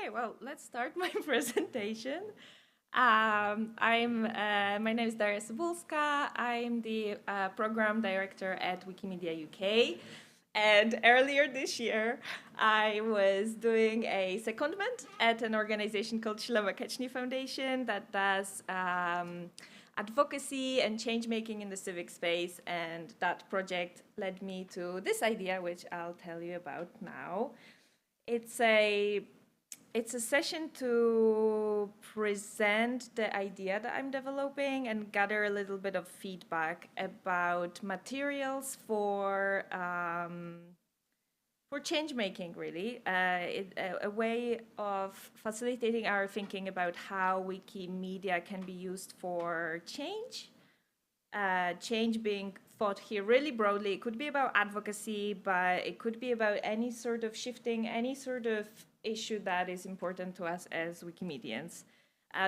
Okay, well, let's start my presentation. My name is Daria Cebulska. I'm the program director at Wikimedia UK. And earlier this year, I was doing a secondment at an organization called Shilava Kechny Foundation that does advocacy and change making in the civic space. And that project led me to this idea, which I'll tell you about now. It's a session to present the idea that I'm developing and gather a little bit of feedback about materials for change making, really. A way of facilitating our thinking about how Wikimedia can be used for change. Change being thought here really broadly. It could be about advocacy, but it could be about any sort of shifting, any sort of issue that is important to us as Wikimedians.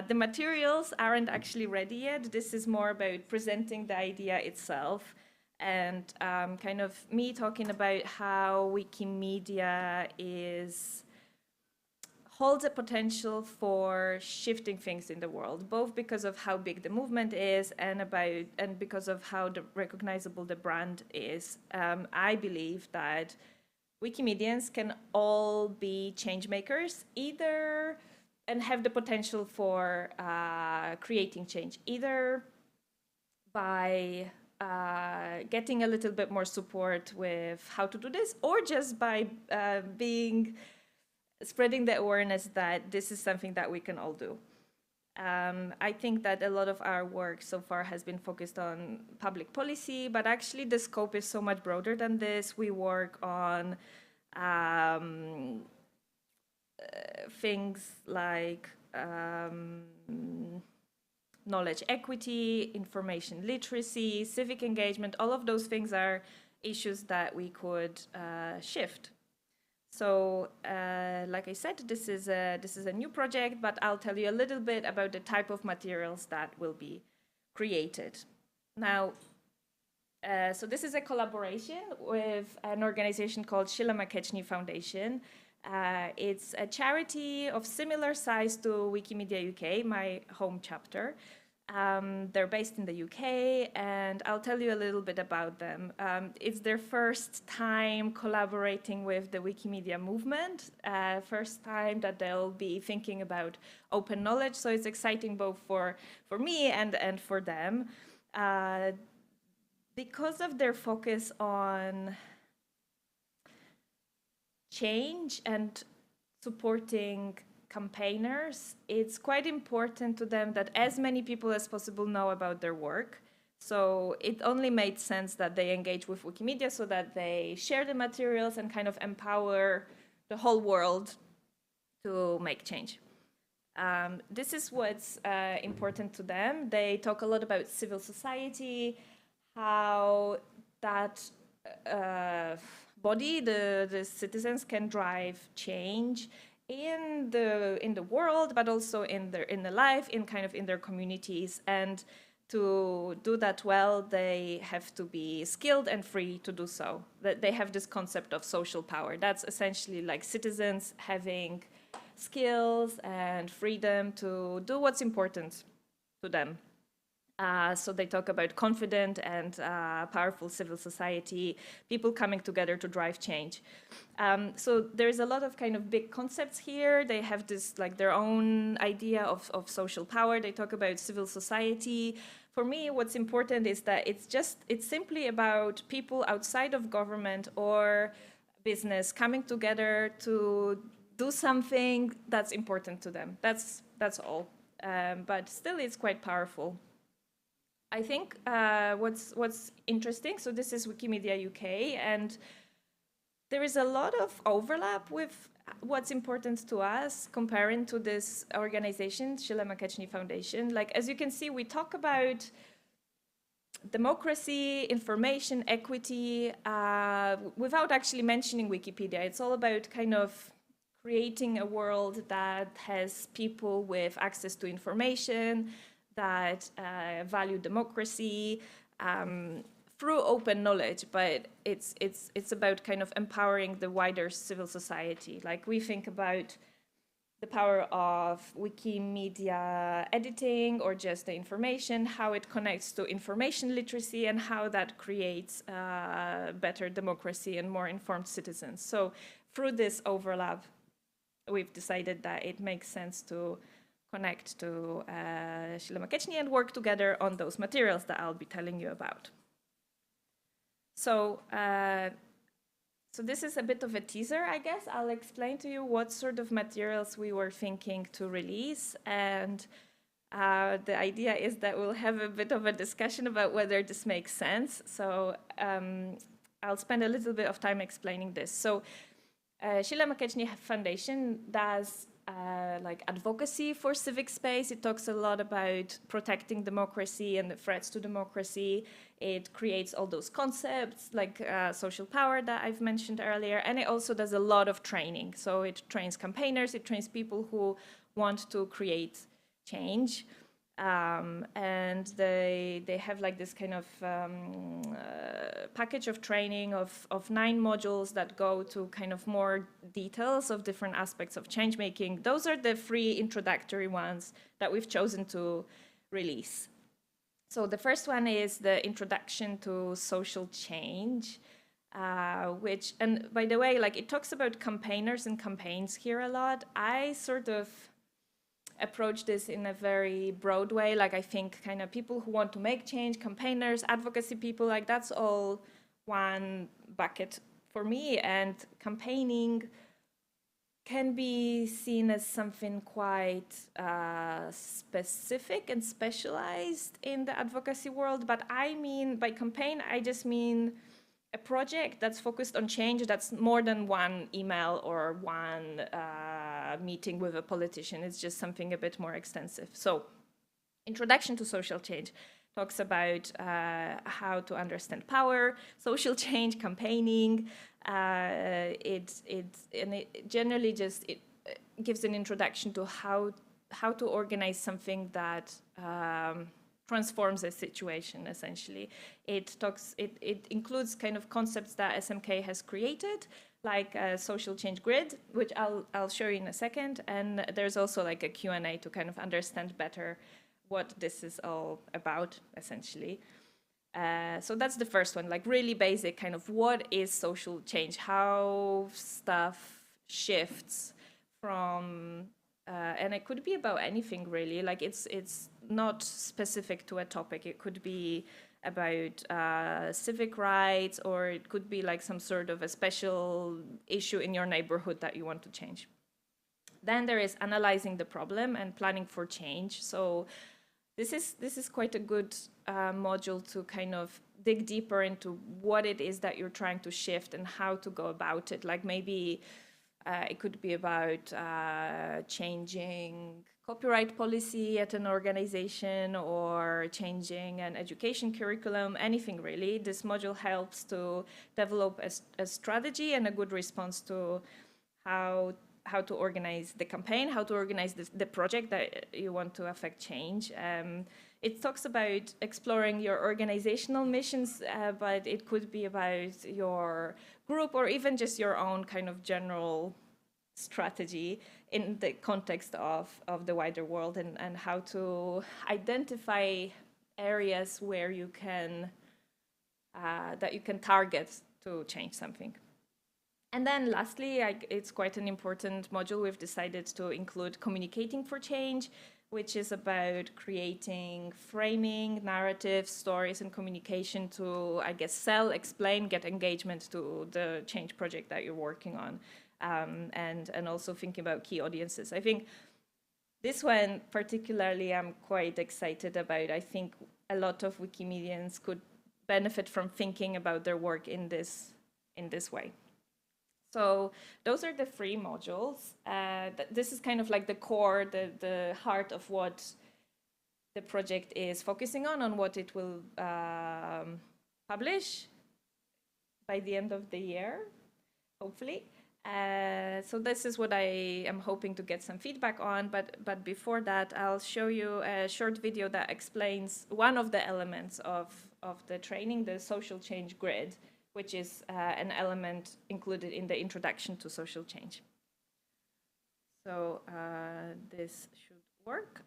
The materials aren't actually ready yet. This is more about presenting the idea itself and kind of me talking about how Wikimedia holds a potential for shifting things in the world, both because of how big the movement is and because of how recognizable the brand is. I believe that Wikimedians can all be change makers, either and have the potential for creating change, either by getting a little bit more support with how to do this, or just by spreading the awareness that this is something that we can all do. I think that a lot of our work so far has been focused on public policy, but actually the scope is so much broader than this. We work on things like knowledge equity, information literacy, civic engagement. All of those things are issues that we could shift. So, like I said, this is a new project, but I'll tell you a little bit about the type of materials that will be created. Now, so this is a collaboration with an organization called Shilava Kechny Foundation. It's a charity of similar size to Wikimedia UK, my home chapter. They're based in the UK, and I'll tell you a little bit about them. It's their first time collaborating with the Wikimedia movement, first time that they'll be thinking about open knowledge, so it's exciting both for me and for them. Because of their focus on change and supporting campaigners, it's quite important to them that as many people as possible know about their work. So it only made sense that they engage with Wikimedia so that they share the materials and kind of empower the whole world to make change. This is what's important to them. They talk a lot about civil society, how that body, the citizens, can drive change in the world, but also in the life, in their communities. And to do that well, they have to be skilled and free to do so. That they have this concept of social power. That's essentially like citizens having skills and freedom to do what's important to them. So they talk about confident and powerful civil society, people coming together to drive change. So there's a lot of kind of big concepts here. They have this like their own idea of social power. They talk about civil society. For me, what's important is that it's simply about people outside of government or business coming together to do something that's important to them. That's all. But still, it's quite powerful. I think what's interesting, so this is Wikimedia UK, and there is a lot of overlap with what's important to us comparing to this organization, Shilava Kechny Foundation. Like, as you can see, we talk about democracy, information, equity, without actually mentioning Wikipedia. It's all about kind of creating a world that has people with access to information, that value democracy through open knowledge, but it's about kind of empowering the wider civil society. Like we think about the power of Wikimedia editing or just the information, how it connects to information literacy, and how that creates better democracy and more informed citizens. So through this overlap, we've decided that it makes sense to connect to Sheila McKechnie and work together on those materials that I'll be telling you about. So, so this is a bit of a teaser, I guess. I'll explain to you what sort of materials we were thinking to release. And the idea is that we'll have a bit of a discussion about whether this makes sense. So I'll spend a little bit of time explaining this. So Sheila McKechnie Foundation does like advocacy for civic space. It talks a lot about protecting democracy and the threats to democracy. It creates all those concepts like social power that I've mentioned earlier. And it also does a lot of training. So it trains campaigners, it trains people who want to create change. And they have like this kind of package of training of 9 modules that go to kind of more details of different aspects of change making. Those are the 3 introductory ones that we've chosen to release. So the first one is the introduction to social change, which, and by the way, like it talks about campaigners and campaigns here a lot. I sort of approach this in a very broad way. Like I think kind of people who want to make change, campaigners, advocacy people, like that's all one bucket for me. And campaigning can be seen as something quite specific and specialized in the advocacy world. But I mean, by campaign, I just mean a project that's focused on change that's more than one email or one meeting with a politician. It's just something a bit more extensive. So Introduction to Social Change talks about how to understand power, social change, campaigning. It generally just gives an introduction to how to organize something that transforms a situation, essentially. It includes kind of concepts that SMK has created, like a social change grid, which I'll show you in a second. And there's also like a Q&A to kind of understand better what this is all about, essentially. So that's the first one, like really basic kind of what is social change, how stuff shifts from, and it could be about anything really, like it's not specific to a topic. It could be about civic rights, or it could be like some sort of a special issue in your neighborhood that you want to change. Then there is analyzing the problem and planning for change. So this is quite a good module to kind of dig deeper into what it is that you're trying to shift and how to go about it. Like maybe it could be about changing copyright policy at an organization or changing an education curriculum, anything really. This module helps to develop a strategy and a good response to how to organize the campaign, how to organize the project that you want to affect change. It talks about exploring your organizational missions, but it could be about your group or even just your own kind of general strategy in the context of the wider world, and how to identify areas where you can that you can target to change something. And then lastly, it's quite an important module. We've decided to include communicating for change, which is about creating framing, narrative, stories, and communication to, I guess, sell, explain, get engagement to the change project that you're working on, and also thinking about key audiences. I think this one particularly I'm quite excited about. I think a lot of Wikimedians could benefit from thinking about their work in this way. So those are the 3 modules. This is kind of like the core, the heart of what the project is focusing on what it will publish by the end of the year, hopefully. So this is what I am hoping to get some feedback on. But before that, I'll show you a short video that explains one of the elements of the training, the social change grid, which is an element included in the Introduction to Social Change. So this should work.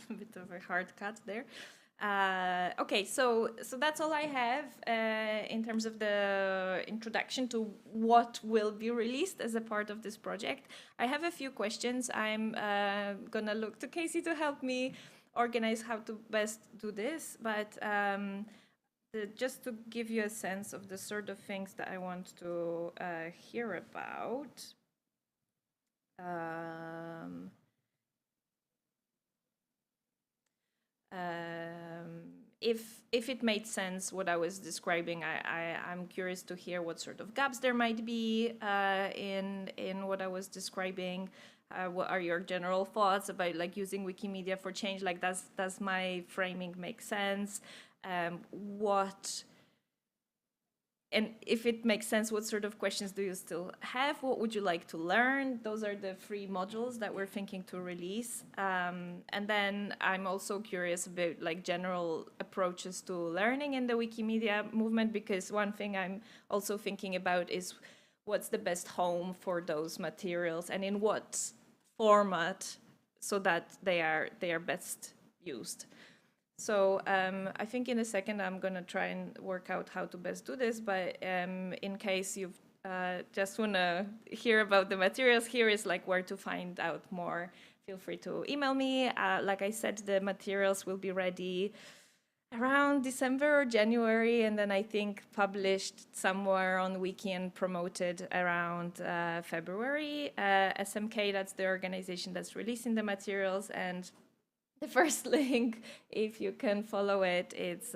A bit of a hard cut there. Okay, so that's all I have in terms of the introduction to what will be released as a part of this project. I have a few questions. I'm gonna look to Casey to help me organize how to best do this, but just to give you a sense of the sort of things that I want to hear about. If it made sense what I was describing, I'm curious to hear what sort of gaps there might be in what I was describing. What are your general thoughts about like using Wikimedia for change? Like does my framing make sense? And if it makes sense, what sort of questions do you still have? What would you like to learn? Those are the 3 modules that we're thinking to release. And then I'm also curious about like general approaches to learning in the Wikimedia movement, because one thing I'm also thinking about is what's the best home for those materials and in what format so that they are best used. So I think in a second I'm going to try and work out how to best do this, but in case you just want to hear about the materials, here is like where to find out more. Feel free to email me. Like I said, the materials will be ready around December or January, and then I think published somewhere on Wiki and promoted around February. SMK, that's the organization that's releasing the materials, and the first link, if you can follow it, it's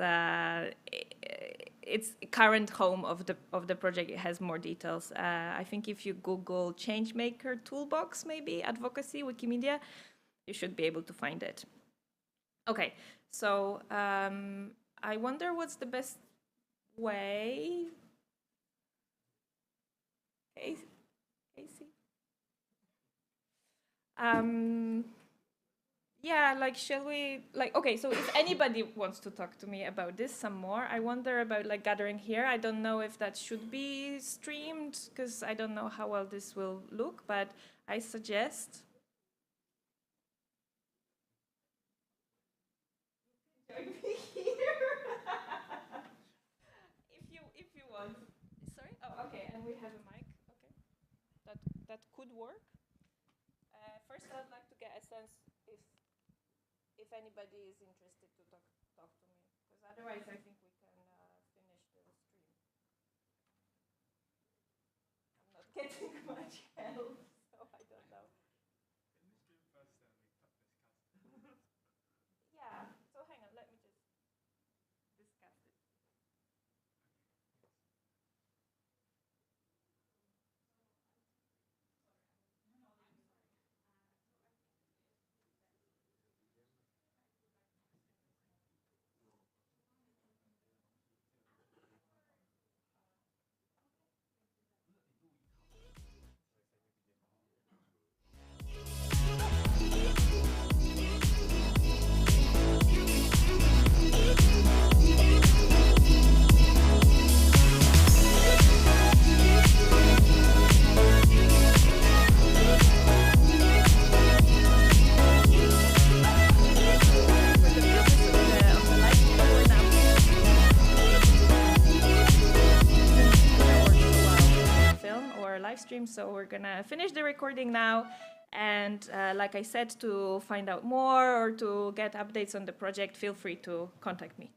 current home of the project. It has more details. I think if you Google Changemaker Toolbox, maybe Advocacy Wikimedia, you should be able to find it. Okay, so I wonder what's the best way. Casey. Yeah, like, shall we, like, okay, so if anybody wants to talk to me about this some more, I wonder about, like, gathering here. I don't know if that should be streamed, because I don't know how well this will look, but I suggest. Join me here. If you want. Sorry? Oh, okay, and we have a mic. Okay. That could work. First, I'd like to get a sense if anybody is interested to talk to me, because otherwise I think we can finish the stream. I'm not getting much help, so I don't know. Yeah, so hang on, let me just discuss it. stream, so we're gonna finish the recording now. And like I said, to find out more or to get updates on the project, feel free to contact me.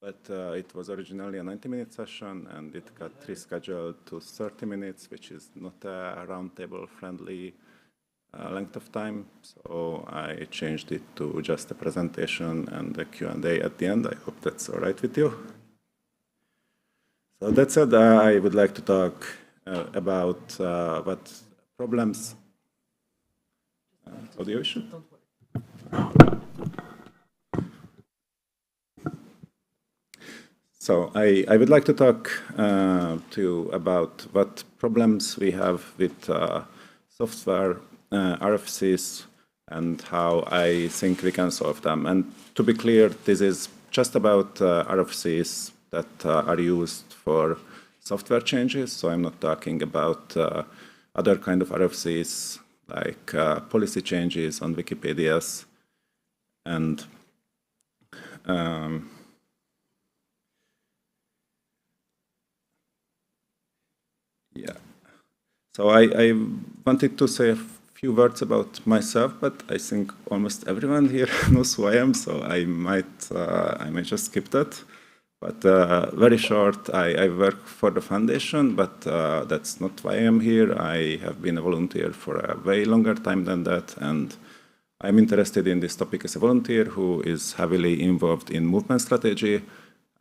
But it was originally a 90-minute session, and it got rescheduled to 30 minutes, which is not a roundtable friendly length of time. So I changed it to just a presentation and a Q&A at the end. I hope that's all right with you. So that said, I would like to talk about what problems. Audio issue? So I would like to talk to you about what problems we have with software RFCs and how I think we can solve them. And to be clear, this is just about RFCs that are used for software changes. So I'm not talking about other kind of RFCs like policy changes on Wikipedias and yeah. So I wanted to say a few words about myself, but I think almost everyone here knows who I am, so I might just skip that. But very short, I work for the foundation, but that's not why I'm here. I have been a volunteer for a way longer time than that, and I'm interested in this topic as a volunteer who is heavily involved in movement strategy,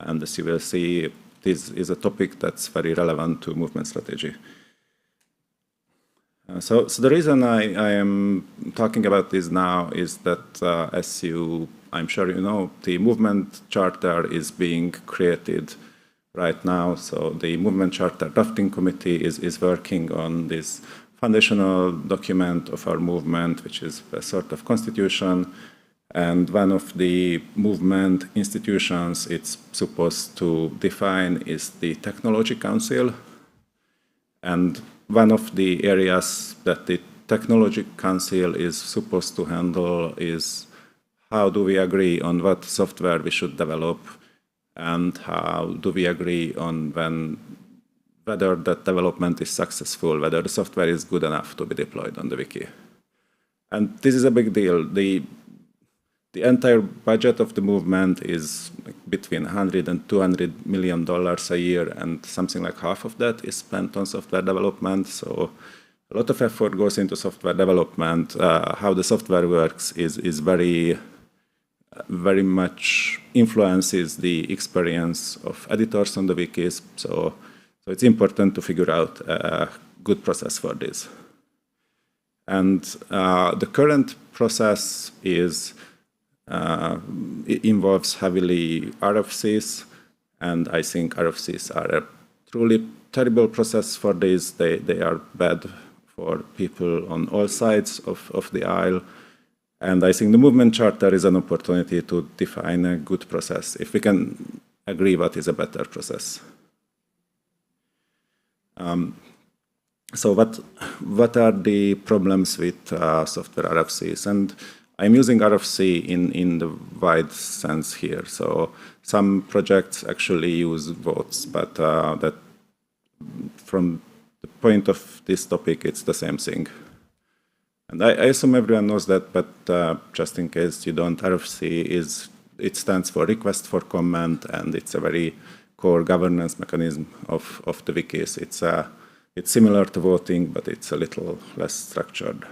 and as you will see, this is a topic that's very relevant to movement strategy. So the reason I am talking about this now is that, as I'm sure you know, the movement charter is being created right now. So the movement charter drafting committee is working on this foundational document of our movement, which is a sort of constitution. And one of the movement institutions it's supposed to define is the Technology Council. And one of the areas that the Technology Council is supposed to handle is how do we agree on what software we should develop, and how do we agree on whether that development is successful, whether the software is good enough to be deployed on the wiki. And this is a big deal. The entire budget of the movement is between 100 and 200 million dollars a year, and something like half of that is spent on software development. So a lot of effort goes into software development. How the software works is very much influences the experience of editors on the wikis. So it's important to figure out a good process for this. And the current process it involves heavily RFCs, and I think RFCs are a truly terrible process for this. They are bad for people on all sides of the aisle, and I think the movement charter is an opportunity to define a good process, if we can agree what is a better process. So what are the problems with software RFCs? And I'm using RFC in the wide sense here. So some projects actually use votes, but that from the point of this topic, it's the same thing. And I assume everyone knows that, but just in case you don't, RFC it stands for request for comment, and it's a very core governance mechanism of the wikis. It's similar to voting, but it's a little less structured.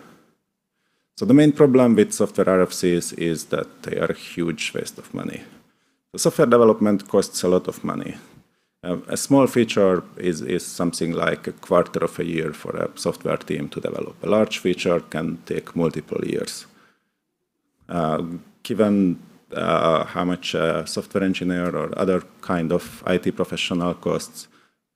So the main problem with software RFCs is that they are a huge waste of money. The software development costs a lot of money. A small feature is something like a quarter of a year for a software team to develop. A large feature can take multiple years. Given how much a software engineer or other kind of IT professional costs,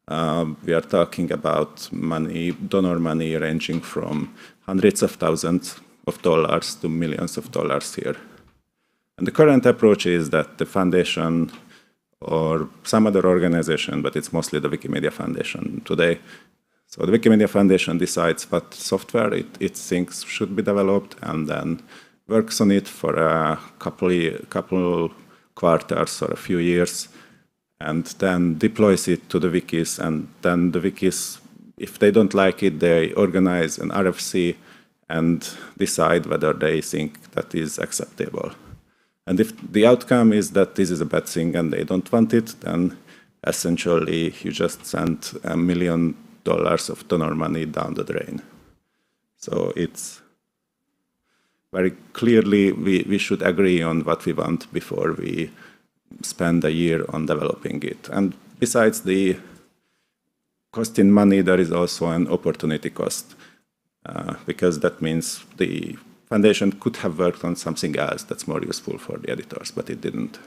we are talking about donor money ranging from hundreds of thousands of dollars to millions of dollars here. And the current approach is that the foundation or some other organization, but it's mostly the Wikimedia Foundation today. So the Wikimedia Foundation decides what software it thinks should be developed, and then works on it for a couple quarters or a few years, and then deploys it to the wikis. And then the wikis, if they don't like it, they organize an RFC and decide whether they think that is acceptable. And if the outcome is that this is a bad thing and they don't want it, then essentially you just send $1 million of donor money down the drain. So it's very clearly we should agree on what we want before we spend a year on developing it. And besides the cost in money, there is also an opportunity cost, because that means the foundation could have worked on something else that's more useful for the editors, but it didn't.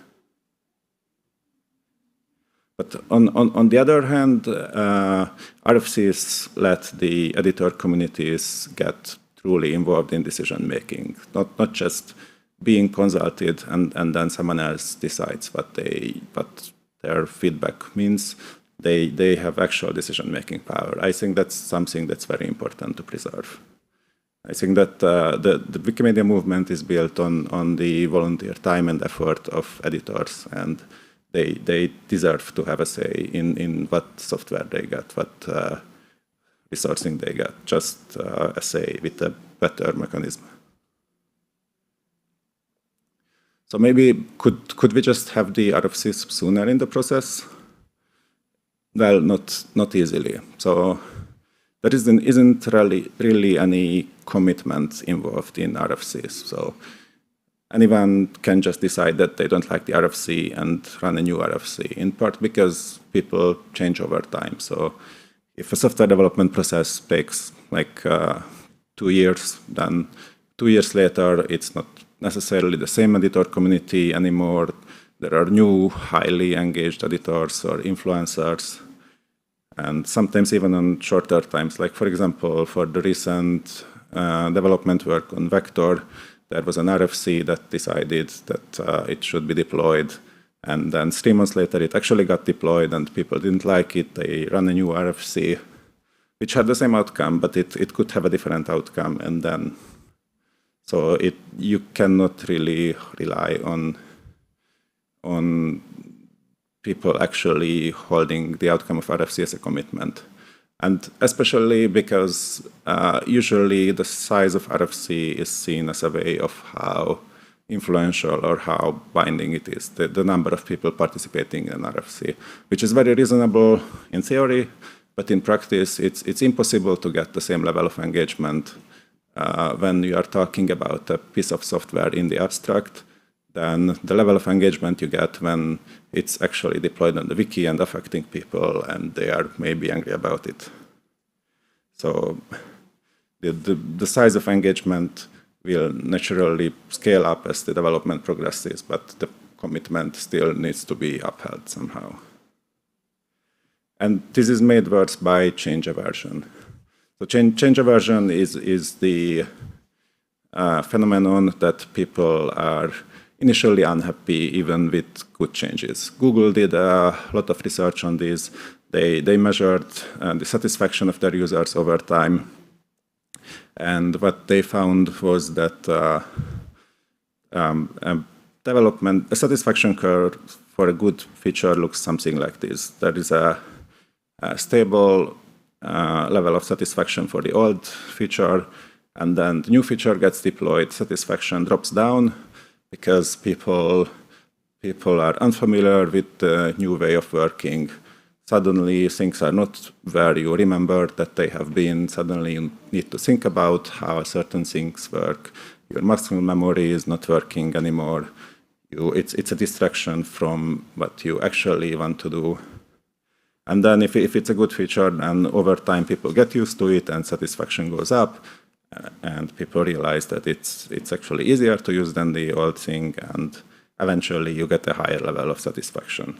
But on the other hand, RFCs let the editor communities get truly involved in decision making, not just being consulted and then someone else decides what their feedback means. They have actual decision making power. I think that's something that's very important to preserve. I think that the Wikimedia movement is built on the volunteer time and effort of editors, and they deserve to have a say in what software they get, what resourcing they get, just a say with a better mechanism. So maybe could we just have the RFCs sooner in the process? Well, not easily. So there isn't really any commitment involved in RFCs. So anyone can just decide that they don't like the RFC and run a new RFC, in part because people change over time. So if a software development process takes like 2 years, then 2 years later, it's not necessarily the same editor community anymore. There are new, highly engaged editors or influencers, and sometimes even on shorter times. Like, for example, for the recent development work on Vector, there was an RFC that decided that it should be deployed, and then 3 months later it actually got deployed and people didn't like it. They ran a new RFC, which had the same outcome, but it could have a different outcome. And then, so you cannot really rely on people actually holding the outcome of RFC as a commitment. And especially because usually the size of RFC is seen as a way of how influential or how binding it is, the number of people participating in RFC, which is very reasonable in theory, but in practice it's impossible to get the same level of engagement when you are talking about a piece of software in the abstract than the level of engagement you get when it's actually deployed on the wiki and affecting people and they are maybe angry about it. So the size of engagement will naturally scale up as the development progresses, but the commitment still needs to be upheld somehow. And this is made worse by change aversion. So change aversion is the phenomenon that people are initially unhappy even with good changes. Google did a lot of research on this. They measured the satisfaction of their users over time. And what they found was that a satisfaction curve for a good feature looks something like this. There is a stable level of satisfaction for the old feature, and then the new feature gets deployed, satisfaction drops down, because people are unfamiliar with the new way of working. Suddenly, things are not where you remember that they have been. Suddenly, you need to think about how certain things work. Your muscle memory is not working anymore. It's a distraction from what you actually want to do. And then if it's a good feature, then over time, people get used to it and satisfaction goes up. And people realize that it's actually easier to use than the old thing, and eventually you get a higher level of satisfaction.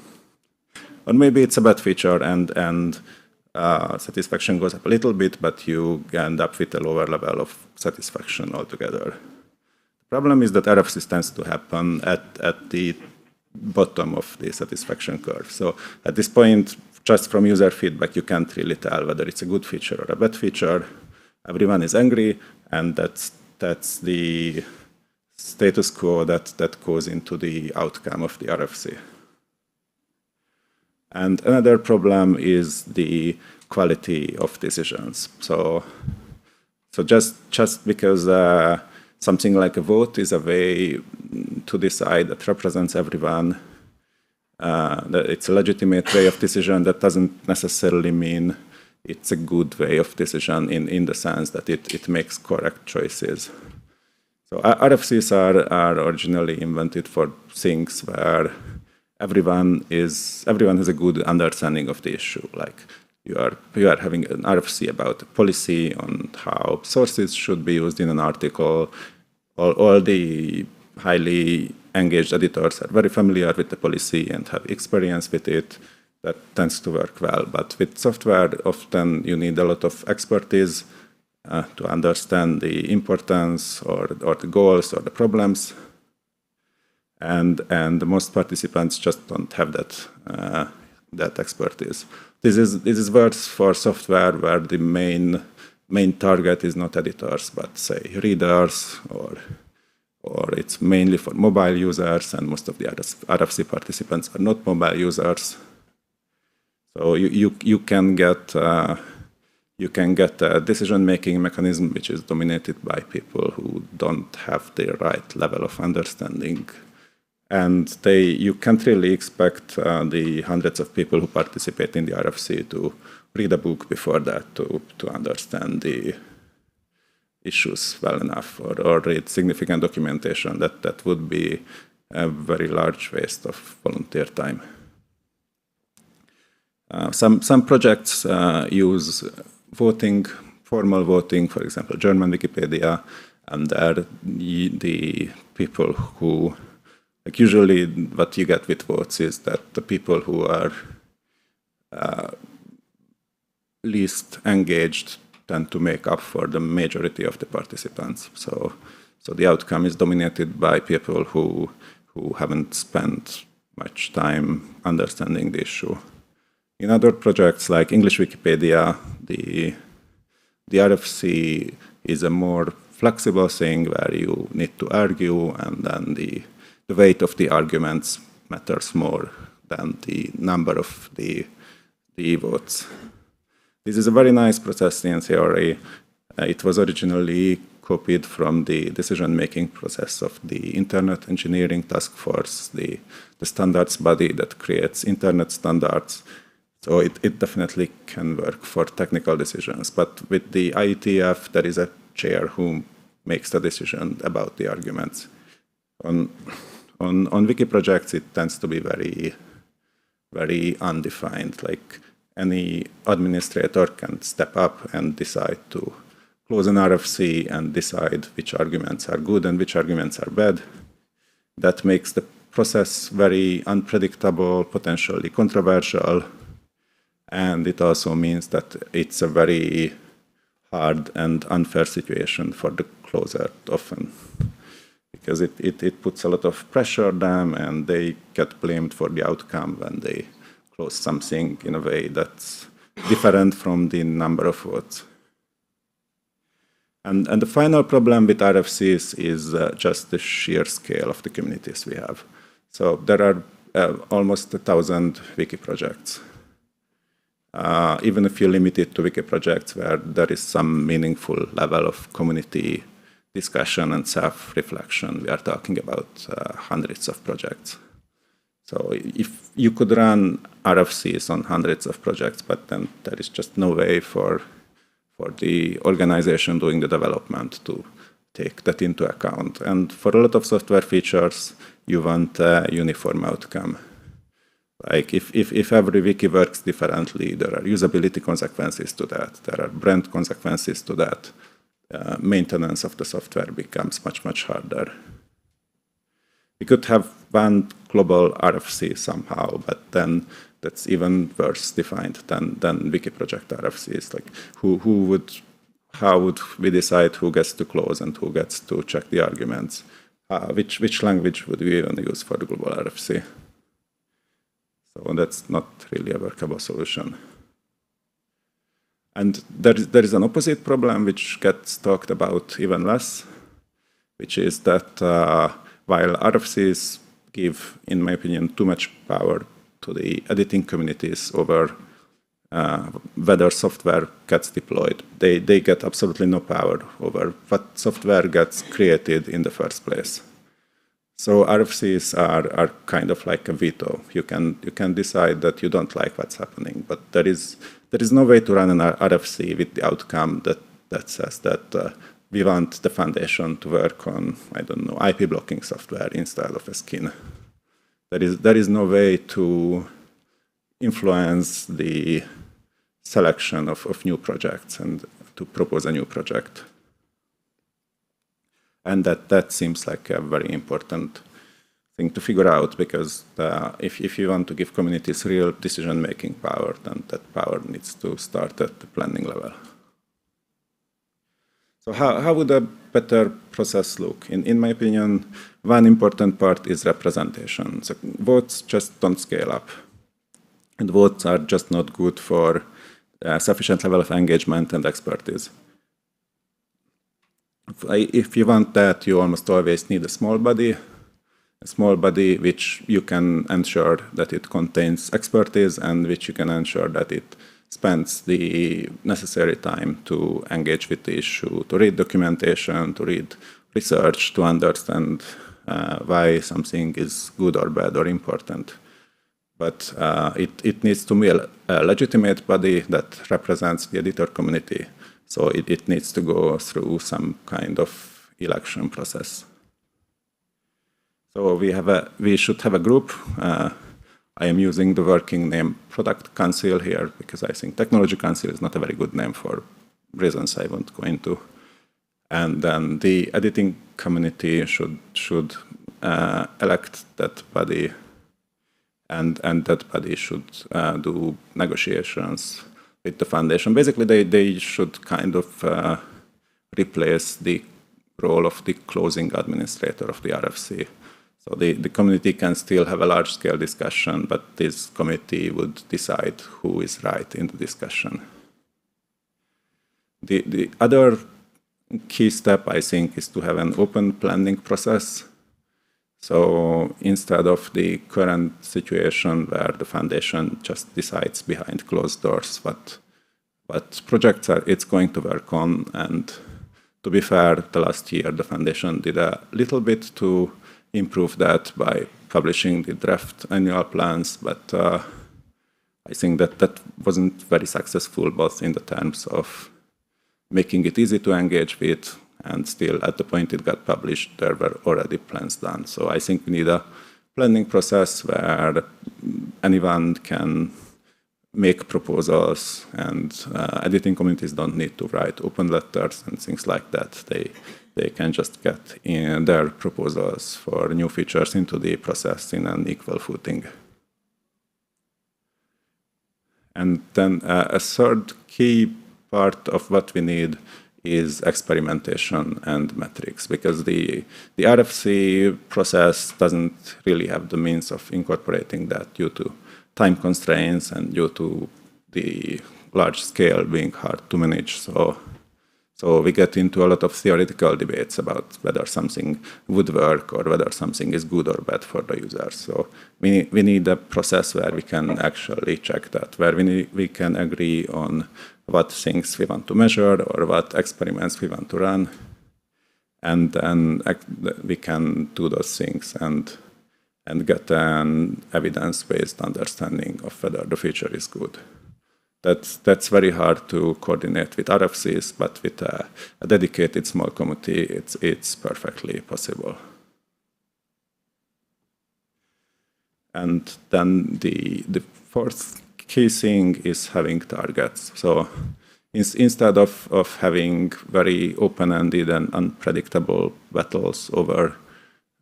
Or maybe it's a bad feature and satisfaction goes up a little bit, but you end up with a lower level of satisfaction altogether. The problem is that error tends to happen at the bottom of the satisfaction curve. So at this point, just from user feedback, you can't really tell whether it's a good feature or a bad feature. Everyone is angry, and that's the status quo that goes into the outcome of the RFC. And another problem is the quality of decisions. So just because something like a vote is a way to decide that represents everyone. That it's a legitimate way of decision. That doesn't necessarily mean it's a good way of decision in the sense that it makes correct choices. So RFCs are originally invented for things where everyone has a good understanding of the issue. Like you are having an RFC about a policy on how sources should be used in an article. All the highly engaged editors are very familiar with the policy and have experience with it. That tends to work well. But with software, often you need a lot of expertise to understand the importance or the goals or the problems. And most participants just don't have that expertise. This is worse for software where the main target is not editors, but say readers, or it's mainly for mobile users, and most of the RFC participants are not mobile users. So you can get a decision-making mechanism which is dominated by people who don't have the right level of understanding. And you can't really expect the hundreds of people who participate in the RFC to read a book before that to understand the issues well enough, or read significant documentation. That would be a very large waste of volunteer time. Some projects use voting, formal voting, for example, German Wikipedia, and there the people who, like usually what you get with votes is that the people who are least engaged tend to make up for the majority of the participants. So the outcome is dominated by people who haven't spent much time understanding the issue. In other projects like English Wikipedia, the RFC is a more flexible thing where you need to argue, and then the weight of the arguments matters more than the number of the votes. This is a very nice process in theory. It was originally copied from the decision-making process of the Internet Engineering Task Force, the standards body that creates Internet standards. So it definitely can work for technical decisions. But with the IETF, there is a chair who makes the decision about the arguments. On wiki projects, it tends to be very, very undefined. Like any administrator can step up and decide to close an RFC and decide which arguments are good and which arguments are bad. That makes the process very unpredictable, potentially controversial. And it also means that it's a very hard and unfair situation for the closer often, because it puts a lot of pressure on them, and they get blamed for the outcome when they close something in a way that's different from the number of votes. And the final problem with RFCs is just the sheer scale of the communities we have. So there are almost 1,000 wiki projects. Even if you limit it to wiki projects where there is some meaningful level of community discussion and self-reflection, we are talking about hundreds of projects. So if you could run RFCs on hundreds of projects, but then there is just no way for the organization doing the development to take that into account. And for a lot of software features, you want a uniform outcome. Like if every wiki works differently, there are usability consequences to that. There are brand consequences to that. Maintenance of the software becomes much, much harder. We could have one global RFC somehow, but then that's even worse defined than wiki project RFCs. Like how would we decide who gets to close and who gets to check the arguments? Which language would we even use for the global RFC? So that's not really a workable solution. And there is an opposite problem which gets talked about even less, which is that while RFCs give, in my opinion, too much power to the editing communities over whether software gets deployed. They get absolutely no power over what software gets created in the first place. So RFCs are kind of like a veto. You can decide that you don't like what's happening, but there is no way to run an RFC with the outcome that says that we want the foundation to work on, I don't know, IP blocking software instead of a skin. There is no way to influence the selection of new projects and to propose a new project. And that seems like a very important thing to figure out, because if you want to give communities real decision-making power, then that power needs to start at the planning level. So how would a better process look? In my opinion, one important part is representation. So votes just don't scale up. And votes are just not good for a sufficient level of engagement and expertise. If you want that, you almost always need a small body which you can ensure that it contains expertise and which you can ensure that it spends the necessary time to engage with the issue, to read documentation, to read research, to understand why something is good or bad or important. But it needs to be a legitimate body that represents the editor community. So it needs to go through some kind of election process. So we should have a group. I am using the working name Product Council here because I think Technology Council is not a very good name for reasons I won't go into. And then the editing community should elect that body, and that body should do negotiations with the foundation. Basically, they should kind of replace the role of the closing administrator of the RFC. So the community can still have a large-scale discussion, but this committee would decide who is right in the discussion. The other key step, I think, is to have an open planning process. So instead of the current situation where the foundation just decides behind closed doors what projects it's going to work on, and to be fair, the last year the foundation did a little bit to improve that by publishing the draft annual plans, but I think that wasn't very successful, both in the terms of making it easy to engage with, and still at the point it got published, there were already plans done. So I think we need a planning process where anyone can make proposals, and editing communities don't need to write open letters and things like that. They can just get in their proposals for new features into the process in an equal footing. And then a third key part of what we need is experimentation and metrics, because the RFC process doesn't really have the means of incorporating that due to time constraints and due to the large scale being hard to manage. So we get into a lot of theoretical debates about whether something would work or whether something is good or bad for the users. So we need a process where we can actually check that, where we can agree on what things we want to measure or what experiments we want to run. And then we can do those things and get an evidence-based understanding of whether the feature is good. That's very hard to coordinate with RFCs, but with a dedicated small committee, it's perfectly possible. And then the fourth key thing is having targets. So instead of having very open-ended and unpredictable battles over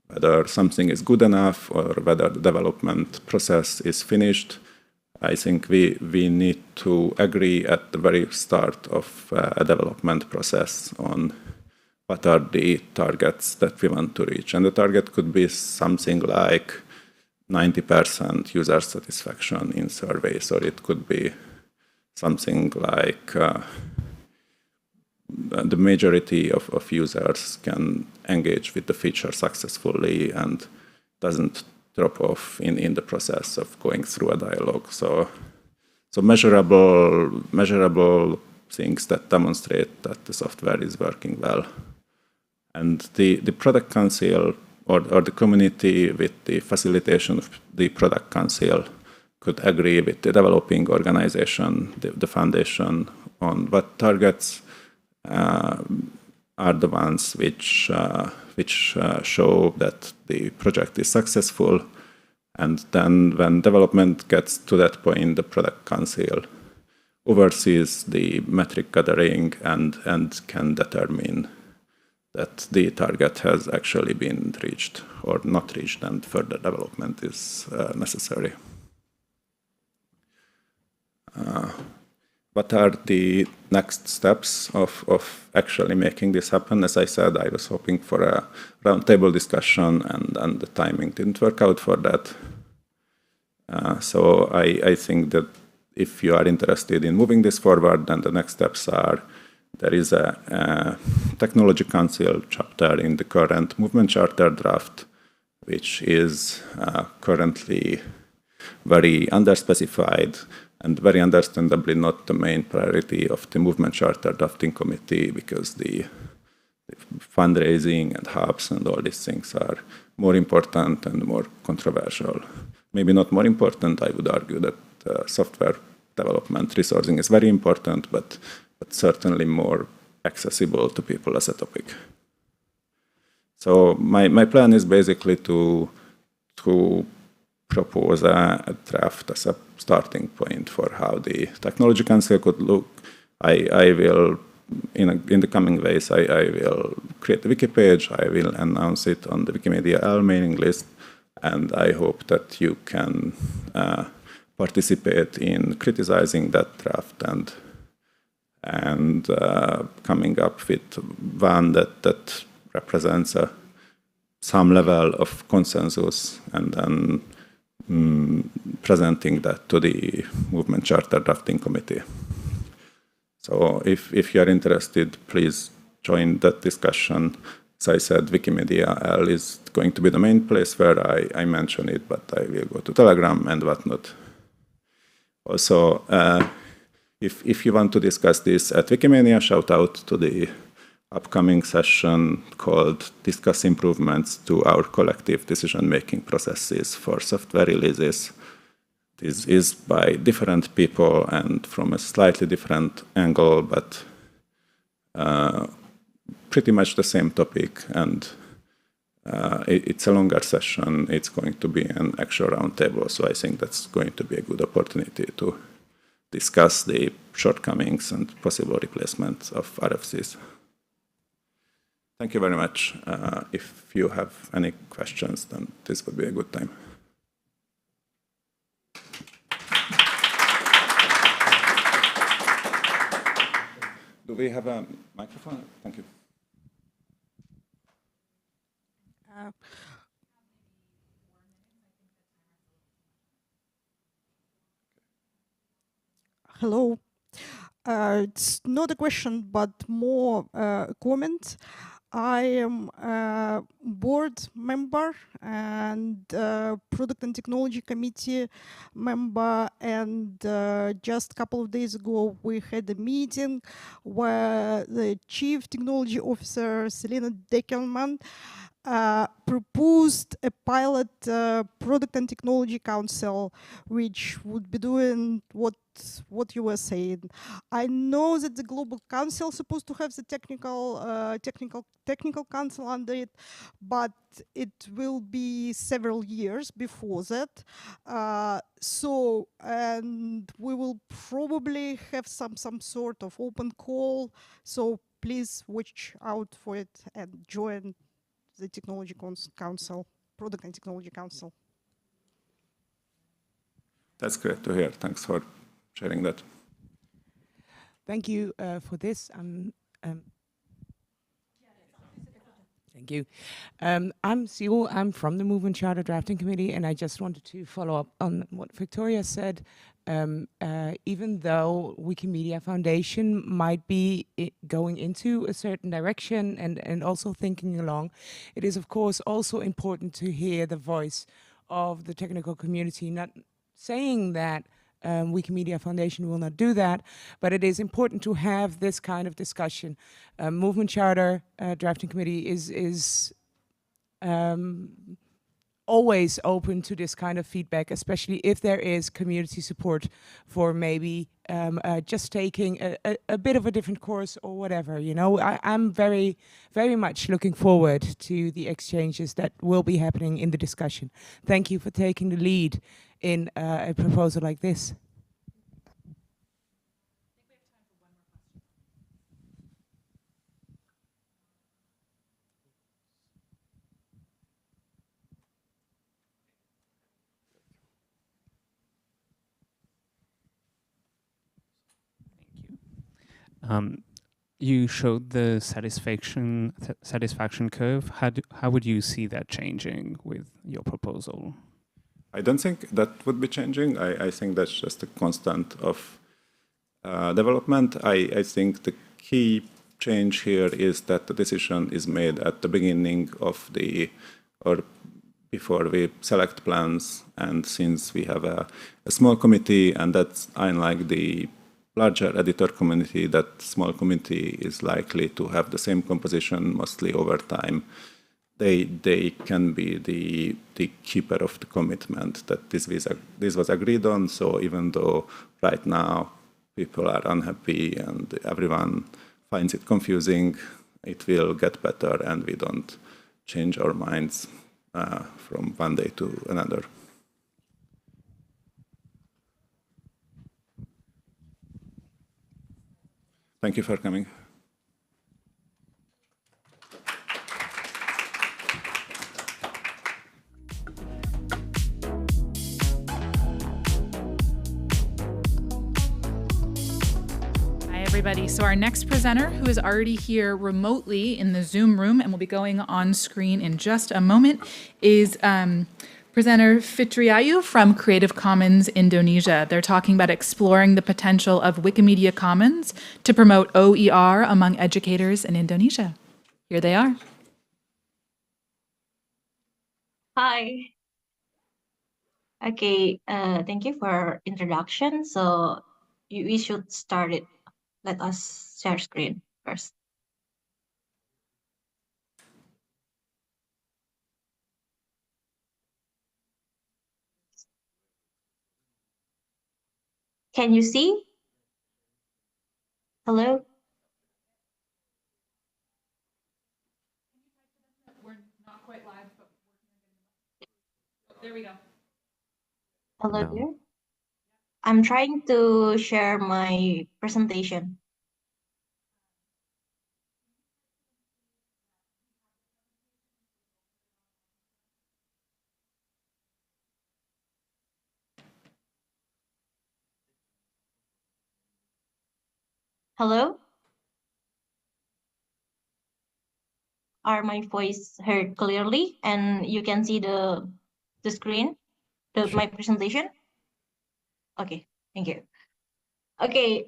whether something is good enough or whether the development process is finished, I think we need to agree at the very start of a development process on what are the targets that we want to reach. And the target could be something like 90% user satisfaction in surveys, or it could be something like the majority of users can engage with the feature successfully and doesn't drop off in the process of going through a dialogue. So So measurable things that demonstrate that the software is working well. And the product council or the community with the facilitation of the product council could agree with the developing organization, the foundation, on what targets are the ones which show that the project is successful. And then when development gets to that point, the product council oversees the metric gathering and can determine that the target has actually been reached or not reached, and further development is necessary. What are the next steps of actually making this happen? As I said, I was hoping for a roundtable discussion, and the timing didn't work out for that. So I think that if you are interested in moving this forward, then the next steps are, there is a technology council chapter in the current movement charter draft, which is currently very underspecified and very understandably not the main priority of the movement charter drafting committee, because the fundraising and hubs and all these things are more important and more controversial. Maybe not more important, I would argue that software development resourcing is very important, but certainly more accessible to people as a topic. So my plan is basically to propose a draft as a starting point for how the technology council could look. I will, in the coming ways, I will create a wiki page, I will announce it on the Wikimedia L mailing list, and I hope that you can participate in criticizing that draft and coming up with one that represents some level of consensus, and then presenting that to the movement charter drafting committee. So if you are interested, please join that discussion. As I said, Wikimedia L is going to be the main place where I mention it, but I will go to Telegram and whatnot. Also, if you want to discuss this at Wikimania, shout out to the upcoming session called Discuss Improvements to Our Collective Decision-Making Processes for Software Releases. This is by different people and from a slightly different angle, but pretty much the same topic. And it's a longer session. It's going to be an actual roundtable, so I think that's going to be a good opportunity to discuss the shortcomings and possible replacement of RFCs. Thank you very much. If you have any questions, then this would be a good time. Do we have a microphone? Thank you. Hello. It's not a question, but more a comment. I am a board member and product and technology committee member, and just a couple of days ago we had a meeting where the chief technology officer, Selena Deckelman, proposed a pilot product and technology council, which would be doing what you were saying. I know that the global council is supposed to have the technical council under it, but it will be several years before that. And we will probably have some sort of open call. So please watch out for it and join the Technology Council, Product and Technology Council. That's great to hear. Thanks for sharing that. Thank you for this. Thank you. I'm Siu. I'm from the Movement Charter Drafting Committee, and I just wanted to follow up on what Victoria said. Even though Wikimedia Foundation might be going into a certain direction and also thinking along, it is of course also important to hear the voice of the technical community, not saying that Wikimedia Foundation will not do that, but it is important to have this kind of discussion. Movement Charter Drafting Committee is always open to this kind of feedback, especially if there is community support for maybe just taking a bit of a different course or whatever. You know, I'm very much looking forward to the exchanges that will be happening in the discussion. Thank you for taking the lead in a proposal like this. You showed the satisfaction curve. How would you see that changing with your proposal? I don't think that would be changing. I think that's just a constant of development. I think the key change here is that the decision is made at the beginning of or before we select plans. And since we have a small committee, and that's unlike the larger editor community, that small committee is likely to have the same composition mostly over time. They can be the keeper of the commitment that this was agreed on. So even though right now people are unhappy and everyone finds it confusing, it will get better, and we don't change our minds from one day to another. Thank you for coming. Hi, everybody. So our next presenter, who is already here remotely in the Zoom room and will be going on screen in just a moment, is presenter Fitriayu from Creative Commons Indonesia. They're talking about exploring the potential of Wikimedia Commons to promote OER among educators in Indonesia. Here they are. Hi. Okay, thank you for introduction. So we should start it. Let us share screen first. Can you see? Hello? We're not quite live, but there we go. Hello No. there. I'm trying to share my presentation. Hello? Are my voice heard clearly and you can see the screen, my presentation? Okay, thank you. Okay,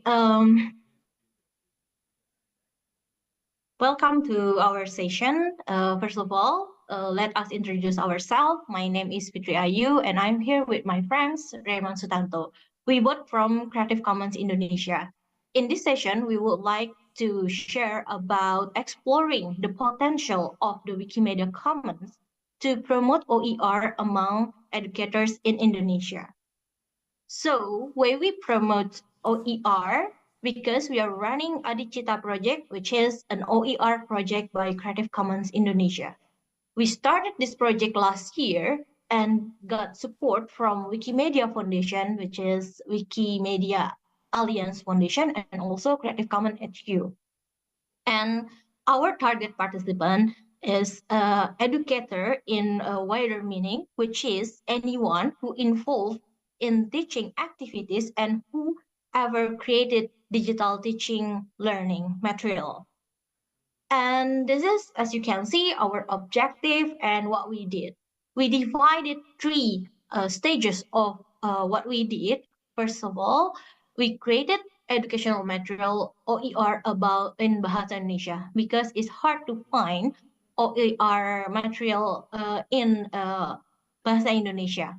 welcome to our session. First of all, let us introduce ourselves. My name is Fitriayu, and I'm here with my friends Raymond Sutanto. We both from Creative Commons Indonesia. In this session, we would like to share about exploring the potential of the Wikimedia Commons to promote OER among educators in Indonesia. So, why we promote OER? Because we are running Adicita project, which is an OER project by Creative Commons Indonesia. We started this project last year and got support from Wikimedia Foundation, which is Wikimedia Alliance Foundation, and also Creative Commons HQ. And our target participant is an educator in a wider meaning, which is anyone who involved in teaching activities and who ever created digital teaching learning material. And this is, as you can see, our objective and what we did. We divided three stages of what we did. First of all, we created educational material OER about in Bahasa Indonesia because it's hard to find OER material in Bahasa Indonesia.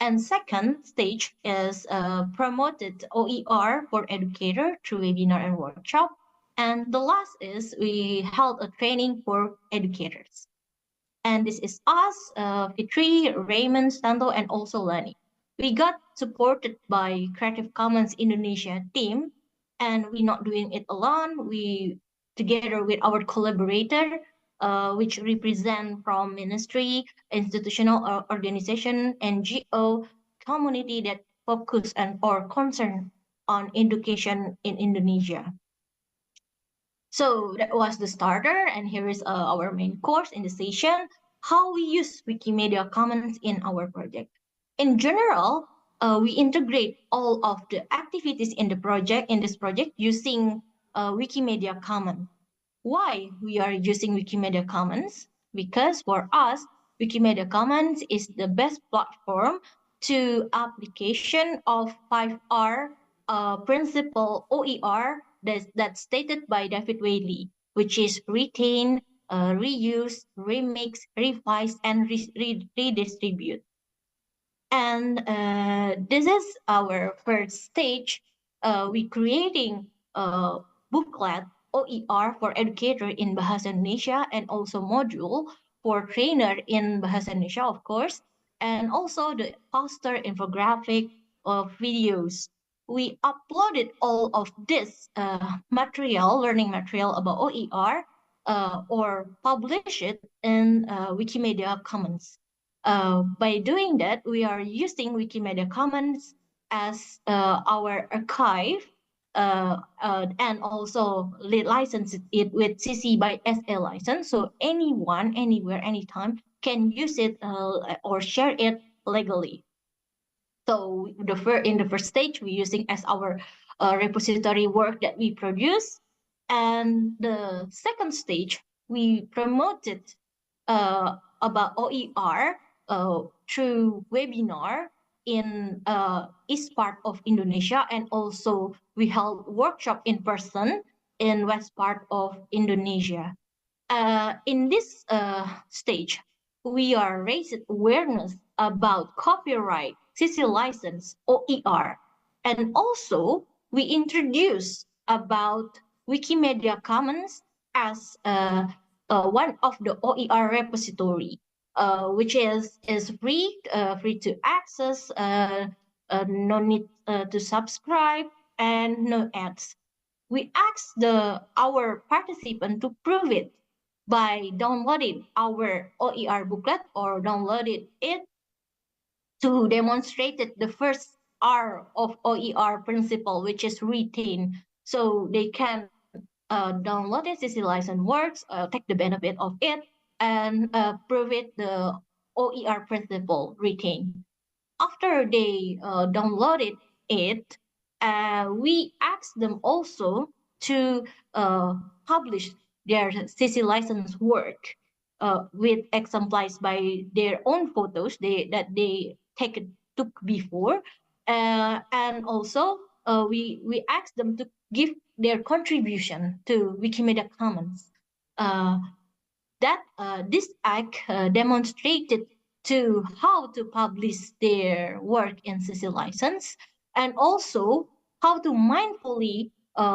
And second stage is promoted OER for educator through webinar and workshop. And the last is we held a training for educators. And this is us, Fitri, Raymond, Stanto, and also Lani. We got supported by Creative Commons Indonesia team, and we're not doing it alone. We, together with our collaborator, which represent from ministry, institutional organization, NGO, community that focus and or concern on education in Indonesia. So that was the starter, and here is our main course in the session, how we use Wikimedia Commons in our project. In general, we integrate all of the activities in this project using Wikimedia Commons. Why we are using Wikimedia Commons? Because for us, Wikimedia Commons is the best platform to application of 5R principle OER that's stated by David Whaley, which is retain, reuse, remix, revise, and redistribute. And this is our first stage. We creating a booklet OER for educator in Bahasa Indonesia and also module for trainer in Bahasa Indonesia, of course, and also the poster, infographic, videos. We uploaded all of this material, learning material about OER, or publish it in Wikimedia Commons. By doing that, we are using Wikimedia Commons as our archive and also license it with CC by SA license. So anyone, anywhere, anytime can use it or share it legally. So in the first stage, we're using as our repository work that we produce. And the second stage, we promoted about OER through webinar in east part of Indonesia, and also we held workshop in person in west part of Indonesia. In this stage, we are raising awareness about copyright, CC license, OER, and also we introduce about Wikimedia Commons as one of the OER repository, which is free to access, no need to subscribe, and no ads. We ask our participant to prove it by downloading our OER booklet or downloaded it to demonstrate the first R of OER principle, which is retain. So they can download it, CC license works, take the benefit of it, and prove it the OER principle retain. After they downloaded it, we asked them also to publish their CC license work with exemplars by their own photos that they took before, and also we asked them to give their contribution to Wikimedia Commons. This act demonstrated to how to publish their work in CC license, and also how to mindfully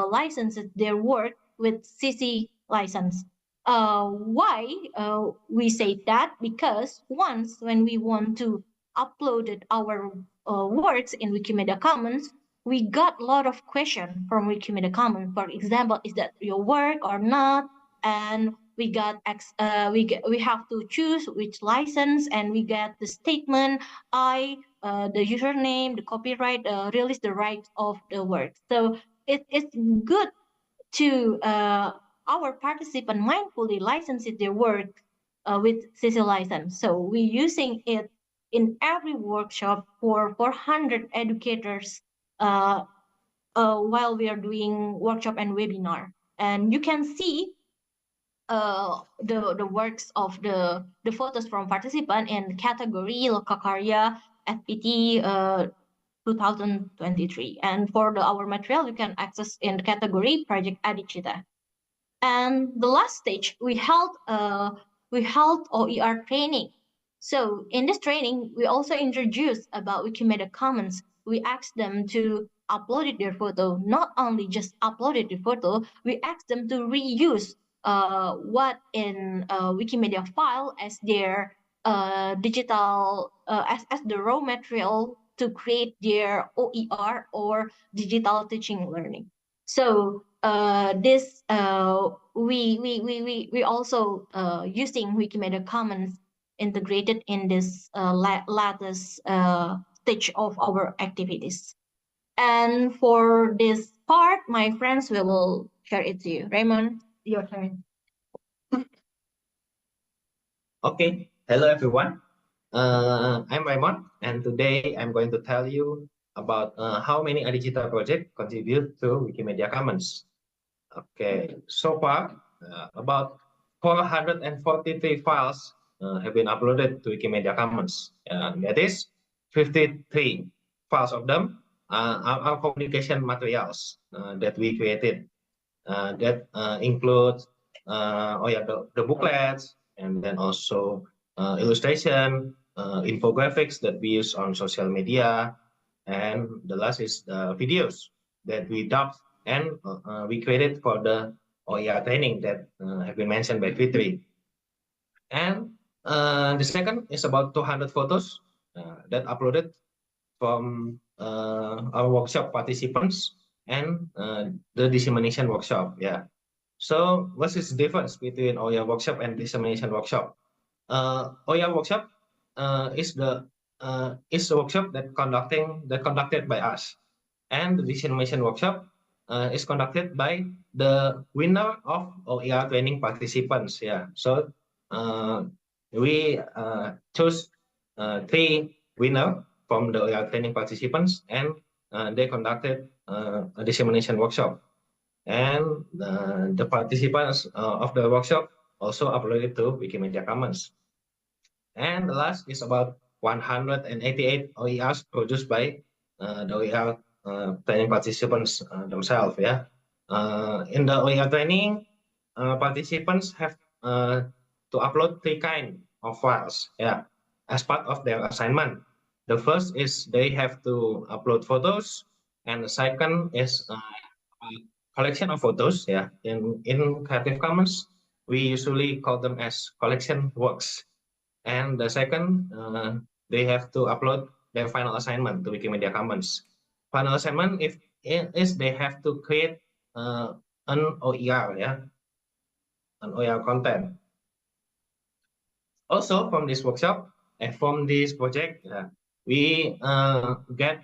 license their work with CC license. Why we say that? Because once when we want to upload our works in Wikimedia Commons, we got a lot of questions from Wikimedia Commons. For example, is that your work or not? And we have to choose which license, and we get the statement, the username, the copyright, release the rights of the work. So it's good to our participant mindfully license their work with CC license. So we're using it in every workshop for 400 educators while we are doing workshop and webinar. And you can see the works of the photos from participant in category Lokakarya FPT 2023. And for our material, you can access in the category Project Adicita. And the last stage, we held OER training So in this training, we also introduced about Wikimedia Commons. We asked them to upload their photo, not only just uploaded the photo, we asked them to reuse what in Wikimedia file as their digital, as the raw material to create their OER or digital teaching learning. So this we also using Wikimedia Commons integrated in this latest stage of our activities. And for this part, my friends will share it to you. Raymond, your turn. Okay, hello everyone. I'm Raymond, and today I'm going to tell you about how many digital projects contribute to Wikimedia Commons. Okay, so far, about 443 files have been uploaded to Wikimedia Commons. That is, 53 files of them are our communication materials that we created. That includes the booklets, and then also illustration, infographics that we use on social media, and the last is the videos that we dubbed and we created for the OER training that have been mentioned by Fitri. And the second is about 200 photos that uploaded from our workshop participants and the dissemination workshop. Yeah. So what is the difference between OER workshop and dissemination workshop? OER workshop is the workshop that conducted by us, and the dissemination workshop is conducted by the winner of OER training participants. Yeah, so we chose 3 winners from the OER training participants, and they conducted a dissemination workshop. And the participants of the workshop also uploaded to Wikimedia Commons. And the last is about 188 OERs produced by the OER training participants themselves. Yeah, in the OER training, participants have to upload 3 kinds of files. Yeah, as part of their assignment. The first is they have to upload photos, and the second is a collection of photos. Yeah, in Creative Commons, we usually call them as collection works. And the second, they have to upload their final assignment to Wikimedia Commons. Final assignment is they have to create an OER, yeah, an OER content. Also, from this workshop and from this project, we get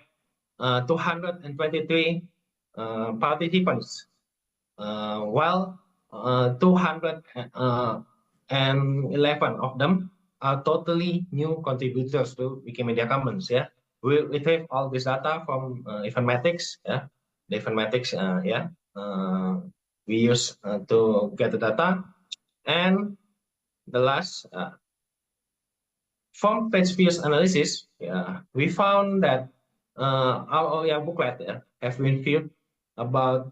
223 participants, while 211 of them are totally new contributors to Wikimedia Commons. Yeah, we retrieve all this data from informatics. Yeah, the informatics. We use to get the data, and the last from page views analysis, we found that our OER booklet have been viewed about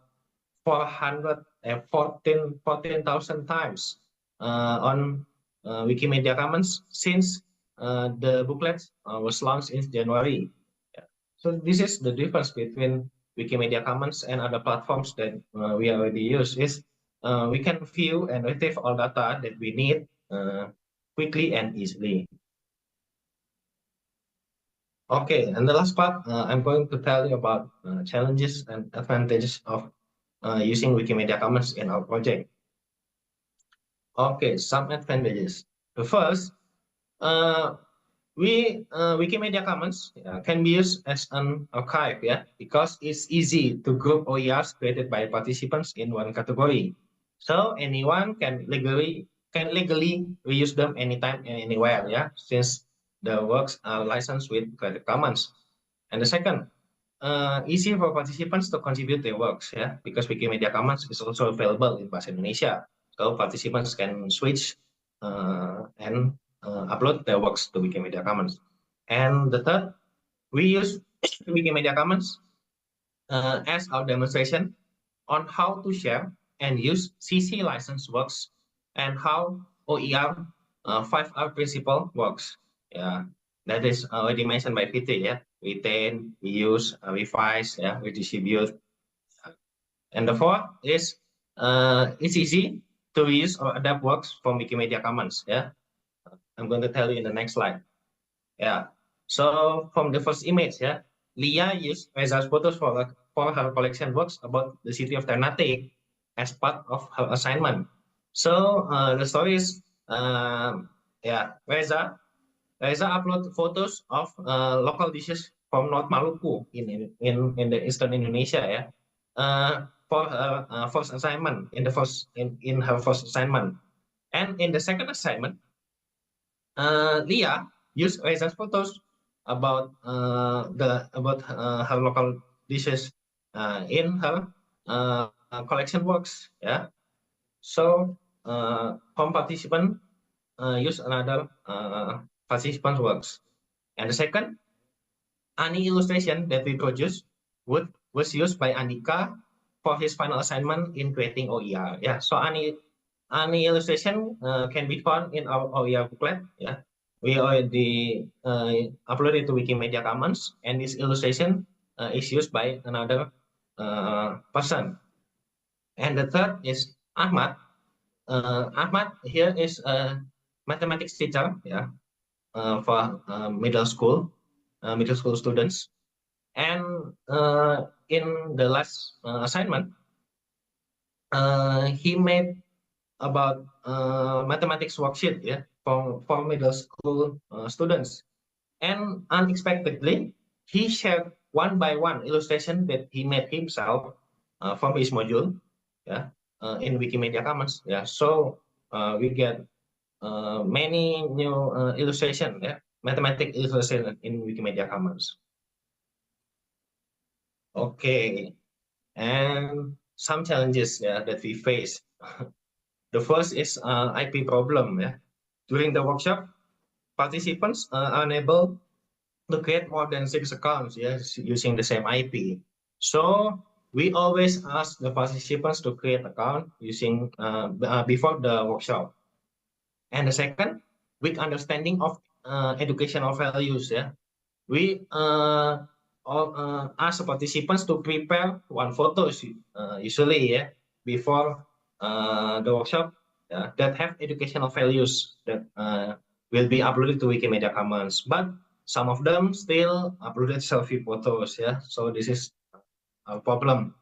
14,000 times on Wikimedia Commons since the booklet was launched in January. Yeah. So this is the difference between Wikimedia Commons and other platforms that we already use is we can view and retrieve all data that we need quickly and easily. Okay, and the last part, I'm going to tell you about challenges and advantages of using Wikimedia Commons in our project. Okay, some advantages. The first, Wikimedia Commons can be used as an archive, yeah, because it's easy to group OERs created by participants in one category. So anyone can legally reuse them anytime and anywhere, yeah, since the works are licensed with Creative Commons. And the second, easy for participants to contribute their works, yeah, because Wikimedia Commons is also available in Bahasa Indonesia, so participants can switch and upload their works to Wikimedia Commons. And the third, we use Wikimedia Commons as our demonstration on how to share and use CC licensed works and how OER 5R principle works. Yeah, that is already mentioned by Fitri. Yeah, we retain, we use, revise, yeah, we distribute. And the fourth is it's easy to use or adapt works from Wikimedia Commons. Yeah, I'm going to tell you in the next slide. Yeah. So from the first image, yeah, Leah used Reza's photos for her collection works about the city of Ternate as part of her assignment. So the story is, yeah, Reza upload photos of local dishes from North Maluku in the eastern Indonesia, yeah, for her first assignment in her first assignment, and in the second assignment, Leah used Reza's photos about her local dishes in her collection works. Yeah. So home participant use another participant's works, and the second Ani illustration that we produced was used by Andika for his final assignment in creating OER. Yeah. So Ani illustration can be found in our OER booklet. Yeah, we already uploaded to Wikimedia Commons, and this illustration is used by another person. And the third is Ahmad. Ahmad here is a mathematics teacher. Yeah, for middle school students. And in the last assignment, he made about mathematics worksheet, yeah, for middle school students. And unexpectedly, he shared one by one illustration that he made himself from his module, yeah, in Wikimedia Commons. Yeah, so we get many new illustration, yeah, mathematics illustration in Wikimedia Commons. Okay, and some challenges, yeah, that we face. The first is IP problem. Yeah, during the workshop, participants are unable to create more than 6 accounts, yes, using the same IP. So we always ask the participants to create account using before the workshop. And the second, weak understanding of educational values. Yeah, we ask participants to prepare one photo usually, yeah, before the workshop, that have educational values that will be uploaded to Wikimedia Commons, but some of them still uploaded selfie photos. Yeah, so this is a problem.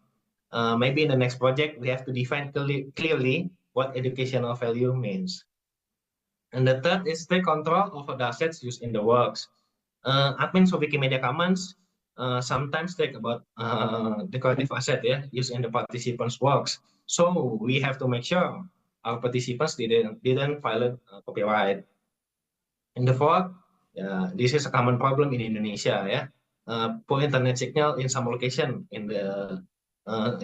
Maybe in the next project we have to define clearly what educational value means. And the third is strict control over the assets used in the works. Admins of Wikimedia Commons sometimes take about decorative asset, yeah, used in the participants' works. So we have to make sure our participants didn't violate copyright. And the fourth, this is a common problem in Indonesia, yeah. Poor internet signal in some location in the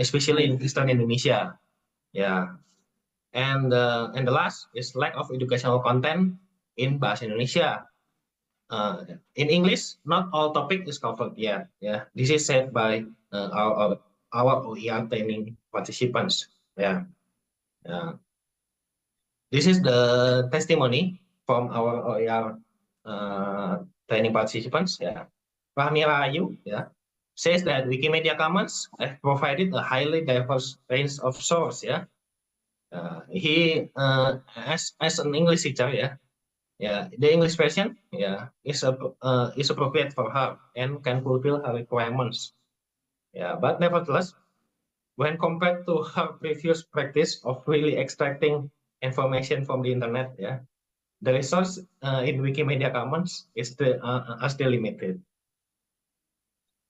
especially in Eastern Indonesia, yeah. And the last is lack of educational content in Bahasa Indonesia. In English, not all topic is covered yet. Yeah, this is said by our OER training participants. Yeah, this is the testimony from our OER training participants. Yeah, Fahmi Rahayu, yeah, says that Wikimedia Commons have provided a highly diverse range of source. Yeah, he as an English teacher, yeah. Yeah, the English version, yeah, is appropriate for her and can fulfill her requirements. Yeah, but nevertheless, when compared to her previous practice of really extracting information from the internet, yeah, the resource in Wikimedia Commons are still limited.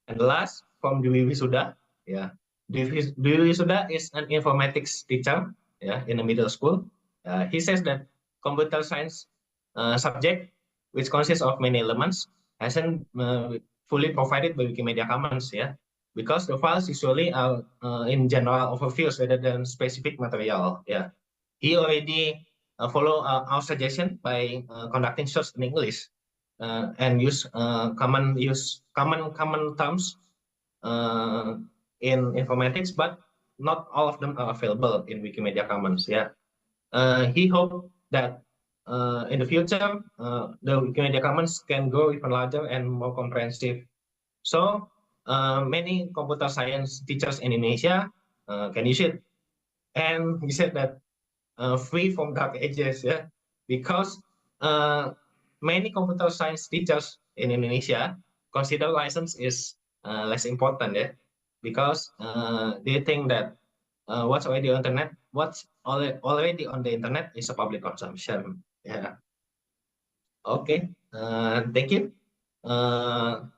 And last, from Dwi Wisuda, yeah, Dwi Wisuda is an informatics teacher, yeah, in the middle school. He says that computer science subject, which consists of many elements, hasn't fully provided by Wikimedia Commons, yeah, because the files usually are in general overviews rather than specific material, yeah. He already follow our suggestion by conducting search in English and use common terms in informatics, but not all of them are available in Wikimedia Commons. Yeah, he hoped that in the future, the Wikimedia Commons can grow even larger and more comprehensive. So many computer science teachers in Indonesia can use it. And he said that free from dark ages, yeah, because many computer science teachers in Indonesia consider license is less important, yeah, because they think that what's already on the internet, what's already on the internet is a public consumption. Yeah. Okay. Thank you for,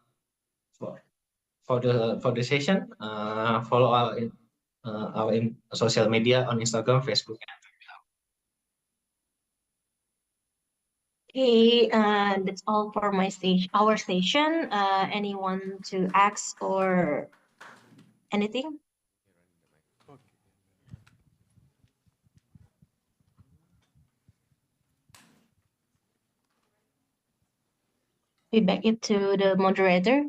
for the session. Follow our social media on Instagram, Facebook. Okay, that's all for our station. Anyone to ask or anything? We back it to the moderator.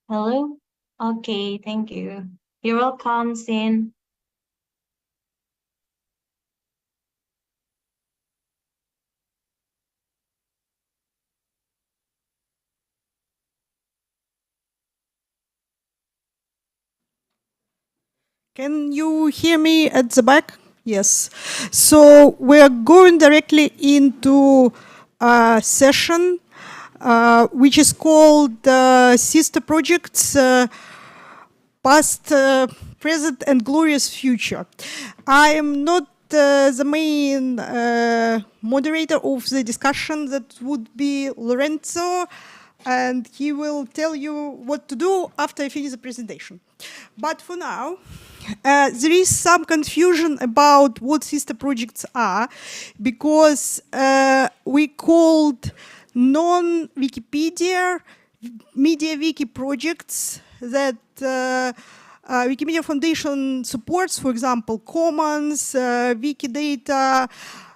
Hello? Okay, thank you. You're welcome, Sin. Can you hear me at the back? Yes. So we're going directly into a session which is called Sister Projects Past, Present and Glorious Future. I am not the main moderator of the discussion. That would be Lorenzo, and he will tell you what to do after I finish the presentation. But for now, there is some confusion about what sister projects are, because we called non-Wikipedia media wiki projects that Wikimedia Foundation supports, for example, Commons, Wikidata,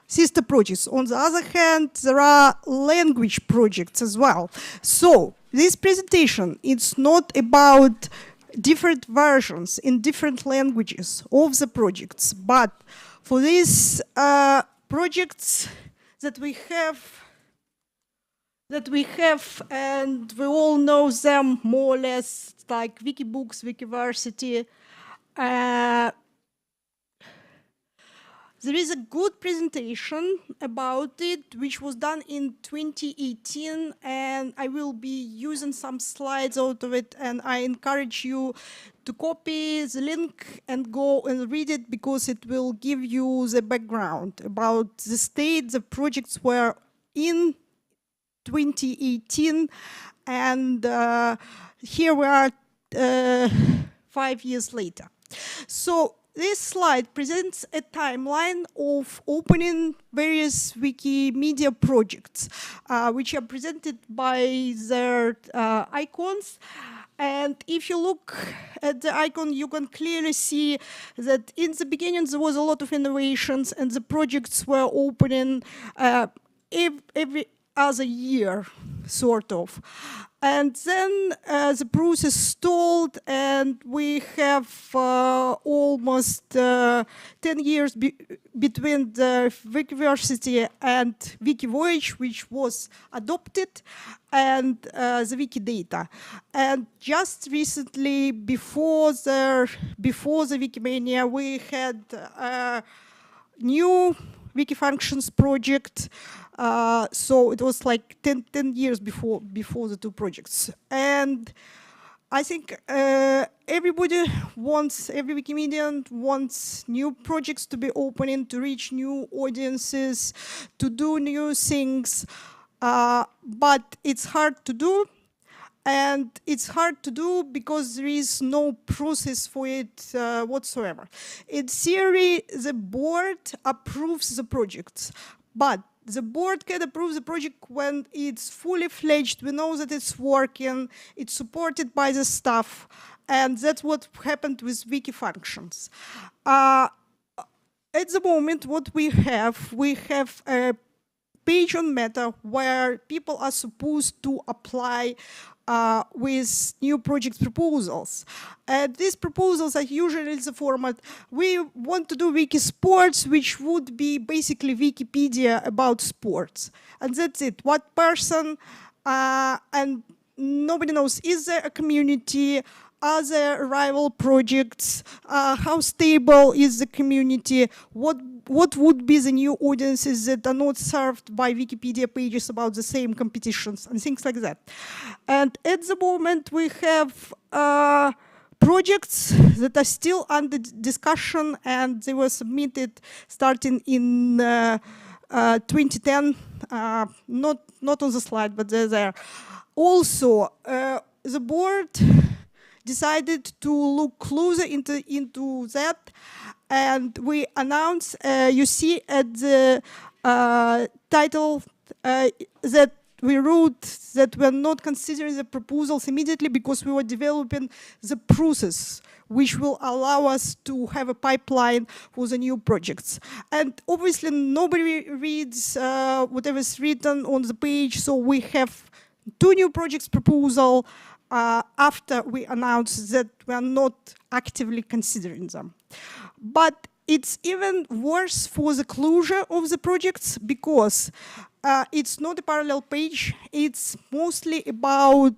sister projects. On the other hand, there are language projects as well. So this presentation, it's not about different versions in different languages of the projects, but for these projects that we have, and we all know them more or less, like Wikibooks, Wikiversity. There is a good presentation about it, which was done in 2018, and I will be using some slides out of it, and I encourage you to copy the link and go and read it, because it will give you the background about the state the projects were in 2018, and here we are 5 years later. So this slide presents a timeline of opening various Wikimedia projects, which are presented by their icons. And if you look at the icon, you can clearly see that in the beginning there was a lot of innovations, and the projects were opening every other year, sort of. And then the process stalled, and we have almost 10 years between the Wikiversity and Wikivoyage, which was adopted, and the Wikidata. And just recently, before the Wikimania, we had a new Wikifunctions project. So it was like 10 years before the two projects. And I think every Wikimedian wants new projects to be opening, to reach new audiences, to do new things. But it's hard to do. And it's hard to do because there is no process for it whatsoever. In theory, the board approves the projects, but the board can approve the project when it's fully fledged. We know that it's working, it's supported by the staff, and that's what happened with Wiki functions. At the moment, what we have a page on Meta where people are supposed to apply with new project proposals. These proposals are usually the format, we want to do Wiki Sports, which would be basically Wikipedia about sports. And that's it. What person, and nobody knows, is there a community? Are there rival projects? How stable is the community? What would be the new audiences that are not served by Wikipedia pages about the same competitions and things like that? And at the moment, we have projects that are still under discussion, and they were submitted starting in 2010. Not on the slide, but they're there. Also, the board decided to look closer into that, and we announced, you see at the title that we wrote that we're not considering the proposals immediately because we were developing the process which will allow us to have a pipeline for the new projects. And obviously nobody reads whatever's written on the page, so we have 2 new projects proposal after we announced that we are not actively considering them. But it's even worse for the closure of the projects because it's not a parallel page. It's mostly about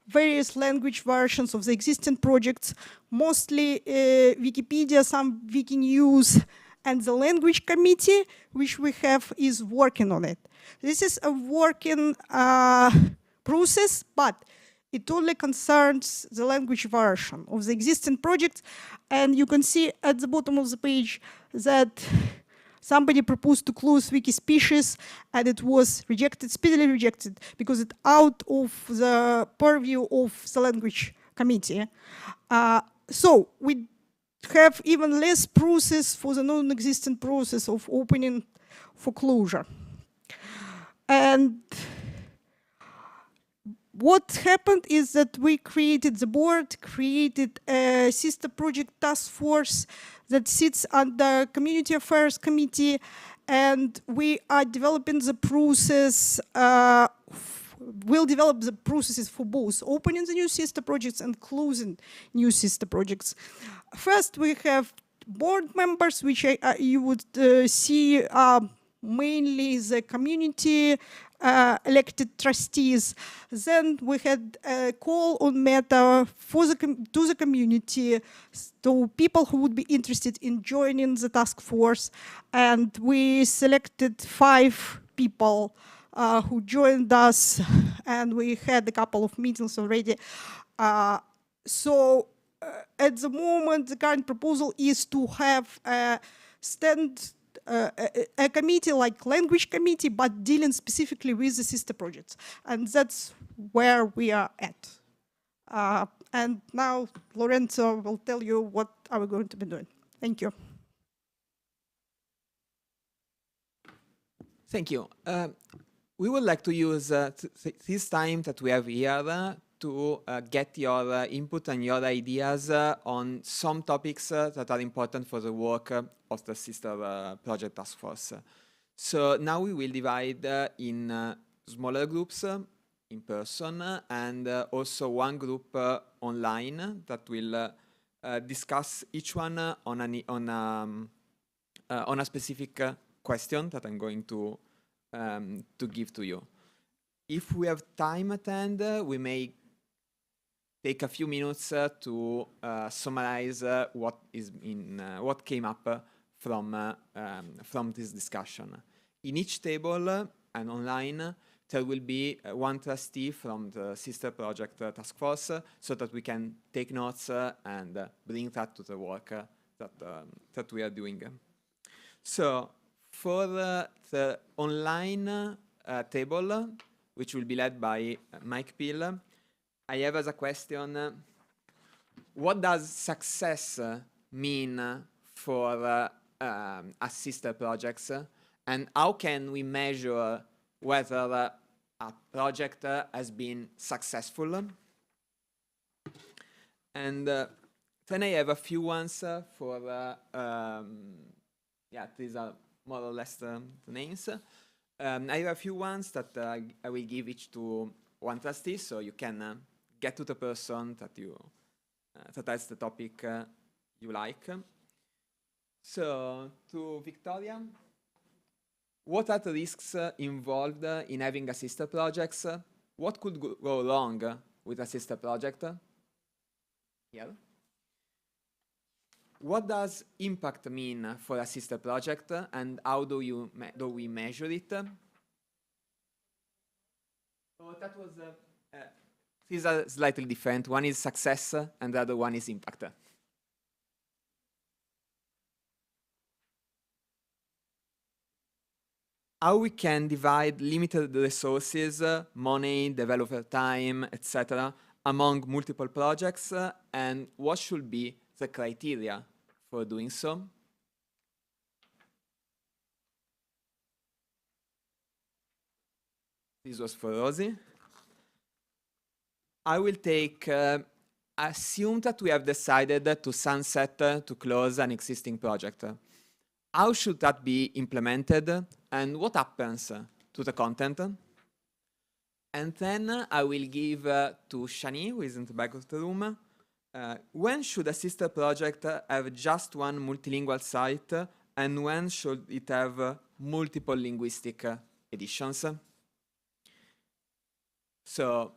various language versions of the existing projects, mostly Wikipedia, some Wiki News, and the language committee, which we have, is working on it. This is a working process, but it only concerns the language version of the existing projects. And you can see at the bottom of the page that somebody proposed to close Wiki Species, and it was rejected, speedily rejected, because it's out of the purview of the language committee. So we have even less process for the non-existent process of opening for closure. And what happened is that the board created a sister project task force that sits under Community Affairs Committee, and we are developing the process, we'll develop the processes for both opening the new sister projects and closing new sister projects. First, we have board members, which you would see mainly the community elected trustees. Then we had a call on Meta to the community, to people who would be interested in joining the task force. And we selected 5 people who joined us, and we had a couple of meetings already. So at the moment, the current proposal is to have a committee like language committee, but dealing specifically with the sister projects. And that's where we are at. And now Lorenzo will tell you what are we going to be doing. Thank you. Thank you. We would like to use this time that we have here to get your input and your ideas on some topics that are important for the work of the sister project task force. So now we will divide in smaller groups in person and also one group online that will discuss each one on a specific question that I'm going to give to you. If we have time at end, we may take a few minutes to summarize what came up from this discussion. In each table and online, there will be one trustee from the sister project task force, so that we can take notes and bring that to the work that we are doing. So for the online table, which will be led by Mike Peel, I have as a question, what does success mean for a sister projects? And how can we measure whether a project has been successful? And then I have a few ones for, yeah, these are more or less the names. I have a few ones that I will give each to one trustee, so you can get to the person that you that has the topic you like. So, to Victoria, what are the risks involved in having a sister projects? What could go wrong with a sister project? Here. What does impact mean for a sister project, and how do we measure it? So that was these are slightly different. One is success, and the other one is impact. How we can divide limited resources, money, developer time, etc., among multiple projects, and what should be the criteria for doing so. This was for Rosie. I will take, assume that we have decided to sunset, to close an existing project. How should that be implemented, and what happens to the content? And then I will give to Shani, who is in the back of the room, when should a sister project have just one multilingual site, and when should it have multiple linguistic editions? So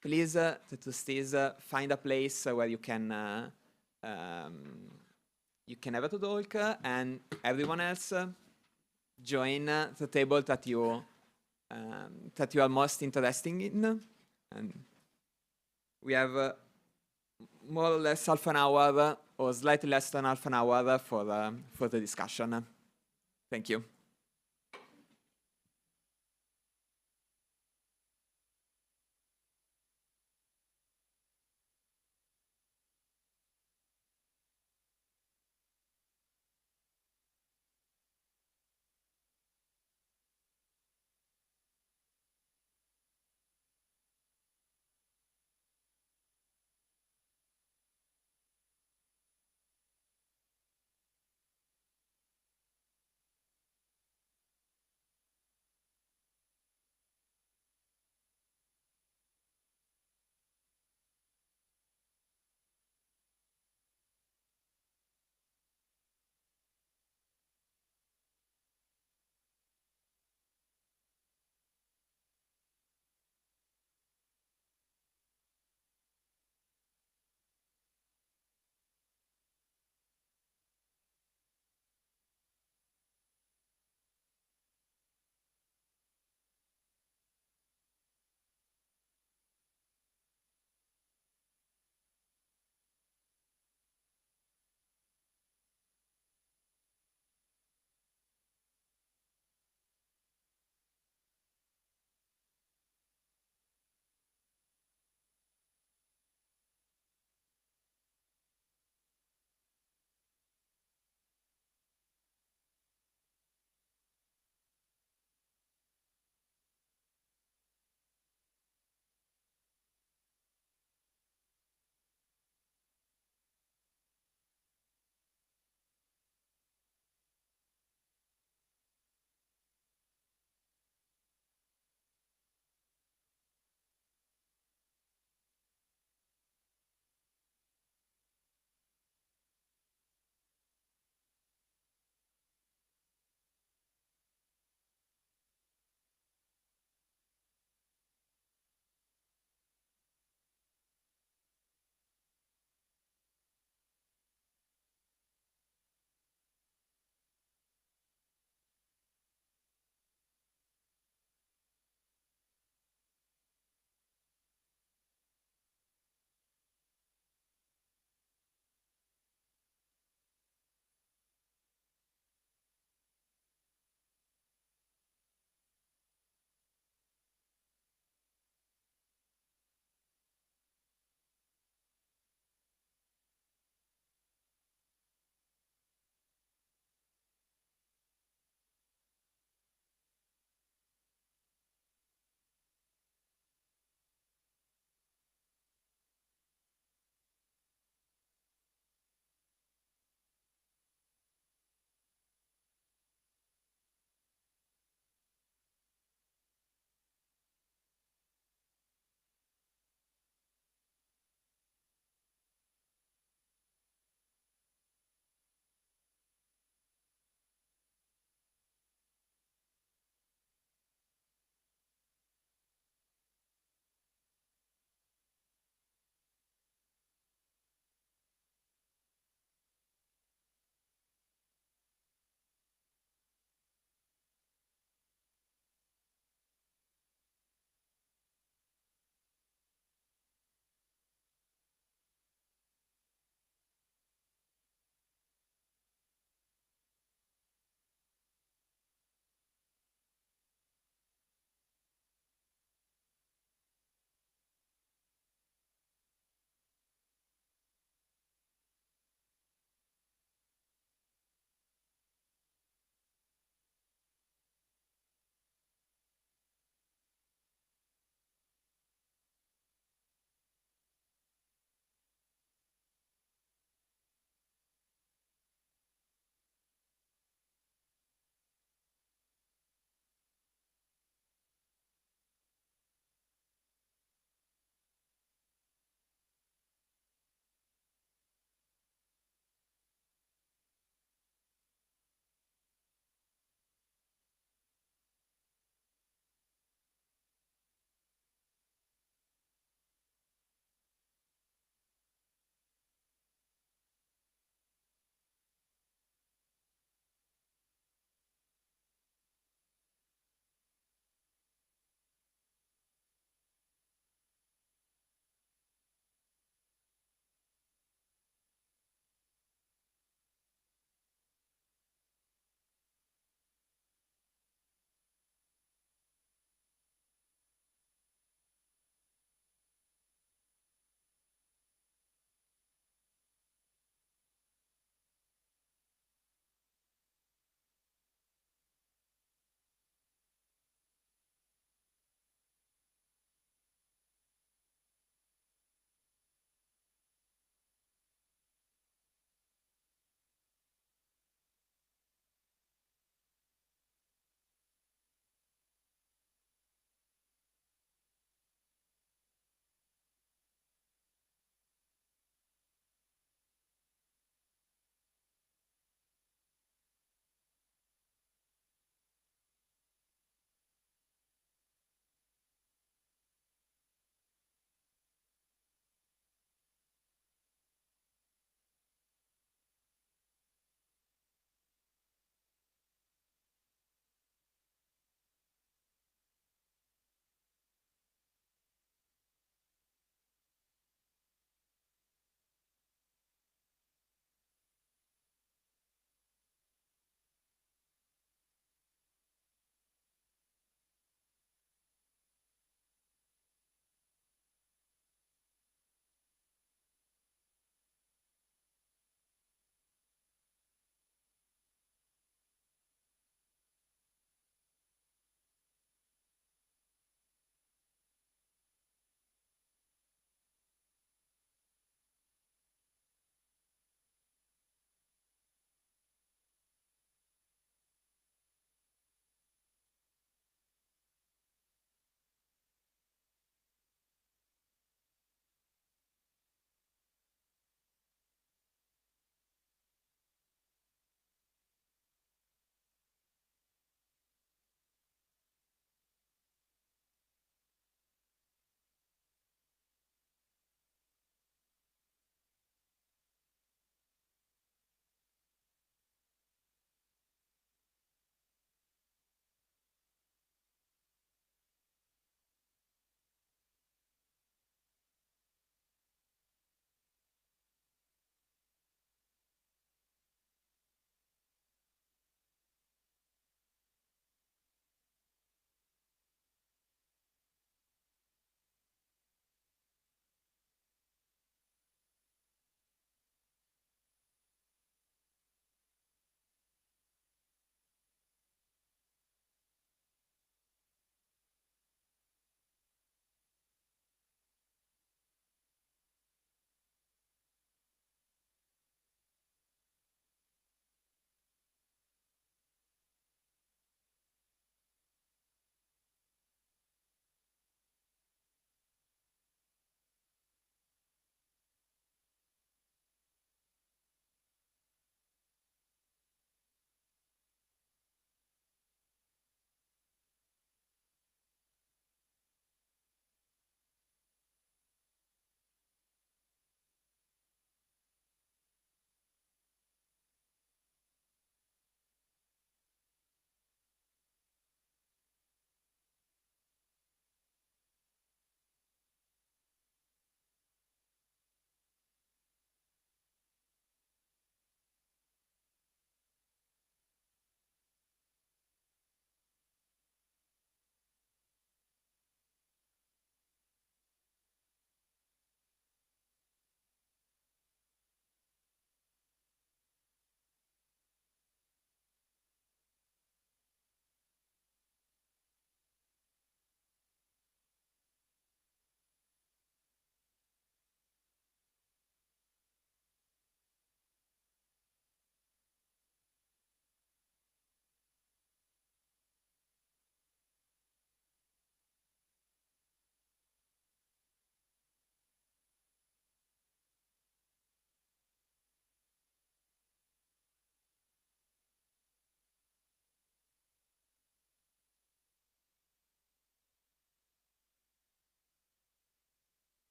please, the trustees, find a place where you can have a talk, and everyone else join the table that you are most interested in. And we have more or less half an hour, or slightly less than half an hour for the discussion. Thank you.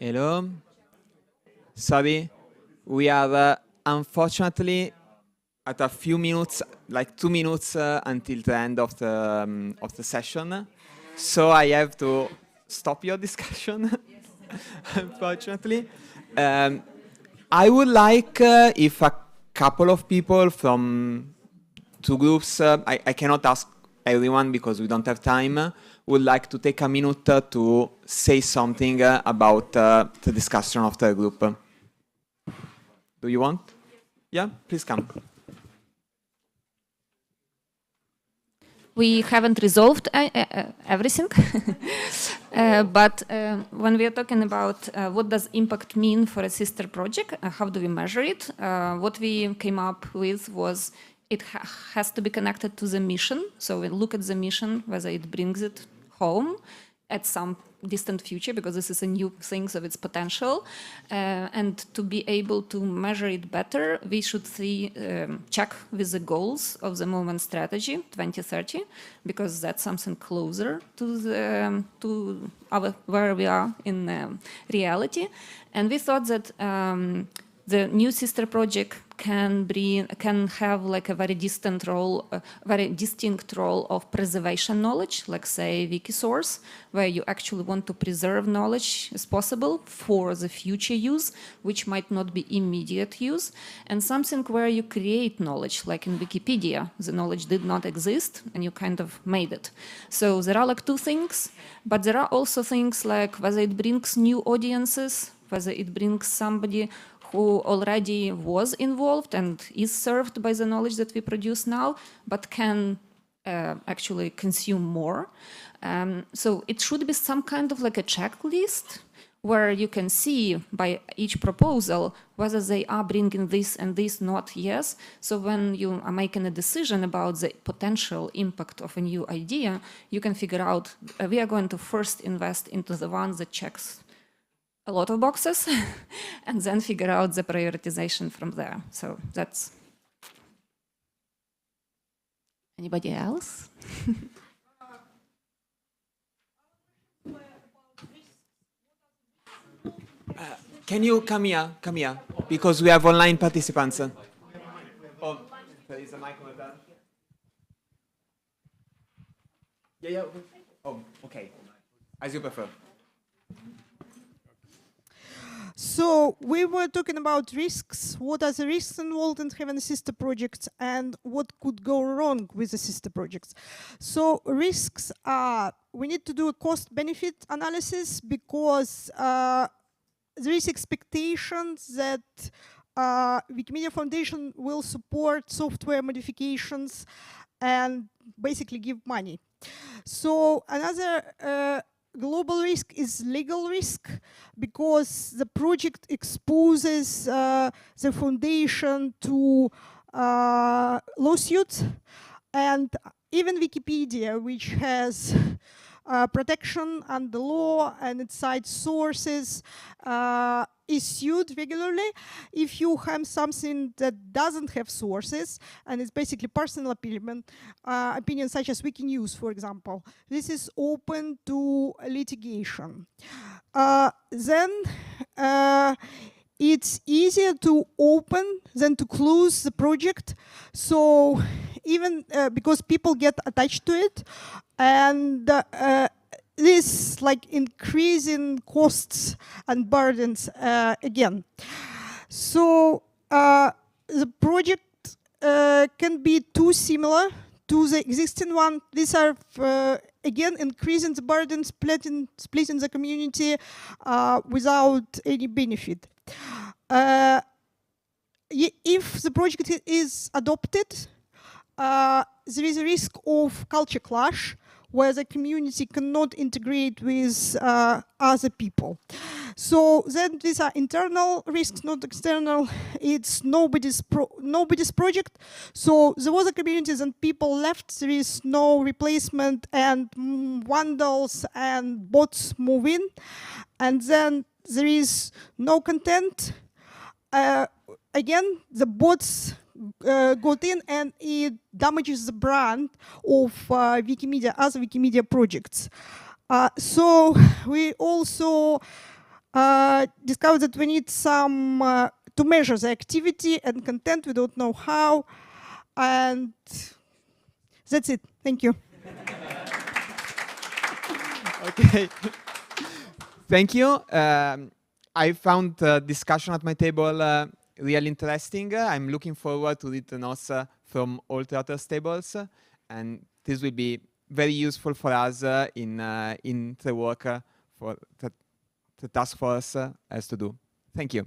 Hello. Sorry, we are unfortunately at a few minutes, like 2 minutes until the end of the session. So I have to stop your discussion, unfortunately. I would like if a couple of people from two groups, I cannot ask everyone because we don't have time, would like to take a minute to say something about the discussion of the group. Do you want? Yeah, please come. We haven't resolved everything, but when we are talking about what does impact mean for a sister project, how do we measure it, what we came up with was it has to be connected to the mission. So we look at the mission, whether it brings it home at some distant future, because this is a new thing of its potential. And to be able to measure it better, we should check with the goals of the movement strategy 2030, because that's something closer to where we are in reality. And we thought that the new sister project can have like a very distinct role of preservation knowledge, like say Wikisource, where you actually want to preserve knowledge as possible for the future use, which might not be immediate use, and something where you create knowledge, like in Wikipedia, the knowledge did not exist and you kind of made it. So there are like two things, but there are also things like whether it brings new audiences, whether it brings somebody who already was involved and is served by the knowledge that we produce now, but can actually consume more. So it should be some kind of like a checklist where you can see by each proposal whether they are bringing this and this not yes. So when you are making a decision about the potential impact of a new idea, you can figure out we are going to first invest into the one that checks a lot of boxes and then figure out the prioritization from there. So that's... Anybody else? Can you come here, because we have online participants. Oh, there is a mic over there. Yeah. Oh, okay. As you prefer. So we were talking about risks. What are the risks involved in having a sister project, and what could go wrong with the sister projects? So risks are, we need to do a cost-benefit analysis, because there is expectations that Wikimedia Foundation will support software modifications and basically give money. So another global risk is legal risk, because the project exposes the foundation to lawsuits, and even Wikipedia, which has protection under law and it cites sources, is sued regularly. If you have something that doesn't have sources and it's basically personal opinion, such as Wikinews, for example, this is open to litigation. Then it's easier to open than to close the project. So even because people get attached to it, and this like increasing costs and burdens again. So the project can be too similar to the existing one. These are again increasing the burden, splitting the community without any benefit. If the project is adopted, there is a risk of culture clash, where the community cannot integrate with other people. So then these are internal risks, not external. It's nobody's project. So there was a community and people left, there is no replacement, and vandals and bots move in. And then there is no content. Again, the bots got in, and it damages the brand of Wikimedia, other Wikimedia projects. So we also discovered that we need some to measure the activity and content. We don't know how, and that's it. Thank you. Okay. Thank you. I found the discussion at my table really interesting. I'm looking forward to read the notes from all the other tables, and this will be very useful for us in the work for the task force has to do. Thank you.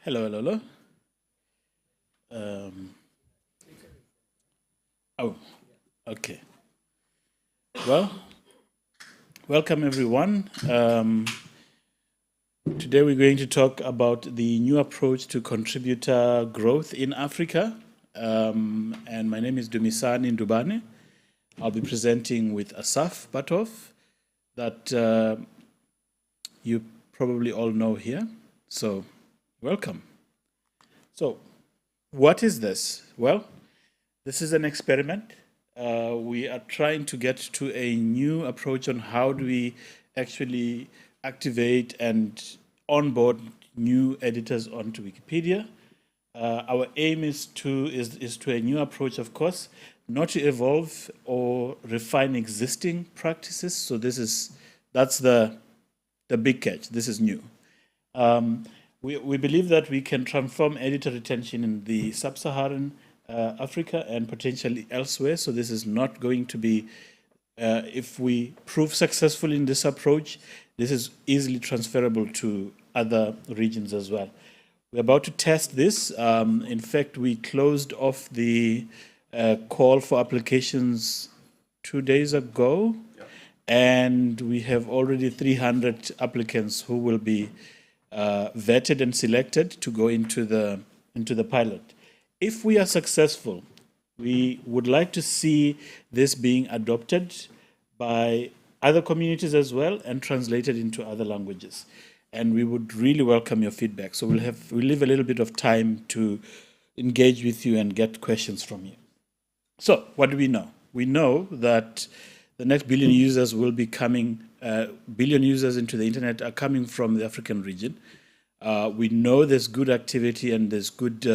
Hello, hello, hello. Oh, okay. Well, welcome everyone. Today we're going to talk about the new approach to contributor growth in Africa. And my name is Dumisani Ndubane. I'll be presenting with Asaf Batov that you probably all know here. So, welcome. So, what is this? Well, this is an experiment. We are trying to get to a new approach on how do we actually activate and onboard new editors onto Wikipedia. Our aim is to a new approach, of course, not to evolve or refine existing practices. So that's the big catch. This is new. We believe that we can transform editor retention in the sub-Saharan Africa and potentially elsewhere. So this is not going to be, if we prove successful in this approach, this is easily transferable to other regions as well. We're about to test this. In fact, we closed off the call for applications 2 days ago, and we have already 300 applicants who will be vetted and selected to go into the pilot. If we are successful, we would like to see this being adopted by other communities as well and translated into other languages. And we would really welcome your feedback. So we'll leave a little bit of time to engage with you and get questions from you. So what do we know? We know that the next billion users will be coming, billion users into the internet are coming from the African region. We know there's good activity and there's good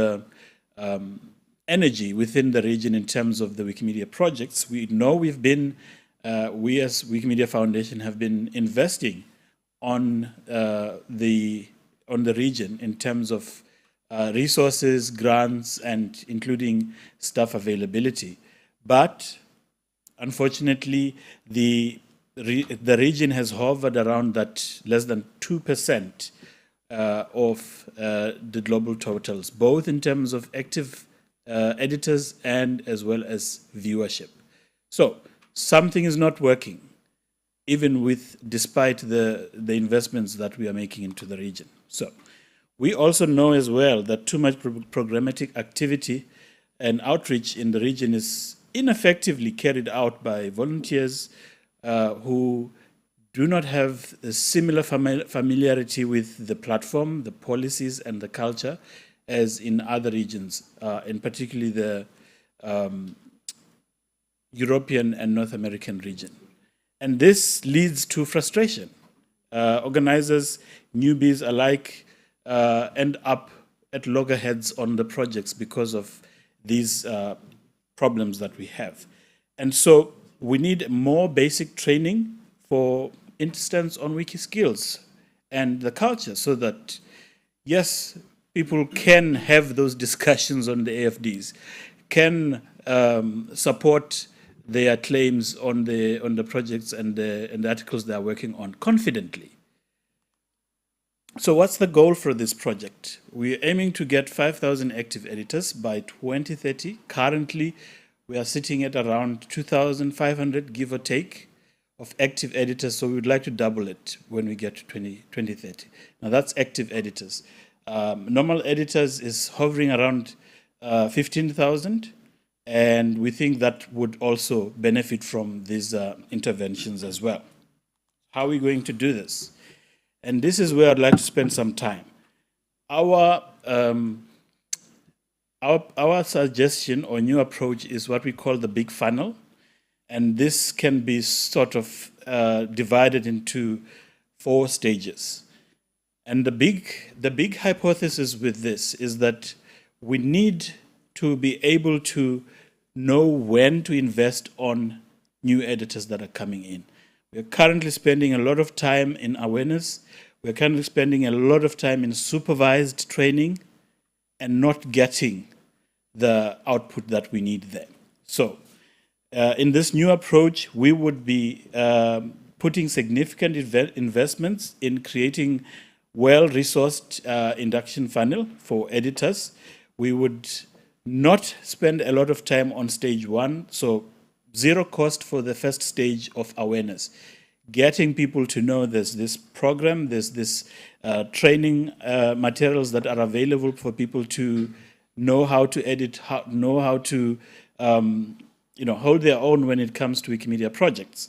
energy within the region in terms of the Wikimedia projects. We know we as Wikimedia Foundation have been investing on the region in terms of resources, grants, and including staff availability. But unfortunately, the region has hovered around that less than 2% of the global totals, both in terms of active editors and as well as viewership. So something is not working, even despite the investments that we are making into the region. So we also know as well that too much programmatic activity and outreach in the region is ineffectively carried out by volunteers who do not have a similar familiarity with the platform, the policies, and the culture as in other regions, and particularly the European and North American region. And this leads to frustration. Organizers, newbies alike, end up at loggerheads on the projects because of these problems that we have. And so we need more basic training, for instance, on wiki skills and the culture, so that, yes, people can have those discussions on the AFDs, can support their claims on the projects and the articles they are working on confidently. So what's the goal for this project? We're aiming to get 5,000 active editors by 2030. Currently, we are sitting at around 2,500, give or take, of active editors. So we would like to double it when we get to 2030. Now that's active editors. Normal editors is hovering around 15,000. And we think that would also benefit from these interventions as well. How are we going to do this? And this is where I'd like to spend some time. Our suggestion or new approach is what we call the big funnel. And this can be sort of divided into 4 stages. And the big hypothesis with this is that we need to be able to know when to invest on new editors that are coming in. We're currently spending a lot of time in awareness. We're currently spending a lot of time in supervised training and not getting the output that we need there. So in this new approach, we would be putting significant investments in creating well-resourced induction funnel for editors. We would not spend a lot of time on stage one, so zero cost for the first stage of awareness. Getting people to know there's this program, there's this training materials that are available for people to know how to edit, know how to hold their own when it comes to Wikimedia projects.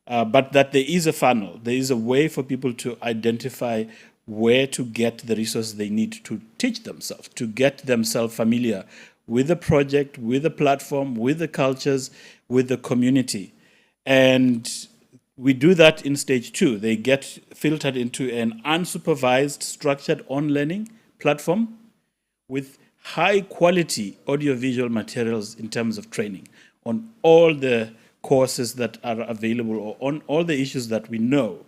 But that there is a funnel, there is a way for people to identify where to get the resources they need to teach themselves, to get themselves familiar with the project, with the platform, with the cultures, with the community. And we do that in stage two. They get filtered into an unsupervised, structured on-learning platform with high-quality audiovisual materials in terms of training on all the courses that are available or on all the issues that we know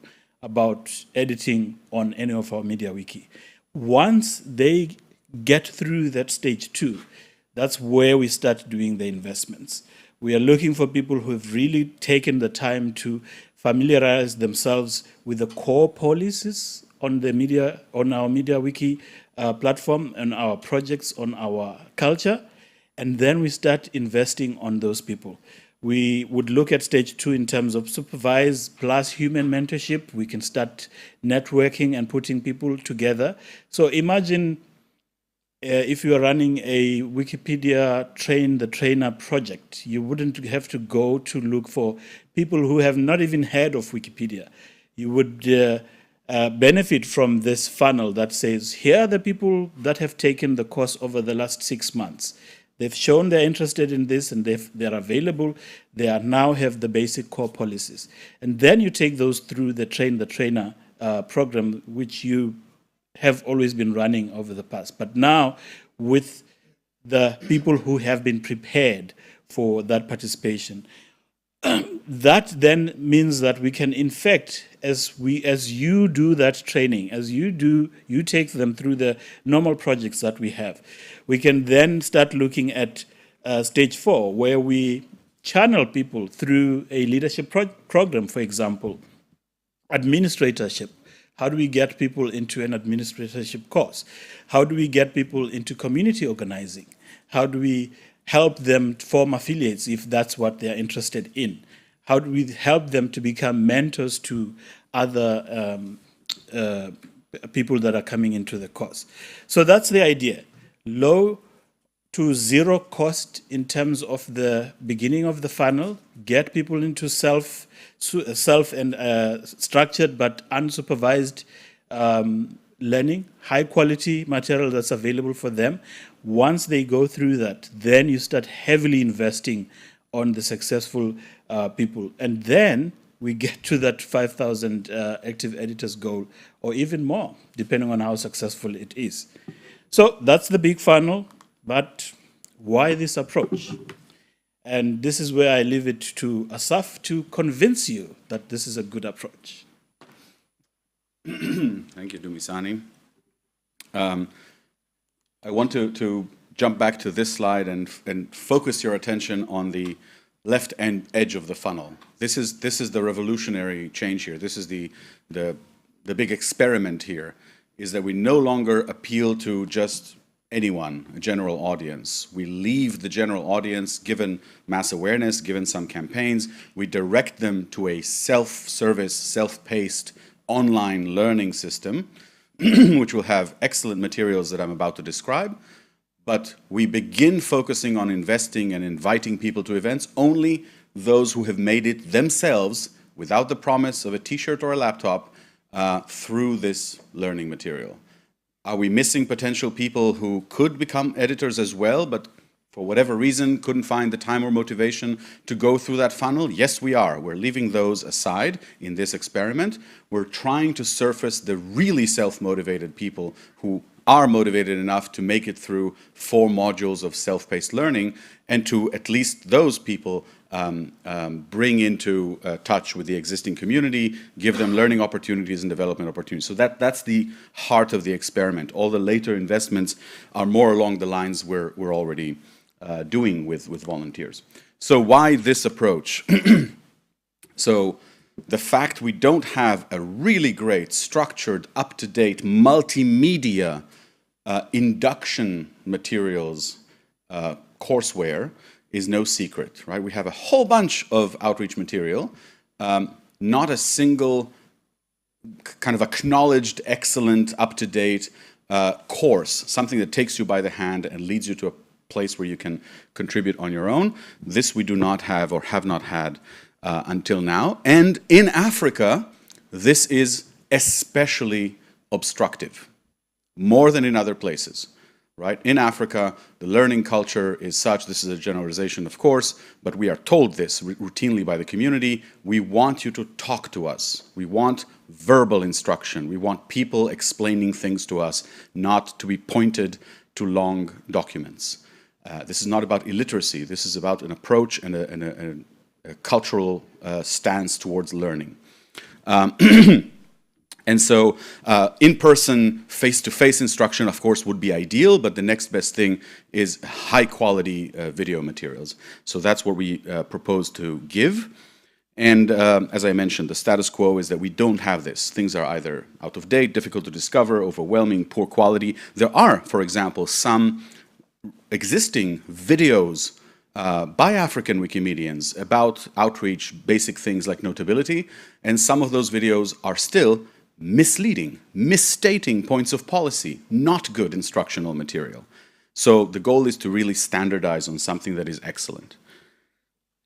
about editing on any of our MediaWiki. Once they get through that stage two, that's where we start doing the investments. We are looking for people who have really taken the time to familiarize themselves with the core policies on our MediaWiki platform, on our projects, on our culture, and then we start investing on those people. We would look at stage two in terms of supervised plus human mentorship. We can start networking and putting people together. So imagine if you are running a Wikipedia Train the Trainer project, you wouldn't have to go to look for people who have not even heard of Wikipedia. You would benefit from this funnel that says, here are the people that have taken the course over the last 6 months. They've shown they're interested in this and they're available. They are now have the basic core policies. And then you take those through the Train the Trainer program, which you have always been running over the past. But now with the people who have been prepared for that participation, that then means that we can infect as you do that training, as you take them through the normal projects that we have. We can then start looking at stage 4, where we channel people through a leadership program, for example, administratorship. How do we get people into an administratorship course? How do we get people into community organizing? How do we help them form affiliates if that's what they're interested in? How do we help them to become mentors to other people that are coming into the course? So that's the idea. Low to zero cost in terms of the beginning of the funnel, get people into self and structured but unsupervised learning, high quality material that's available for them. Once they go through that, then you start heavily investing on the successful people. And then we get to that 5,000 active editors goal, or even more, depending on how successful it is. So that's the big funnel, but why this approach? And this is where I leave it to Asaf to convince you that this is a good approach. Thank you, Dumisani. I want to jump back to this slide and focus your attention on the left edge of the funnel. This is the revolutionary change here. This is the big experiment here, is that we no longer appeal to just anyone, a general audience. We leave the general audience, given mass awareness, given some campaigns, we direct them to a self-service, self-paced online learning system, which will have excellent materials that I'm about to describe. But we begin focusing on investing and inviting people to events, only those who have made it themselves, without the promise of a t-shirt or a laptop, through this learning material. Are we missing potential people who could become editors as well, but for whatever reason couldn't find the time or motivation to go through that funnel? Yes, we are. We're leaving those aside in this experiment. We're trying to surface the really self-motivated people who are motivated enough to make it through 4 modules of self-paced learning, and to at least those people bring into touch with the existing community, give them learning opportunities and development opportunities. So that's the heart of the experiment. All the later investments are more along the lines we're already doing with volunteers. So why this approach? So the fact we don't have a really great, structured, up-to-date, multimedia induction materials courseware is no secret, right? We have a whole bunch of outreach material, not a single kind of acknowledged, excellent, up-to-date course, something that takes you by the hand and leads you to a place where you can contribute on your own. This we do not have or have not had until now. And in Africa, this is especially obstructive, more than in other places. Right? In Africa, the learning culture is such, this is a generalization of course, but we are told this routinely by the community, we want you to talk to us. We want verbal instruction. We want people explaining things to us, not to be pointed to long documents. This is not about illiteracy. This is about an approach and a cultural stance towards learning. And so in-person, face-to-face instruction, of course, would be ideal, but the next best thing is high-quality video materials. So that's what we propose to give. And as I mentioned, the status quo is that we don't have this. Things are either out of date, difficult to discover, overwhelming, poor quality. There are, for example, some existing videos by African Wikimedians about outreach, basic things like notability, and some of those videos are still misleading, misstating points of policy, not good instructional material. So the goal is to really standardize on something that is excellent.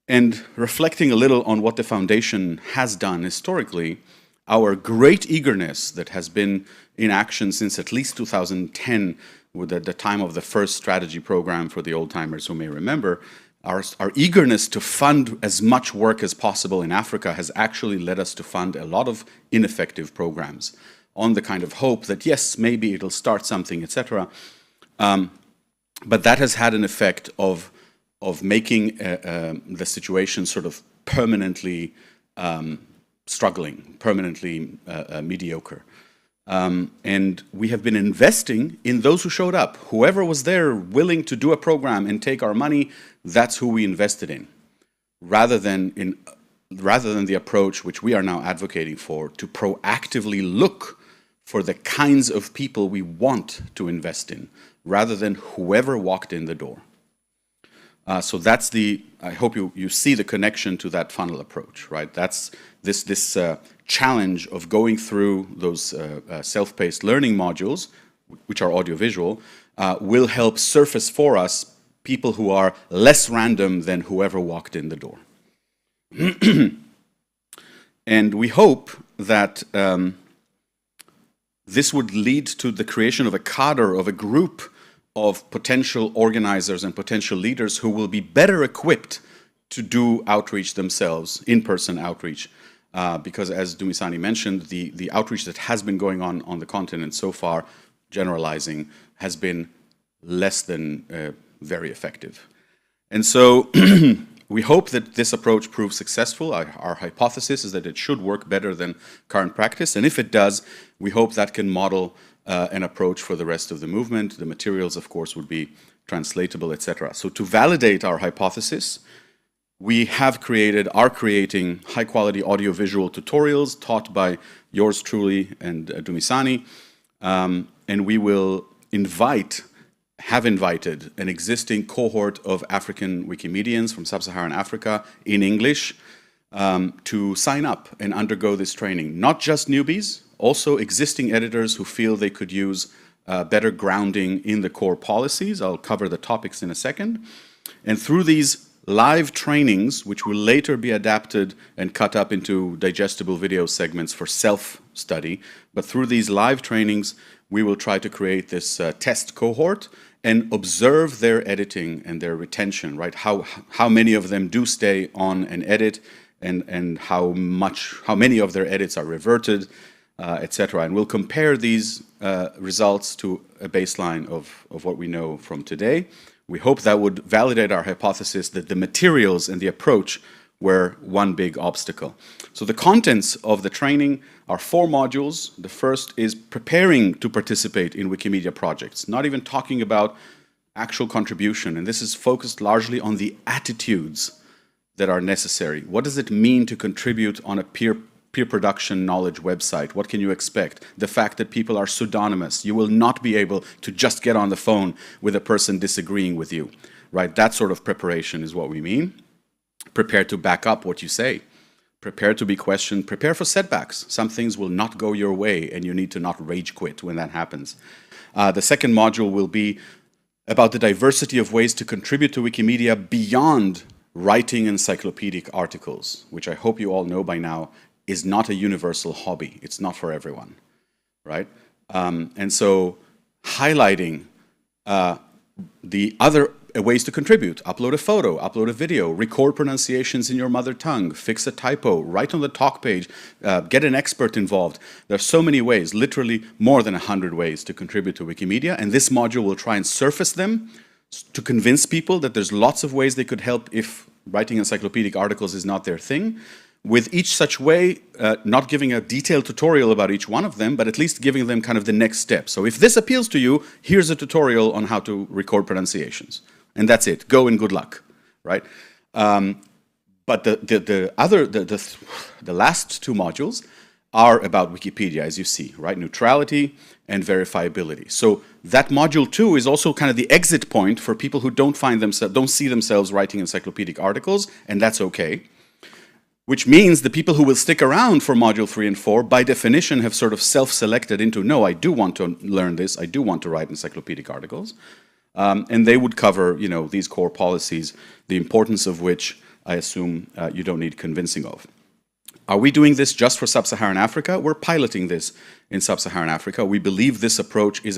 And reflecting a little on what the foundation has done historically, our great eagerness that has been in action since at least 2010, with at the time of the first strategy program for the old-timers who may remember, our eagerness to fund as much work as possible in Africa has actually led us to fund a lot of ineffective programs on the kind of hope that, yes, maybe it'll start something, etc. But that has had an effect of making the situation sort of permanently struggling, permanently mediocre. And we have been investing in those who showed up. Whoever was there willing to do a program and take our money, that's who we invested in, rather than the approach which we are now advocating for, to proactively look for the kinds of people we want to invest in, rather than whoever walked in the door. So that's I hope you see the connection to that funnel approach, right? That's this challenge of going through those self-paced learning modules, which are audiovisual, will help surface for us people who are less random than whoever walked in the door. And we hope that this would lead to the creation of a cadre, of a group of potential organizers and potential leaders who will be better equipped to do outreach themselves, in-person outreach. Because as Dumisani mentioned, the outreach that has been going on the continent so far, generalizing, has been less than very effective. And so we hope that this approach proves successful. Our hypothesis is that it should work better than current practice. And if it does, we hope that can model an approach for the rest of the movement. The materials, of course, would be translatable, etc. So to validate our hypothesis, we are creating high-quality audiovisual tutorials taught by yours truly and Dumisani. And we will have invited an existing cohort of African Wikimedians from Sub-Saharan Africa in English to sign up and undergo this training. Not just newbies, also existing editors who feel they could use better grounding in the core policies. I'll cover the topics in a second. And through these live trainings, which will later be adapted and cut up into digestible video segments for self-study, but through these live trainings, we will try to create this test cohort and observe their editing and their retention, right? How many of them do stay on and edit, and how many of their edits are reverted, etc. And we'll compare these results to a baseline of what we know from today. We hope that would validate our hypothesis that the materials and the approach were one big obstacle. So the contents of the training are 4 modules. The first is preparing to participate in Wikimedia projects, not even talking about actual contribution. And this is focused largely on the attitudes that are necessary? What does it mean to contribute on a peer production knowledge website? What can you expect? The fact that people are pseudonymous. You will not be able to just get on the phone with a person disagreeing with you, right? That sort of preparation is what we mean. Prepare to back up what you say. Prepare to be questioned. Prepare for setbacks. Some things will not go your way, and you need to not rage quit when that happens. The second module will be about the diversity of ways to contribute to Wikimedia beyond writing encyclopedic articles, which I hope you all know by now is not a universal hobby. It's not for everyone, right? And so highlighting the other ways to contribute: upload a photo, upload a video, record pronunciations in your mother tongue, fix a typo, write on the talk page, get an expert involved. There are so many ways, literally more than 100 ways to contribute to Wikimedia, and this module will try and surface them to convince people that there's lots of ways they could help if writing encyclopedic articles is not their thing. With each such way, not giving a detailed tutorial about each one of them, but at least giving them kind of the next step. So if this appeals to you, here's a tutorial on how to record pronunciations. And that's it. Go and good luck, right? But the last two modules are about Wikipedia, as you see, right? Neutrality and verifiability. So that module 2 is also kind of the exit point for people who don't see themselves writing encyclopedic articles, and that's okay. Which means the people who will stick around for module 3 and 4, by definition, have sort of self-selected into, no, I do want to learn this, I do want to write encyclopedic articles. And they would cover, you know, these core policies, the importance of which I assume you don't need convincing of. Are we doing this just for Sub-Saharan Africa? We're piloting this in Sub-Saharan Africa. We believe this approach is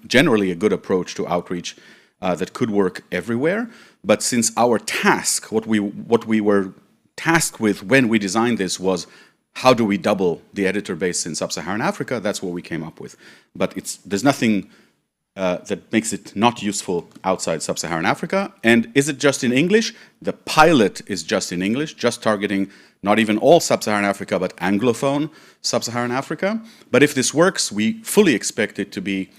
generally a good approach to outreach that could work everywhere. But since our task, what we were tasked with when we designed this was, how do we double the editor base in Sub-Saharan Africa? That's what we came up with. But there's nothing that makes it not useful outside Sub-Saharan Africa. And is it just in English? The pilot is just in English, just targeting not even all Sub-Saharan Africa, but Anglophone Sub-Saharan Africa. But if this works, we fully expect it to be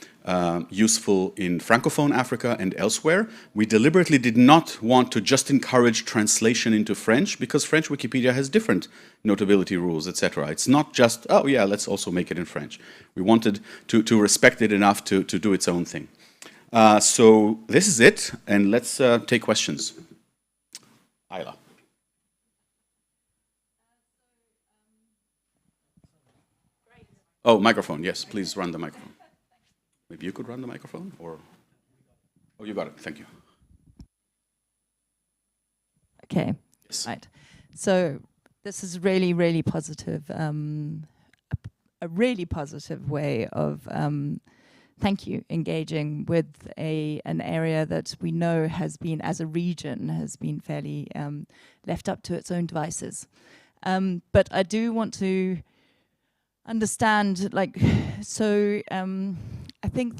useful in Francophone Africa and elsewhere. We deliberately did not want to just encourage translation into French, because French Wikipedia has different notability rules, etc. It's not just, oh yeah, let's also make it in French. We wanted to respect it enough to do its own thing. So this is it, and let's take questions. Ayla. Oh, microphone, yes, please run the microphone. Maybe you could run the microphone, or... Oh, you got it, thank you. Okay, yes. Right. So this is really, really positive, a really positive way of, thank you, engaging with an area that we know has been, as a region, has been fairly left up to its own devices. But I do want to understand, like, so I think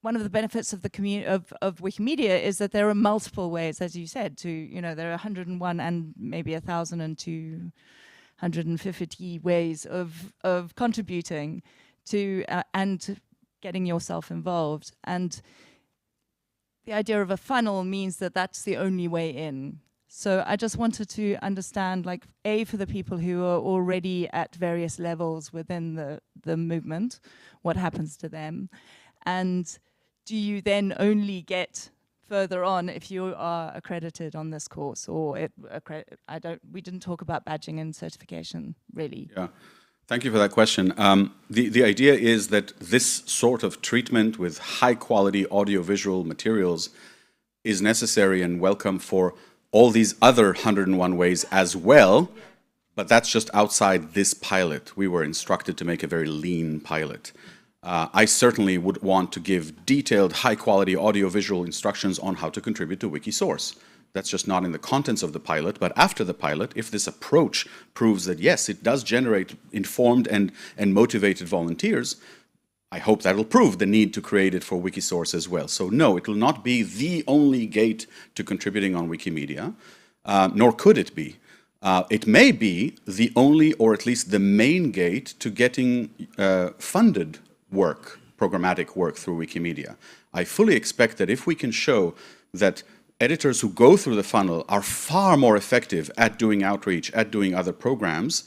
one of the benefits of the community of Wikimedia is that there are multiple ways, as you said, to, you know, there are 101 and maybe 1,250 ways of contributing to and getting yourself involved. And the idea of a funnel means that that's the only way in. So I just wanted to understand, like, A, for the people who are already at various levels within the movement, what happens to them? And do you then only get further on if you are accredited on this course? Or we didn't talk about badging and certification, really. Yeah, thank you for that question. The idea is that this sort of treatment with high quality audiovisual materials is necessary and welcome for all these other 101 ways as well, but that's just outside this pilot. We were instructed to make a very lean pilot. I certainly would want to give detailed, high-quality audiovisual instructions on how to contribute to Wikisource. That's just not in the contents of the pilot, but after the pilot, if this approach proves that, yes, it does generate informed and motivated volunteers, I hope that'll prove the need to create it for Wikisource as well. So no, it will not be the only gate to contributing on Wikimedia, nor could it be. It may be the only, or at least the main gate to getting funded work, programmatic work through Wikimedia. I fully expect that if we can show that editors who go through the funnel are far more effective at doing outreach, at doing other programs.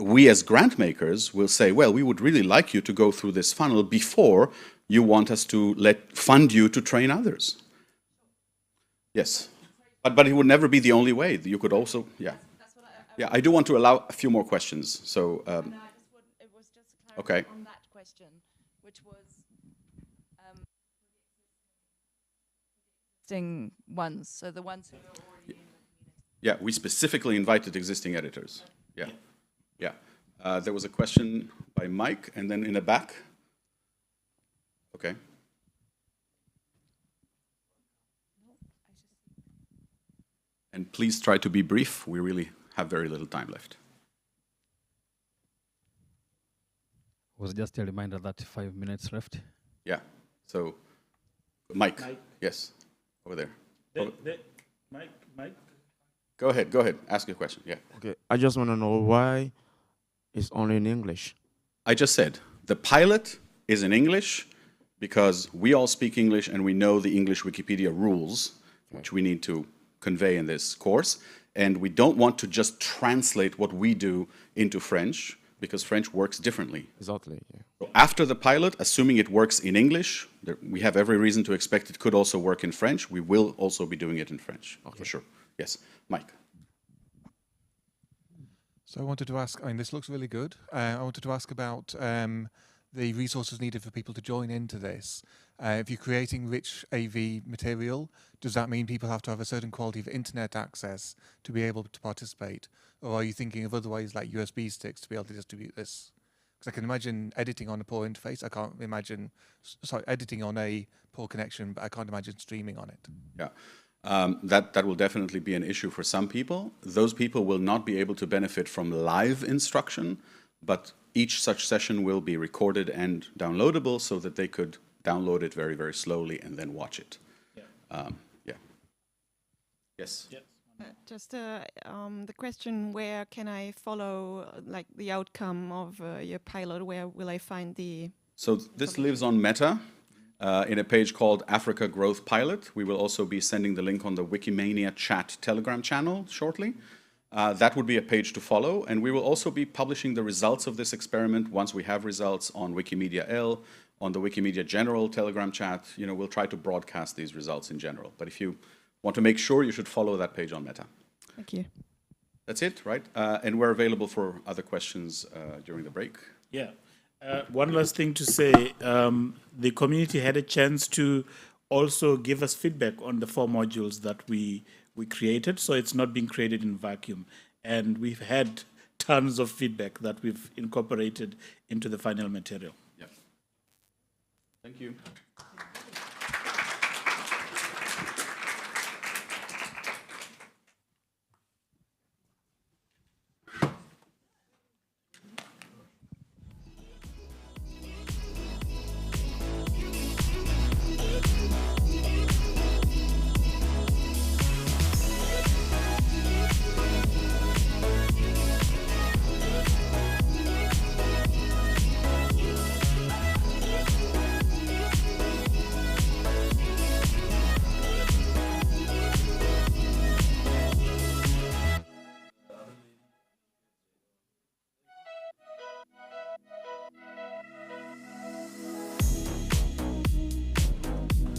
We as grant makers will say, well, we would really like you to go through this funnel before you want us to fund you to train others. Yes, but it would never be the only way. You could also, yeah. Yeah, I do want to allow a few more questions. So, it was just a okay. on that question, which was existing ones. So the ones who are already. Yeah, we specifically invited existing editors. Yeah, yeah. There was a question by Mike, and then in the back. Okay. And please try to be brief. We really have very little time left. Was just a reminder that 5 minutes left. Yeah. So, Mike. Yes, over there. Mike. Go ahead. Ask your question. Yeah. Okay. I just want to know why it's only in English. I just said the pilot is in English because we all speak English and we know the English Wikipedia rules, which we need to convey in this course. And we don't want to just translate what we do into French because French works differently. Exactly. Yeah. So after the pilot, assuming it works in English, we have every reason to expect it could also work in French. We will also be doing it in French, for sure. Yes, Mike. So I wanted to ask, I mean, this looks really good. I wanted to ask about the resources needed for people to join into this. If you're creating rich AV material, does that mean people have to have a certain quality of internet access to be able to participate? Or are you thinking of other ways like USB sticks to be able to distribute this? Because I can imagine editing on a poor interface. I can't imagine, editing on a poor connection, but I can't imagine streaming on it. Yeah. That will definitely be an issue for some people. Those people will not be able to benefit from live instruction, but each such session will be recorded and downloadable so that they could download it very, very slowly and then watch it. Yeah. Yes. Yeah. Just the question: where can I follow like the outcome of your pilot? Where will I find the? So this lives on Meta. In a page called Africa Growth Pilot. We will also be sending the link on the Wikimania chat Telegram channel shortly. That would be a page to follow, and we will also be publishing the results of this experiment once we have results on Wikimedia L, on the Wikimedia General Telegram chat. You know, we'll try to broadcast these results in general. But if you want to make sure, you should follow that page on Meta. Thank you. That's it, right? And we're available for other questions during the break. Yeah. One last thing to say, the community had a chance to also give us feedback on the 4 modules that we created, so it's not being created in vacuum. And we've had tons of feedback that we've incorporated into the final material. Yeah. Thank you.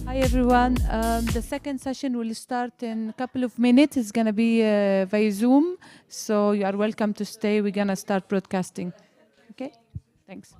Hi everyone. The second session will start in a couple of minutes. It's going to be via Zoom, so you are welcome to stay. We're going to start broadcasting. Okay? Thanks.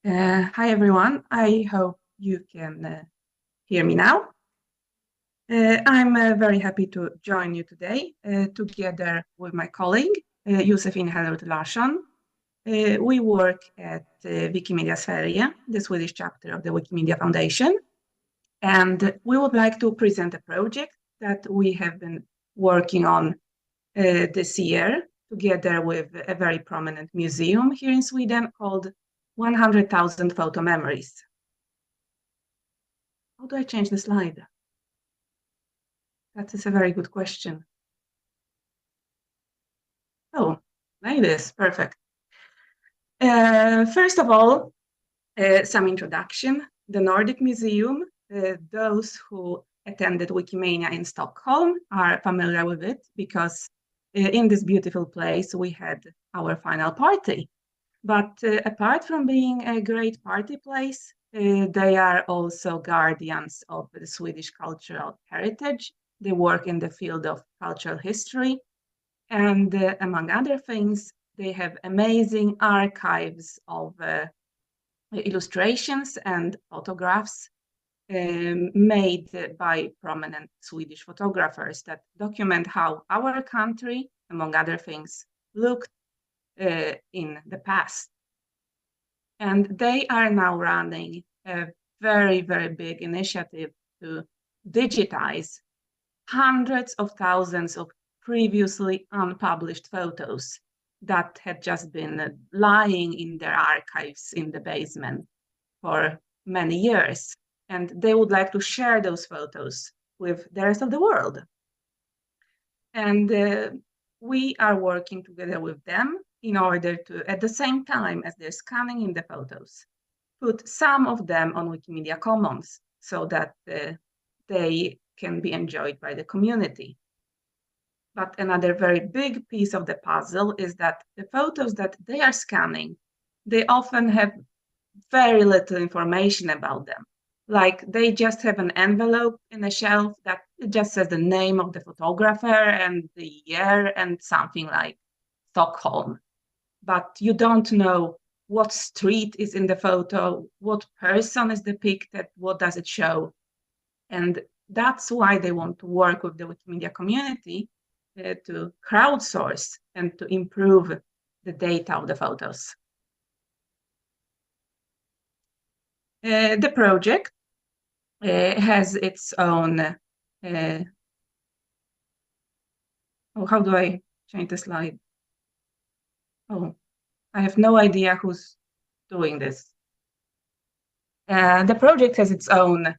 Hi everyone, I hope you can hear me now. I'm very happy to join you today together with my colleague, Josefin Hellerud Larsson. We work at Wikimedia Sverige, the Swedish chapter of the Wikimedia Foundation, and we would like to present a project that we have been working on this year together with a very prominent museum here in Sweden called 100,000 Photo Memories. How do I change the slide? That is a very good question. Oh, like this, perfect. First of all, some introduction. The Nordic Museum, those who attended Wikimania in Stockholm are familiar with it because in this beautiful place we had our final party. But apart from being a great party place, they are also guardians of the Swedish cultural heritage. They work in the field of cultural history. And among other things, they have amazing archives of illustrations and photographs made by prominent Swedish photographers that document how our country, among other things, looked in the past. And they are now running a very, very big initiative to digitize hundreds of thousands of previously unpublished photos that had just been lying in their archives in the basement for many years. And they would like to share those photos with the rest of the world. And we are working together with them in order to, at the same time as they're scanning in the photos, put some of them on Wikimedia Commons so that they can be enjoyed by the community. But another very big piece of the puzzle is that the photos that they are scanning, they often have very little information about them. Like they just have an envelope in a shelf that just says the name of the photographer and the year and something like Stockholm. But you don't know what street is in the photo, what person is depicted, what does it show. And that's why they want to work with the Wikimedia community to crowdsource and to improve the data of the photos. The project has its own, oh, how do I change the slide? Oh, I have no idea who's doing this. The project has its own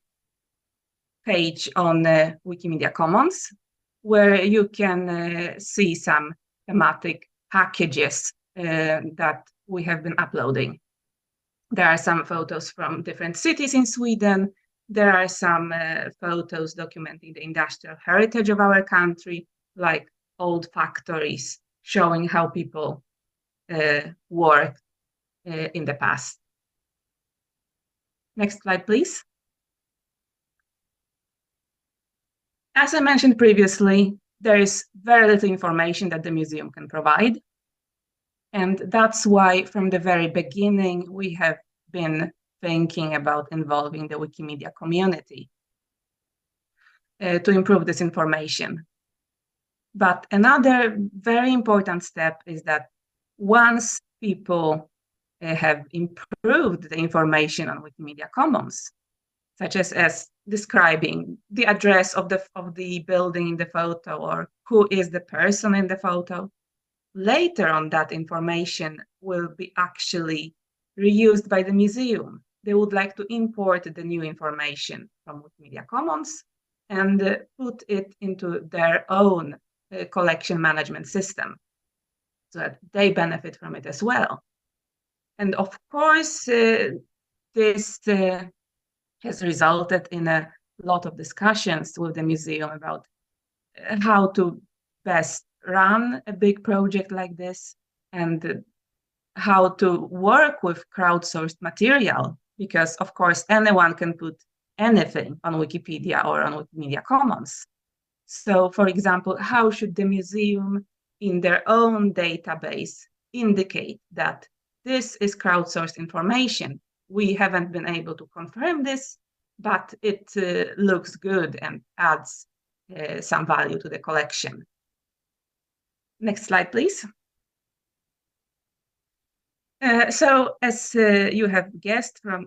page on Wikimedia Commons, where you can see some thematic packages that we have been uploading. There are some photos from different cities in Sweden. There are some photos documenting the industrial heritage of our country, like old factories showing how people worked in the past. Next slide, please. As I mentioned previously, there is very little information that the museum can provide. And that's why from the very beginning, we have been thinking about involving the Wikimedia community to improve this information. But another very important step is that once people have improved the information on Wikimedia Commons, such as describing the address of the building in the photo or who is the person in the photo, later on that information will be actually reused by the museum. They would like to import the new information from Wikimedia Commons and put it into their own collection management system so that they benefit from it as well. And of course, this has resulted in a lot of discussions with the museum about how to best run a big project like this and how to work with crowdsourced material, because of course anyone can put anything on Wikipedia or on Wikimedia Commons. So for example, how should the museum in their own database indicate that this is crowdsourced information We haven't been able to confirm this, but it looks good and adds some value to the collection. Next slide, please. So as you have guessed from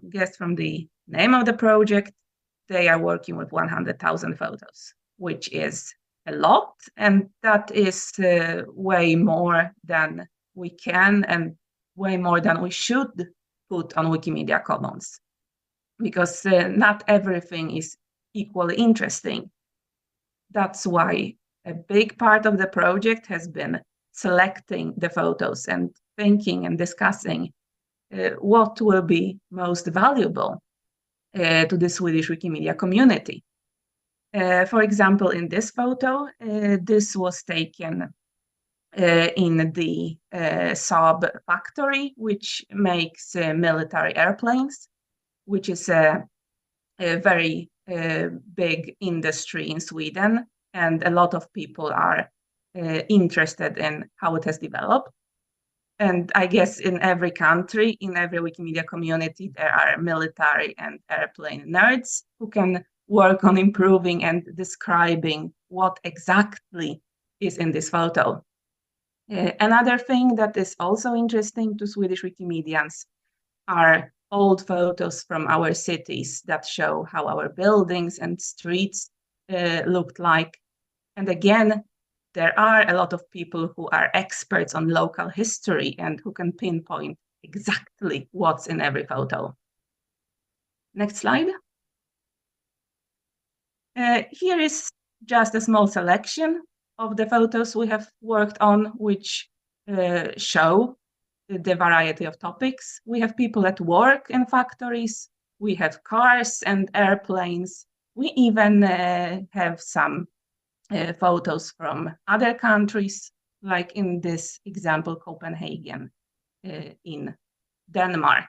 the name of the project, they are working with 100,000 photos, which is a lot, and that is way more than we can and way more than we should put on Wikimedia Commons, because not everything is equally interesting. That's why a big part of the project has been selecting the photos and thinking and discussing what will be most valuable to the Swedish Wikimedia community. For example, in this photo, this was taken in the Saab factory, which makes military airplanes, which is a very big industry in Sweden, and a lot of people are interested in how it has developed. And I guess in every country, in every Wikimedia community, there are military and airplane nerds who can work on improving and describing what exactly is in this photo. Another thing that is also interesting to Swedish Wikimedians are old photos from our cities that show how our buildings and streets looked like. And again, there are a lot of people who are experts on local history and who can pinpoint exactly what's in every photo. Next slide. Here is just a small selection of the photos we have worked on, which show the variety of topics. We have people at work in factories, we have cars and airplanes. We even have some photos from other countries, like in this example, Copenhagen in Denmark.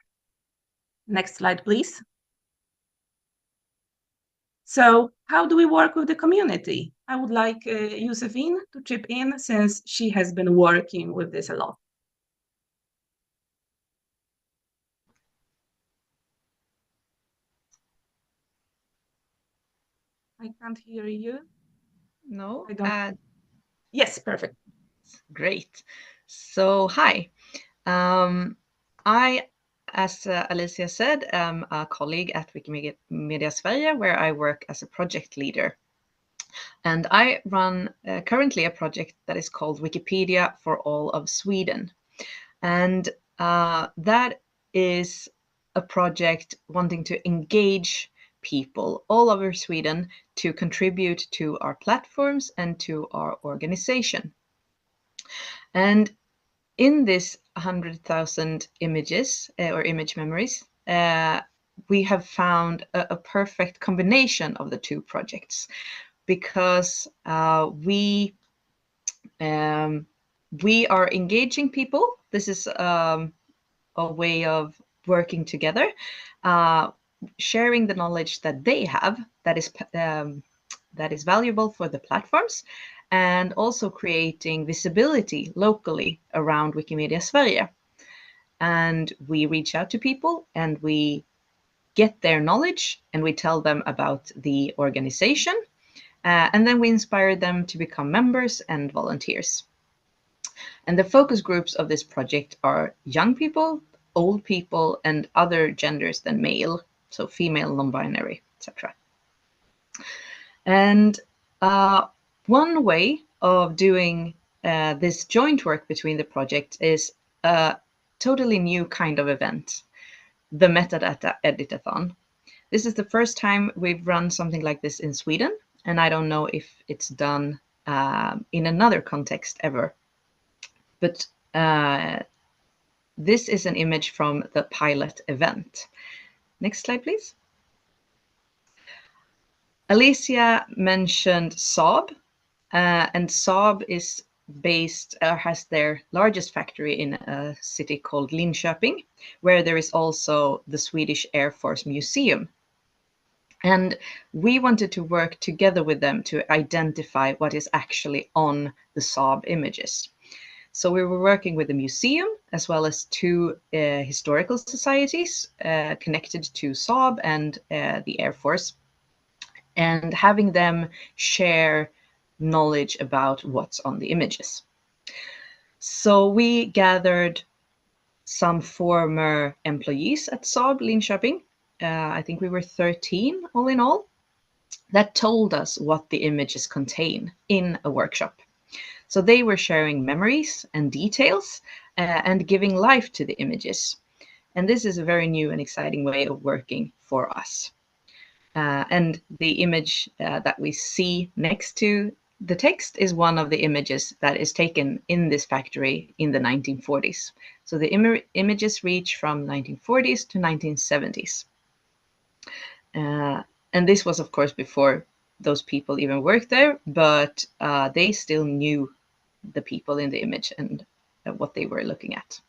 Next slide, please. So how do we work with the community? I would like Josephine to chip in, since she has been working with this a lot. I can't hear you. No. Yes, perfect. Great. So, hi. I, as Alicia said, am a colleague at Wikimedia Sverige, where I work as a project leader. And I run currently a project that is called Wikipedia for all of Sweden. And that is a project wanting to engage people all over Sweden to contribute to our platforms and to our organization. And in this 100,000 images or image memories, we have found a perfect combination of the two projects, because we are engaging people. This is a way of working together, sharing the knowledge that they have that is valuable for the platforms, and also creating visibility locally around Wikimedia Sverige. And we reach out to people and we get their knowledge and we tell them about the organization, and then we inspire them to become members and volunteers. And the focus groups of this project are young people, old people, and other genders than male, so female, non-binary, etc. And one way of doing this joint work between the projects is a totally new kind of event, the Metadata Editathon. This is the first time we've run something like this in Sweden, and I don't know if it's done in another context ever. But this is an image from the pilot event. Next slide, please. Alicia mentioned Saab, and Saab is based, has their largest factory in a city called Linköping, where there is also the Swedish Air Force Museum. And we wanted to work together with them to identify what is actually on the Saab images. So we were working with the museum as well as two historical societies connected to Saab and the Air Force, and having them share knowledge about what's on the images. So we gathered some former employees at Saab Linköping. I think we were 13 all in all, that told us what the images contain in a workshop. So they were sharing memories and details and giving life to the images. And this is a very new and exciting way of working for us. And the image that we see next to the text is one of the images that is taken in this factory in the 1940s. So the images reach from 1940s to 1970s. And this was, of course, before those people even worked there, but they still knew the people in the image and what they were looking at.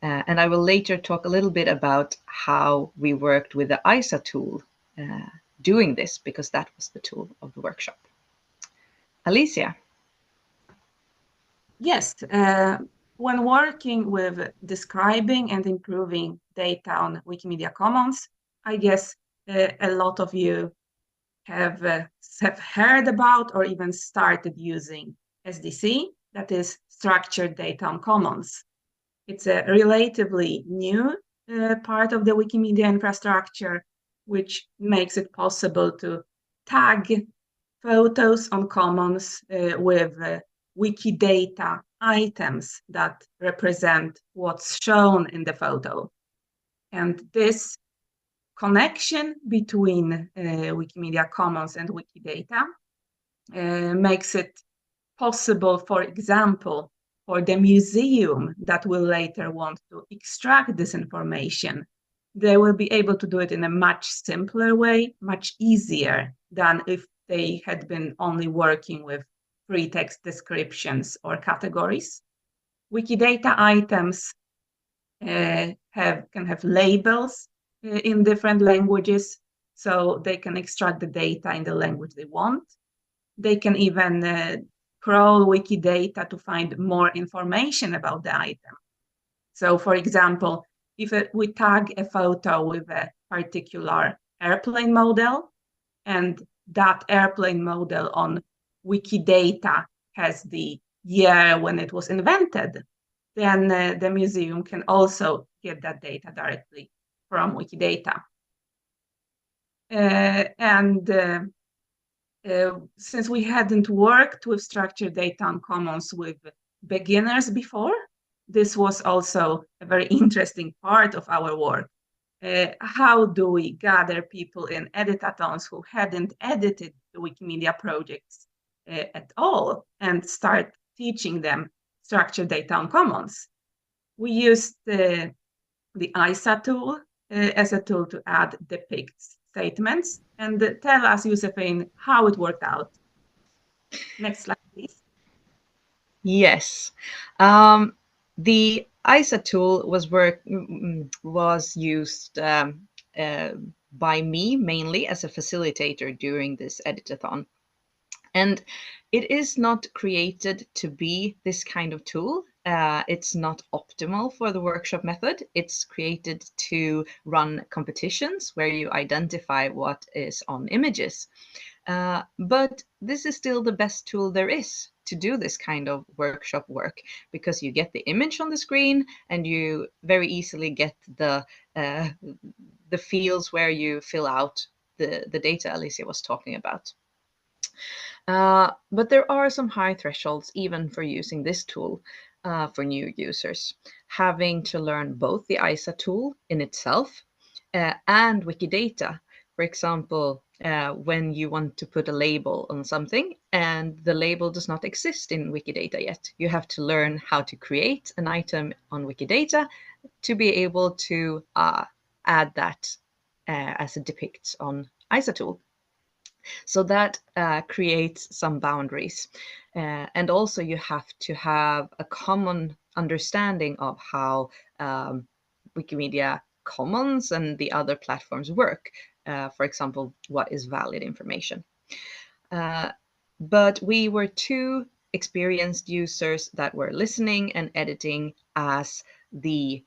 And I will later talk a little bit about how we worked with the ISA tool doing this, because that was the tool of the workshop. Alicia. Yes, when working with describing and improving data on Wikimedia Commons, I guess a lot of you have heard about or even started using SDC, that is Structured Data on Commons. It's a relatively new part of the Wikimedia infrastructure, which makes it possible to tag photos on Commons with Wikidata items that represent what's shown in the photo. And this connection between Wikimedia Commons and Wikidata makes it possible, for example, for the museum that will later want to extract this information. They will be able to do it in a much simpler way, much easier than if they had been only working with free text descriptions or categories. Wikidata items can have labels in different languages, so they can extract the data in the language they want. They can even crawl Wikidata to find more information about the item. So, for example, if we tag a photo with a particular airplane model, and that airplane model on Wikidata has the year when it was invented, then the museum can also get that data directly from Wikidata. Since we hadn't worked with structured data on Commons with beginners before, this was also a very interesting part of our work. How do we gather people in editathons who hadn't edited the Wikimedia projects at all and start teaching them structured data on Commons? We used the ISA tool as a tool to add depicts statements. And tell us, Josephine, how it worked out. Next slide, please. Yes. The ISA tool was used by me mainly as a facilitator during this editathon. And it is not created to be this kind of tool. It's not optimal for the workshop method. It's created to run competitions where you identify what is on images. But this is still the best tool there is to do this kind of workshop work, because you get the image on the screen and you very easily get the fields where you fill out the data Alicia was talking about. But there are some high thresholds even for using this tool for new users, having to learn both the ISA tool in itself and Wikidata. For example, when you want to put a label on something and the label does not exist in Wikidata yet, you have to learn how to create an item on Wikidata to be able to add that as it depicts on ISA tool. So that creates some boundaries. And also you have to have a common understanding of how Wikimedia Commons and the other platforms work. For example, what is valid information. But we were two experienced users that were listening and editing as the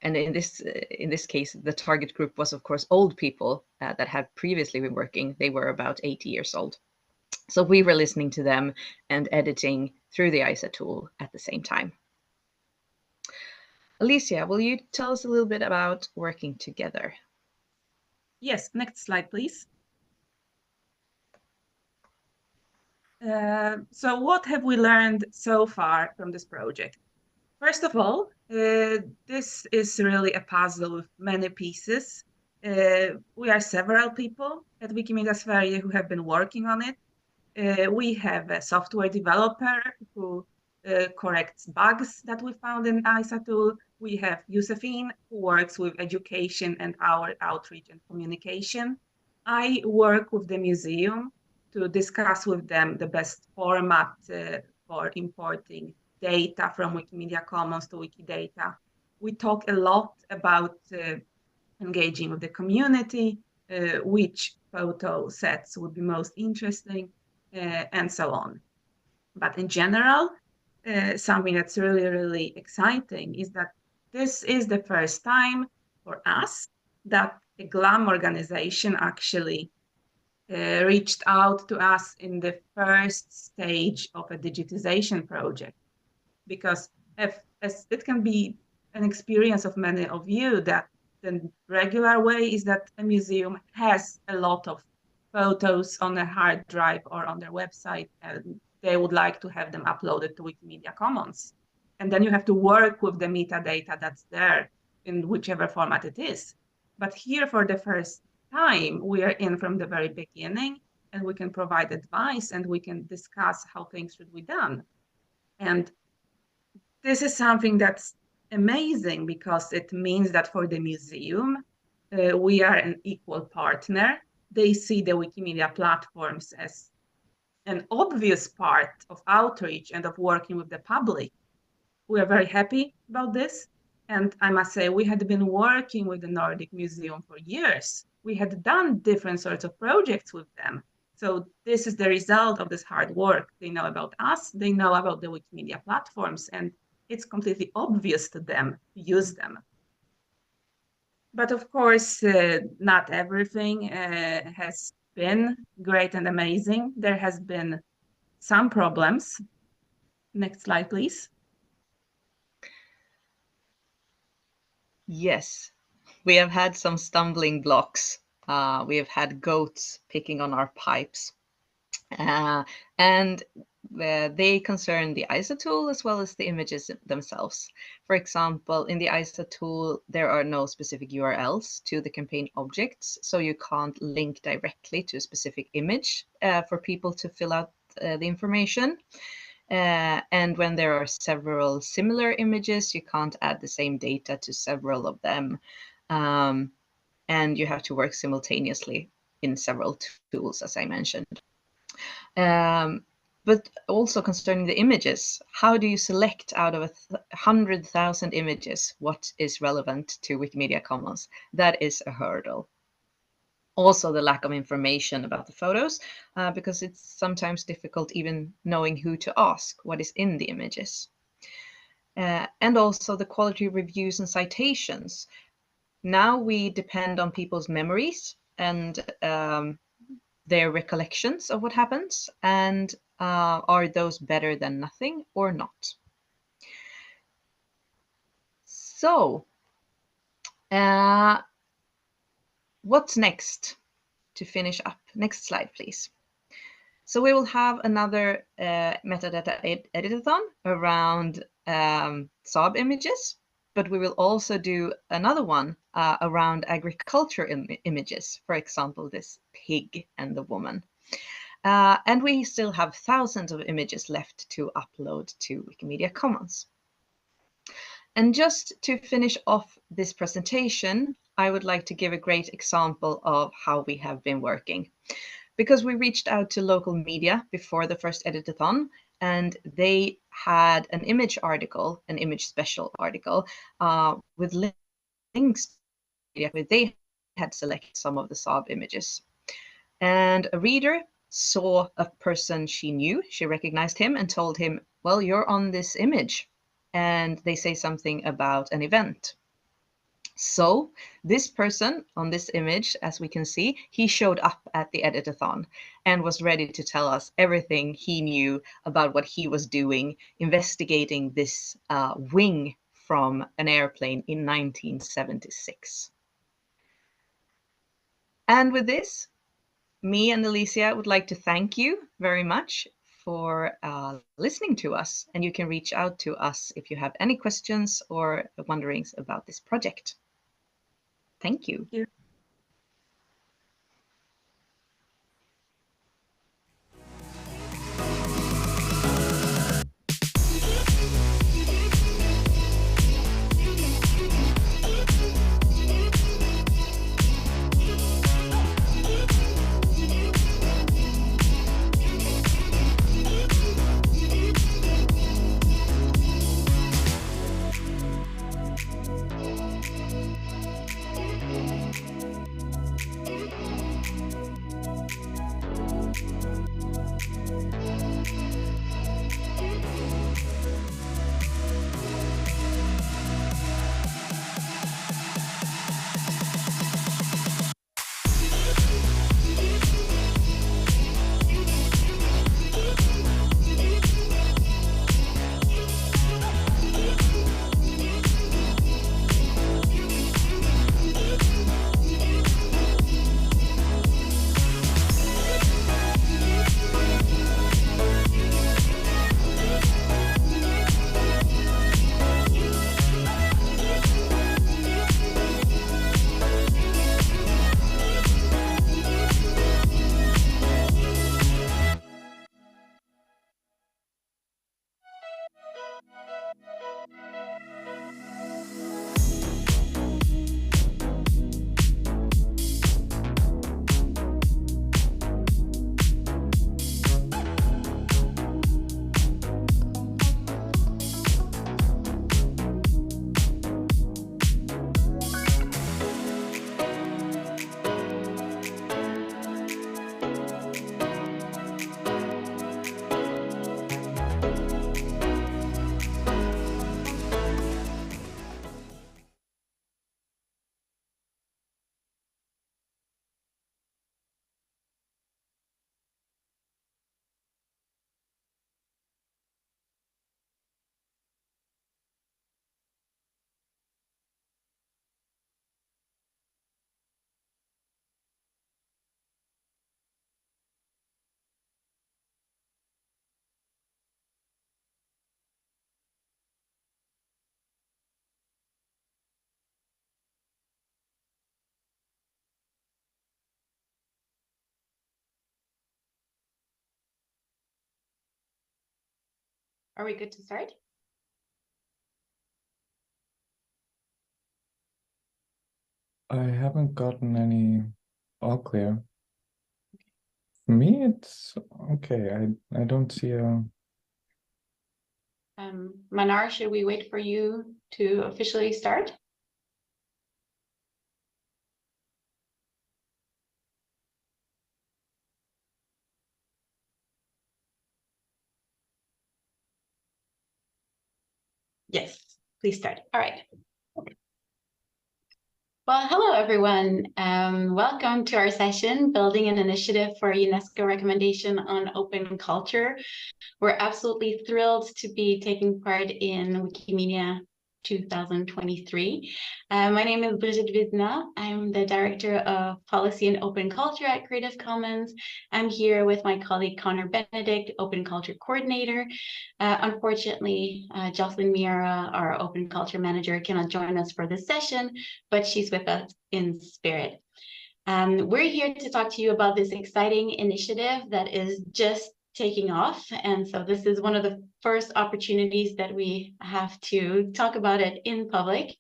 and in this case, the target group was, of course, old people that had previously been working. They were about 80 years old. So we were listening to them and editing through the ISA tool at the same time. Alicia, will you tell us a little bit about working together? Yes, next slide, please. So what have we learned so far from this project? First of all, this is really a puzzle with many pieces. We are several people at Wikimedia Sverige who have been working on it. We have a software developer who corrects bugs that we found in ISA tool. We have Josephine, who works with education and our outreach and communication. I work with the museum to discuss with them the best format for importing data from Wikimedia Commons to Wikidata. We talk a lot about engaging with the community, which photo sets would be most interesting, and so on. But in general, something that's really, really exciting is that this is the first time for us that a GLAM organization actually reached out to us in the first stage of a digitization project. Because as it can be an experience of many of you that the regular way is that a museum has a lot of photos on a hard drive or on their website, and they would like to have them uploaded to Wikimedia Commons. And then you have to work with the metadata that's there in whichever format it is. But here, for the first time, we are in from the very beginning, and we can provide advice and we can discuss how things should be done. And this is something that's amazing because it means that for the museum, we are an equal partner. They see the Wikimedia platforms as an obvious part of outreach and of working with the public. We are very happy about this. And I must say, we had been working with the Nordic Museum for years. We had done different sorts of projects with them. So this is the result of this hard work. They know about us, they know about the Wikimedia platforms, and it's completely obvious to them to use them. But of course, not everything has been great and amazing. There has been some problems. Next slide, please. Yes, we have had some stumbling blocks. We have had goats picking on our pipes. And they concern the ISA tool as well as the images themselves. For example, in the ISA tool, there are no specific URLs to the campaign objects, so you can't link directly to a specific image for people to fill out the information. And when there are several similar images, you can't add the same data to several of them. And you have to work simultaneously in several tools, as I mentioned. But also concerning the images, how do you select out of 100,000 images what is relevant to Wikimedia Commons? That is a hurdle. Also, the lack of information about the photos, because it's sometimes difficult even knowing who to ask what is in the images. And also the quality reviews and citations. Now we depend on people's memories and their recollections of what happens, and are those better than nothing or not? So, what's next to finish up? Next slide, please. So we will have another metadata editathon around Saab images, but we will also do another one around agriculture images, for example, this pig and the woman. And we still have thousands of images left to upload to Wikimedia Commons. And just to finish off this presentation, I would like to give a great example of how we have been working. Because we reached out to local media before the first editathon, and they had an image article, an image special article, with links where they had selected some of the Saab images. And a reader saw a person she knew, she recognized him and told him, well, you're on this image. And they say something about an event. So this person on this image, as we can see, he showed up at the editathon and was ready to tell us everything he knew about what he was doing, investigating this wing from an airplane in 1976. And with this, me and Alicia would like to thank you very much for listening to us. And you can reach out to us if you have any questions or wonderings about this project. Thank you. Thank you. Are we good to start? I haven't gotten any all clear. For me, it's okay. I don't see a. Manar, should we wait for you to officially start? Yes, please start. All right. Well, hello, everyone. Welcome to our session, Building an Initiative for a UNESCO Recommendation on Open Culture. We're absolutely thrilled to be taking part in Wikimania 2023. My name is Brigitte Wisna. I'm the Director of Policy and Open Culture at Creative Commons. I'm here with my colleague Connor Benedict, Open Culture Coordinator. Unfortunately, Jocelyn Miara, our Open Culture Manager, cannot join us for this session, but she's with us in spirit. We're here to talk to you about this exciting initiative that is just taking off. And so this is one of the first opportunities that we have to talk about it in public.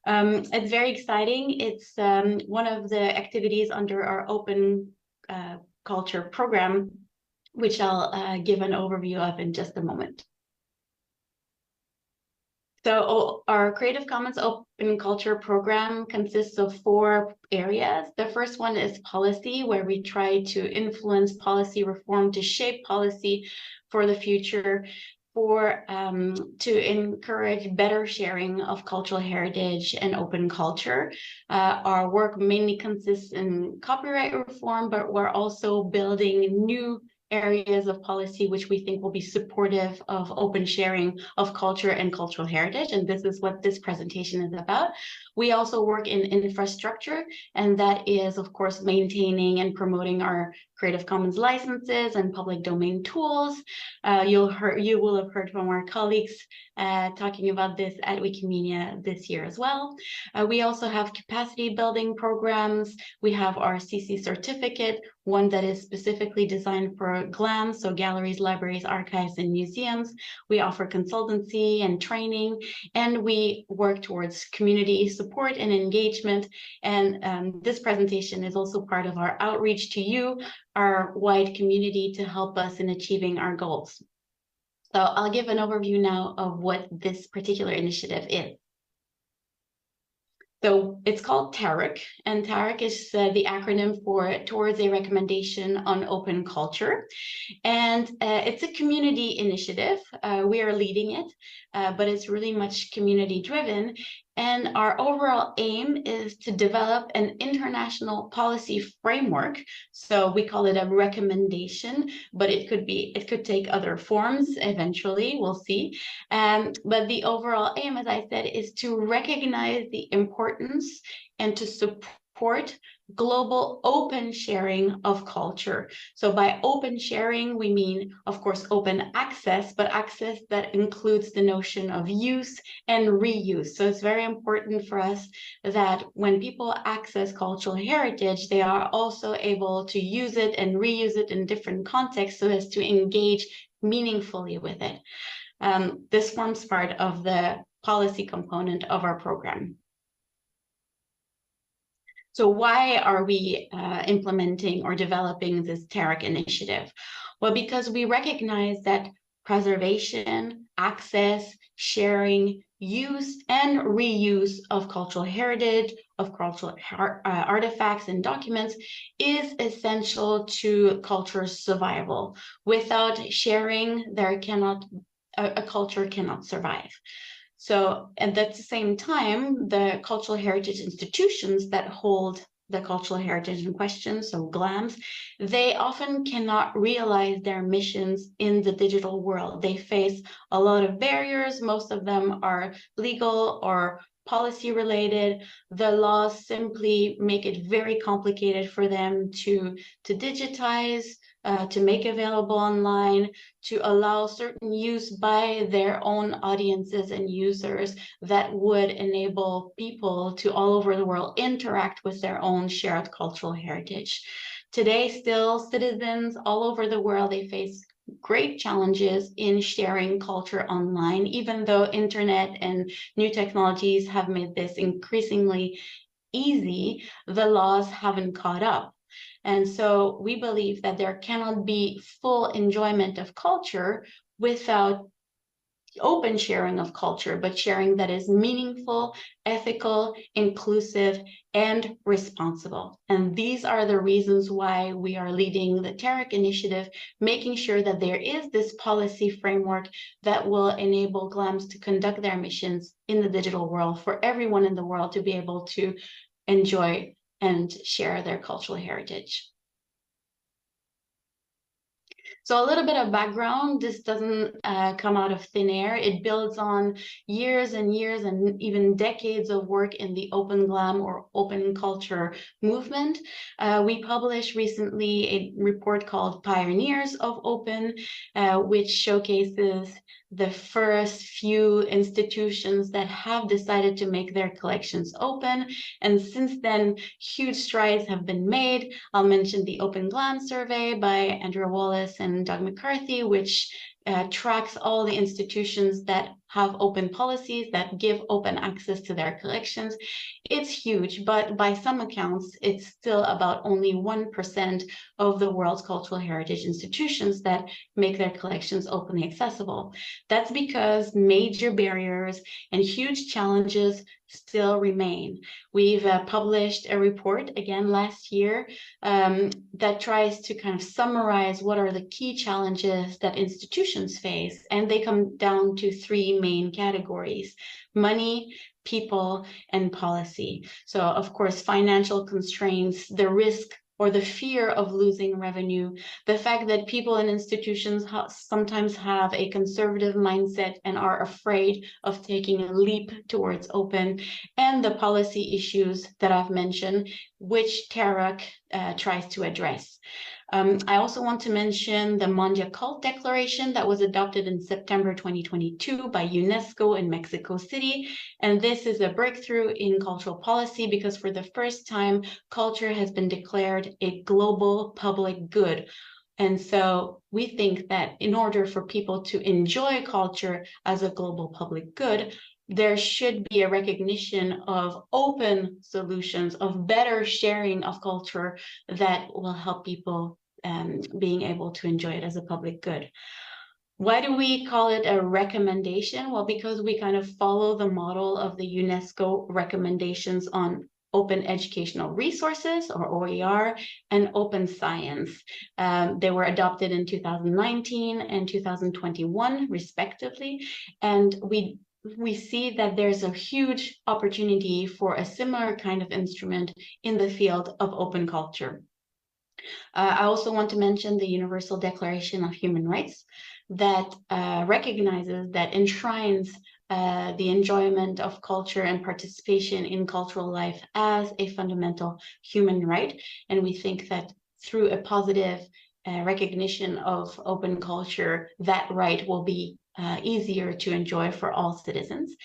It's very exciting. It's one of the activities under our Open Culture program, which I'll give an overview of in just a moment. So our Creative Commons Open Culture program consists of 4 areas. The first one is policy, where we try to influence policy reform to shape policy for the future, to encourage better sharing of cultural heritage and open culture. Our work mainly consists in copyright reform, but we're also building new areas of policy which we think will be supportive of open sharing of culture and cultural heritage. And this is what this presentation is about. We also work in infrastructure, and that is, of course, maintaining and promoting our Creative Commons licenses and public domain tools. You will have heard from our colleagues talking about this at Wikimania this year as well. We also have capacity building programs. We have our CC certificate, one that is specifically designed for GLAM, so galleries, libraries, archives, and museums. We offer consultancy and training, and we work towards community support and engagement. And this presentation is also part of our outreach to you, our wide community, to help us in achieving our goals. So I'll give an overview now of what this particular initiative is. So it's called TARIC, and TARIC is the acronym for Towards a Recommendation on Open Culture. And it's a community initiative. We are leading it, but it's really much community driven. And our overall aim is to develop an international policy framework. So we call it a recommendation, but it could take other forms eventually, we'll see. But the overall aim, as I said, is to recognize the importance and to support global open sharing of culture. So by open sharing, we mean, of course, open access, but access that includes the notion of use and reuse. So it's very important for us that when people access cultural heritage, they are also able to use it and reuse it in different contexts so as to engage meaningfully with it. This forms part of the policy component of our program. So why are we implementing or developing this TARIC initiative? Well, because we recognize that preservation, access, sharing, use, and reuse of cultural heritage, of cultural artifacts and documents is essential to culture's survival. Without sharing, a culture cannot survive. So, and at the same time, the cultural heritage institutions that hold the cultural heritage in question, so GLAMs, they often cannot realize their missions in the digital world. They face a lot of barriers. Most of them are legal or policy related. The laws simply make it very complicated for them to digitize, to make available online, to allow certain use by their own audiences and users that would enable people to all over the world interact with their own shared cultural heritage. Today, still, citizens all over the world, they face great challenges in sharing culture online, even though internet and new technologies have made this increasingly easy, the laws haven't caught up. And so we believe that there cannot be full enjoyment of culture without open sharing of culture, but sharing that is meaningful, ethical, inclusive, and responsible. And these are the reasons why we are leading the TARIC initiative, making sure that there is this policy framework that will enable GLAMs to conduct their missions in the digital world for everyone in the world to be able to enjoy and share their cultural heritage. So a little bit of background, this doesn't come out of thin air. It builds on years and years and even decades of work in the open GLAM or open culture movement. We published recently a report called Pioneers of Open, which showcases the first few institutions that have decided to make their collections open. And since then, huge strides have been made. I'll mention the Open GLAM survey by Andrew Wallace and Doug McCarthy, which tracks all the institutions that have open policies, that give open access to their collections. It's huge, but by some accounts, it's still about only 1% of the world's cultural heritage institutions that make their collections openly accessible. That's because major barriers and huge challenges still remain. We've published a report again last year that tries to kind of summarize what are the key challenges that institutions face, and they come down to three main categories: money, people, and policy. So of course, financial constraints, the risk or the fear of losing revenue, the fact that people and institutions sometimes have a conservative mindset and are afraid of taking a leap towards open, and the policy issues that I've mentioned, which TERAC tries to address. I also want to mention the Mondia Cult Declaration that was adopted in September 2022 by UNESCO in Mexico City. And this is a breakthrough in cultural policy because for the first time, culture has been declared a global public good. And so we think that in order for people to enjoy culture as a global public good, there should be a recognition of open solutions, of better sharing of culture that will help people being able to enjoy it as a public good. Why do we call it a recommendation? Well, because we kind of follow the model of the UNESCO recommendations on open educational resources, or OER, and open science. They were adopted in 2019 and 2021, respectively. And we see that there's a huge opportunity for a similar kind of instrument in the field of open culture. I also want to mention the Universal Declaration of Human Rights that recognizes, that enshrines the enjoyment of culture and participation in cultural life as a fundamental human right. And we think that through a positive recognition of open culture, that right will be easier to enjoy for all citizens.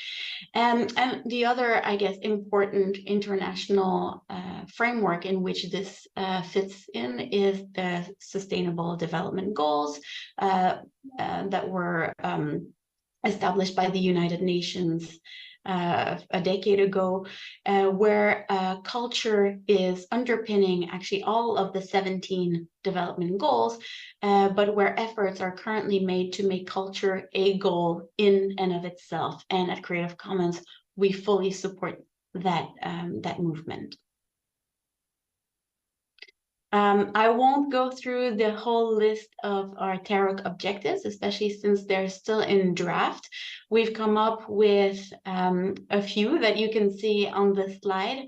And the other, I guess, important international framework in which this fits in is the Sustainable Development Goals that were established by the United Nations a decade ago, where culture is underpinning actually all of the 17 development goals, but where efforts are currently made to make culture a goal in and of itself. And at Creative Commons, we fully support that, that movement. I won't go through the whole list of our TERAC objectives, especially since they're still in draft. We've come up with a few that you can see on the slide.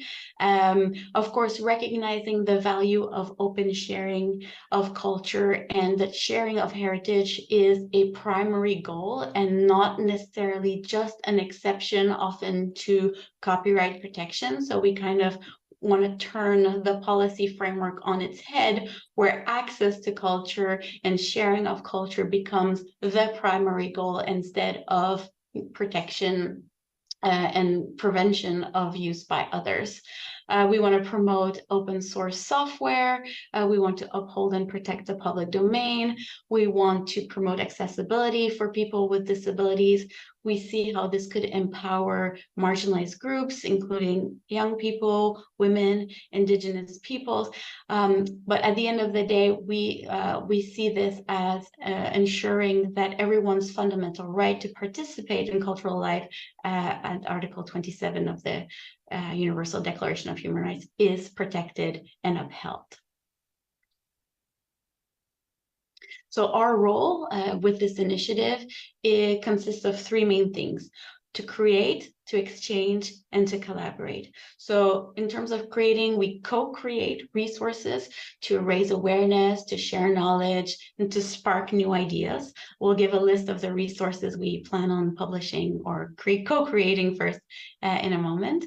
Of course, recognizing the value of open sharing of culture and that sharing of heritage is a primary goal and not necessarily just an exception often to copyright protection. So we kind of want to turn the policy framework on its head, where access to culture and sharing of culture becomes the primary goal instead of protection and prevention of use by others. We want to promote open source software. We want to uphold and protect the public domain. We want to promote accessibility for people with disabilities. We see how this could empower marginalized groups, including young people, women, indigenous peoples. But at the end of the day, we see this as ensuring that everyone's fundamental right to participate in cultural life and Article 27 of the Universal Declaration of Human Rights is protected and upheld. So our role with this initiative, it consists of three main things: to create, to exchange, and to collaborate. So in terms of creating, we co-create resources to raise awareness, to share knowledge, and to spark new ideas. We'll give a list of the resources we plan on publishing or co-creating first in a moment.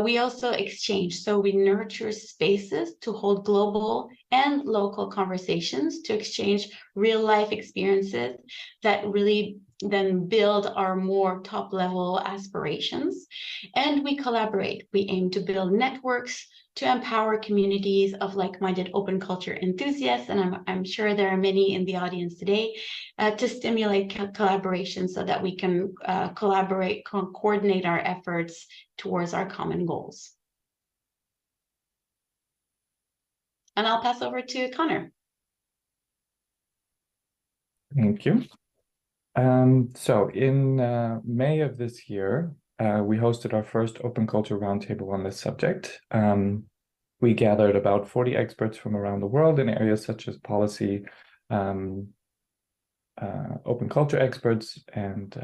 We also exchange, so we nurture spaces to hold global and local conversations, to exchange real life experiences that really then build our more top level aspirations. And we collaborate. We aim to build networks to empower communities of like-minded open culture enthusiasts, and I'm sure there are many in the audience today, to stimulate collaboration so that we can coordinate our efforts towards our common goals. And I'll pass over to Connor. Thank you. So in May of this year, we hosted our first Open Culture Roundtable on this subject. We gathered about 40 experts from around the world in areas such as policy, open culture experts, and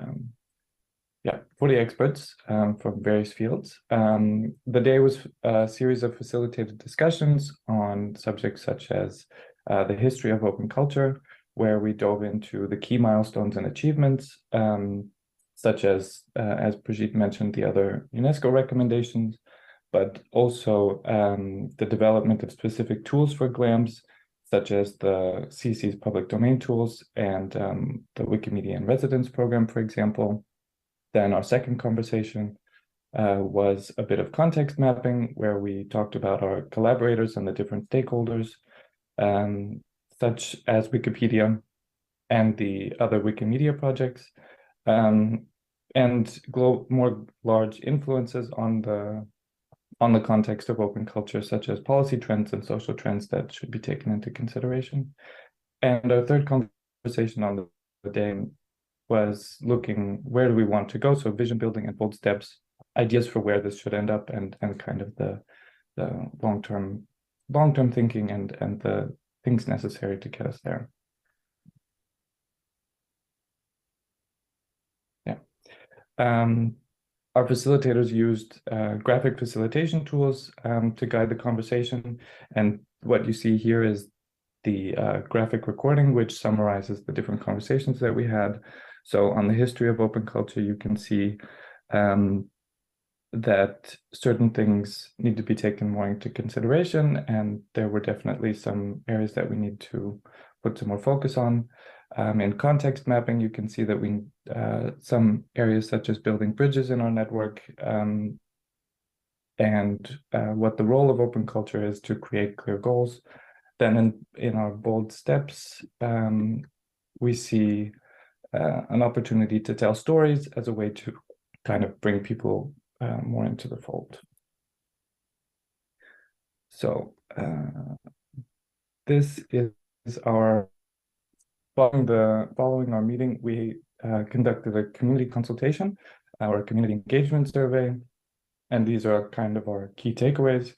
40 experts from various fields. The day was a series of facilitated discussions on subjects such as the history of open culture, where we dove into the key milestones and achievements, such as Brigitte mentioned, the other UNESCO recommendations, but also the development of specific tools for GLAMs, such as the CC's public domain tools and the Wikimedia in Residence program, for example. Then our second conversation was a bit of context mapping, where we talked about our collaborators and the different stakeholders, such as Wikipedia and the other Wikimedia projects, and more large influences on the context of open culture, such as policy trends and social trends that should be taken into consideration. And our third conversation on the day was looking, where do we want to go? So vision building and bold steps, ideas for where this should end up, and kind of the long-term thinking and the things necessary to get us there. Our facilitators used graphic facilitation tools to guide the conversation. And what you see here is the graphic recording, which summarizes the different conversations that we had. So on the history of open culture, you can see that certain things need to be taken more into consideration, and there were definitely some areas that we need to put some more focus on. In context mapping, you can see that we some areas such as building bridges in our network, and what the role of open culture is to create clear goals. Then in our bold steps, we see an opportunity to tell stories as a way to kind of bring people more into the fold. So this is our, following our meeting, we conducted a community consultation, our community engagement survey, and these are kind of our key takeaways.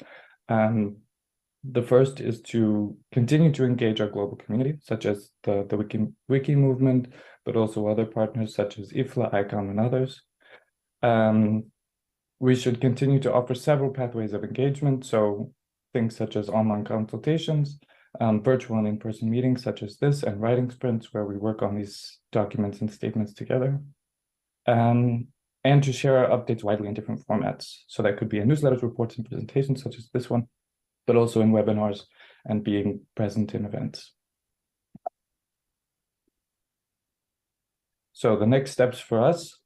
The first is to continue to engage our global community, such as the Wiki movement, but also other partners such as IFLA, ICOM, and others. We should continue to offer several pathways of engagement, so things such as online consultations, virtual and in-person meetings such as this, and writing sprints where we work on these documents and statements together. And to share our updates widely in different formats. So that could be in newsletters, reports, and presentations such as this one, but also in webinars and being present in events. So the next steps for us,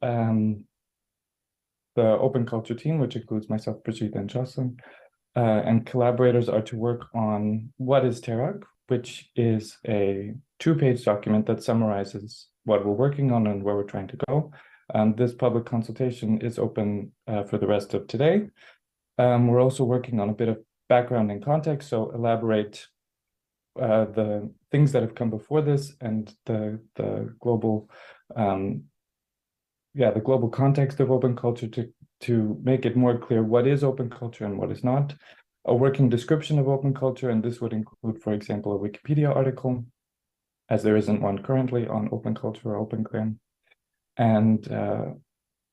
the Open Culture team, which includes myself, Brigitte, and Jocelyn, and collaborators, are to work on what is TERAG, which is a 2-page document that summarizes what we're working on and where we're trying to go. This public consultation is open for the rest of today. We're also working on a bit of background and context, so elaborate the things that have come before this and the global the global context of open culture to make it more clear what is open culture and what is not. A working description of open culture, and this would include, for example, a Wikipedia article, as there isn't one currently on open culture or open GLAM. And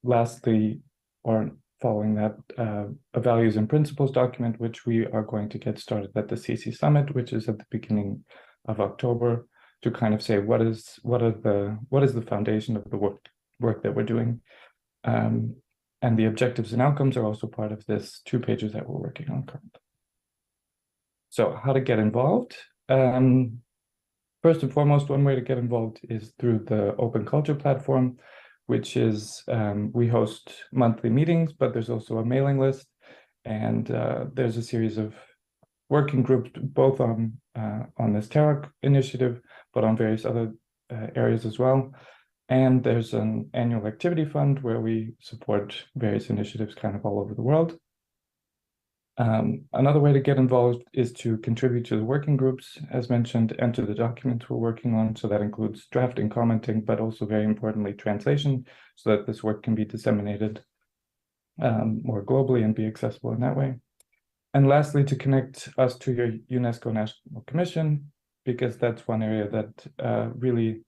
lastly, or following that, a values and principles document, which we are going to get started at the CC Summit, which is at the beginning of October, to kind of say what is the foundation of the work that we're doing. And the objectives and outcomes are also part of this 2 pages that we're working on currently. So how to get involved? First and foremost, one way to get involved is through the Open Culture platform, which is, we host monthly meetings, but there's also a mailing list, and there's a series of working groups, both on this TERRA initiative, but on various other areas as well. And there's an annual activity fund where we support various initiatives kind of all over the world. Another way to get involved is to contribute to the working groups, as mentioned, and to the documents we're working on. So that includes drafting, commenting, but also very importantly, translation, so that this work can be disseminated more globally and be accessible in that way. And lastly, to connect us to your UNESCO National Commission, because that's one area that really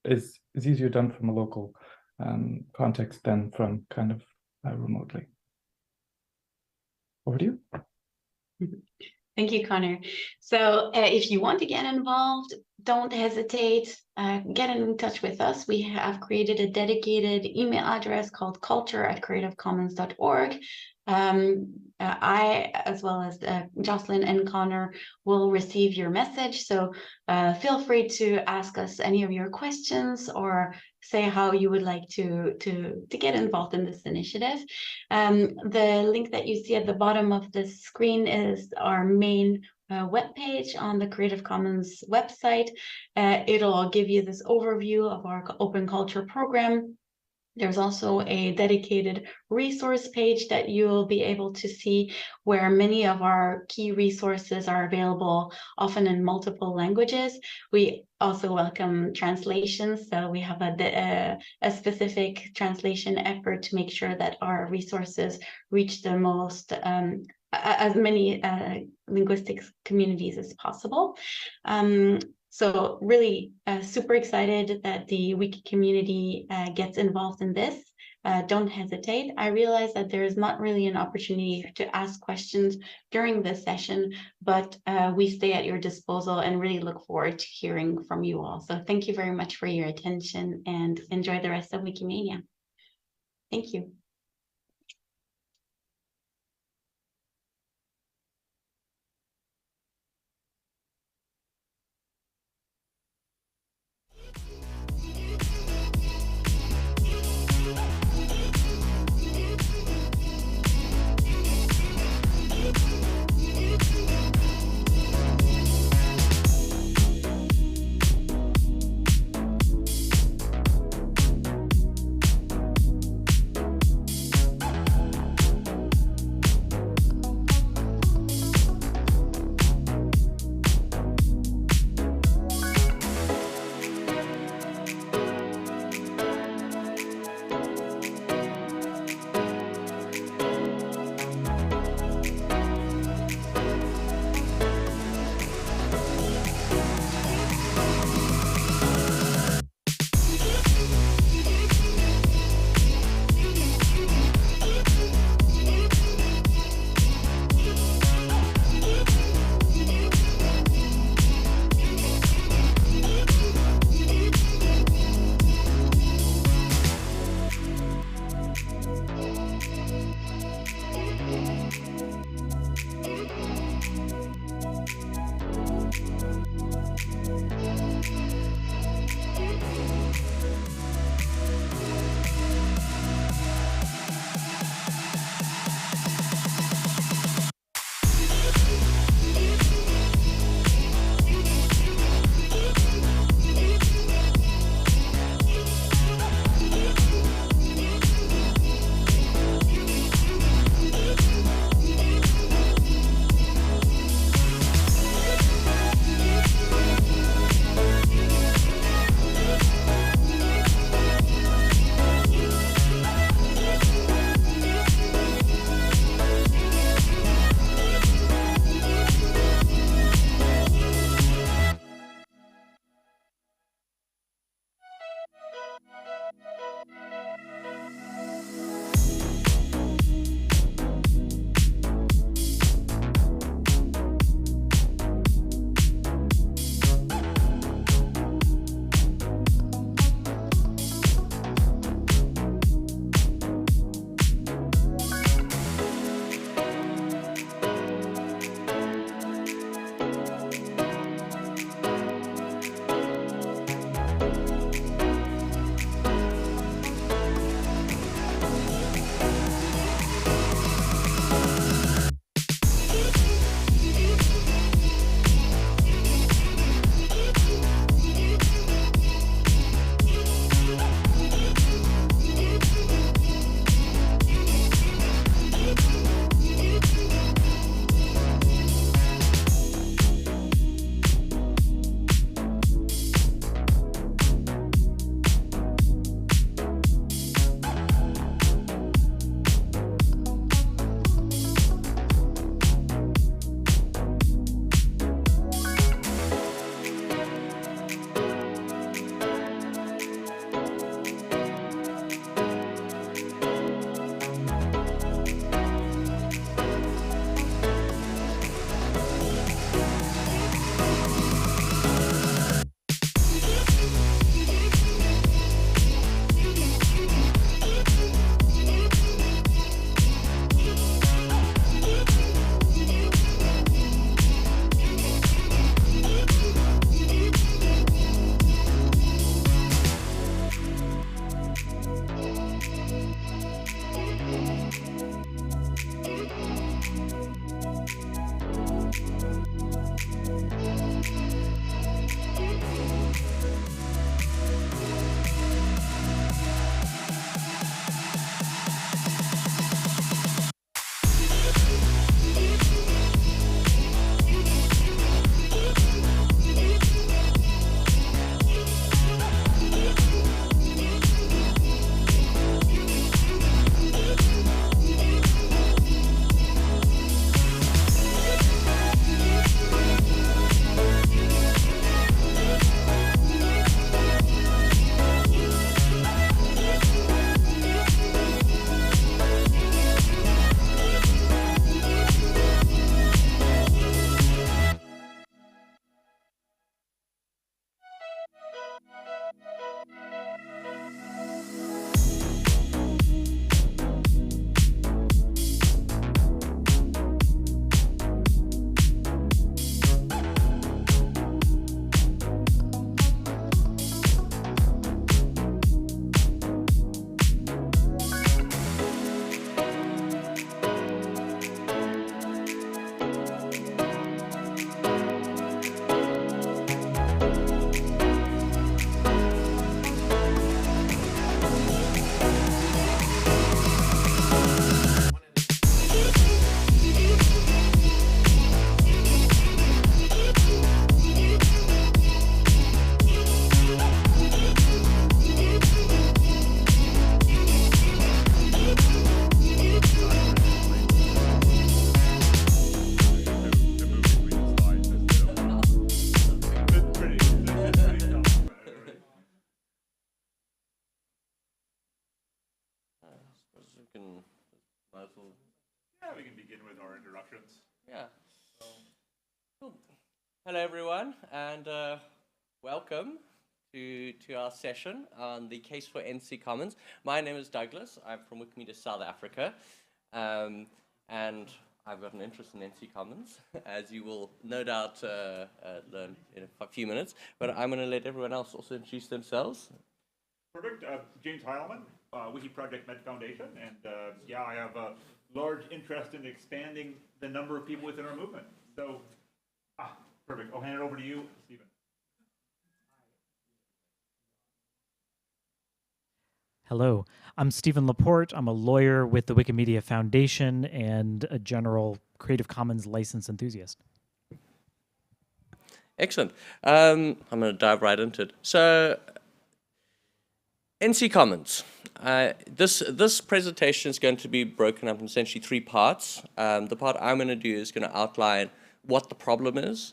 is easier done from a local context than from kind of remotely. Over to you. Thank you, Connor. So if you want to get involved, don't hesitate. Get in touch with us. We have created a dedicated email address called culture@creativecommons.org. I, as well as Jocelyn and Connor, will receive your message. So feel free to ask us any of your questions or say how you would like to get involved in this initiative. The link that you see at the bottom of the screen is our main webpage on the Creative Commons website. It'll give you this overview of our open culture program. There's also a dedicated resource page that you'll be able to see where many of our key resources are available, often in multiple languages. We also welcome translations, so we have a specific translation effort to make sure that our resources reach the most, as many linguistic communities as possible. So really super excited that the Wiki community gets involved in this. Don't hesitate. I realize that there is not really an opportunity to ask questions during this session, but we stay at your disposal and really look forward to hearing from you all. So thank you very much for your attention and enjoy the rest of Wikimania. Thank you. we can, might as well. Yeah, we can begin with our introductions. Yeah. Cool. Hello, everyone, and welcome to our session on the case for NC Commons. My name is Douglas. I'm from Wikimedia South Africa, and I've got an interest in NC Commons, as you will no doubt learn in a few minutes. But I'm going to let everyone else also introduce themselves. Perfect. James Heilman, Wiki Project Med Foundation, and yeah, I have a large interest in expanding the number of people within our movement. So, perfect. I'll hand it over to you, Stephen. Hello, I'm Stephen Laporte. I'm a lawyer with the Wikimedia Foundation and a general Creative Commons license enthusiast. Excellent. I'm going to dive right into it. So, NC Commons. This presentation is going to be broken up in essentially 3 parts. The part I'm going to do is going to outline what the problem is.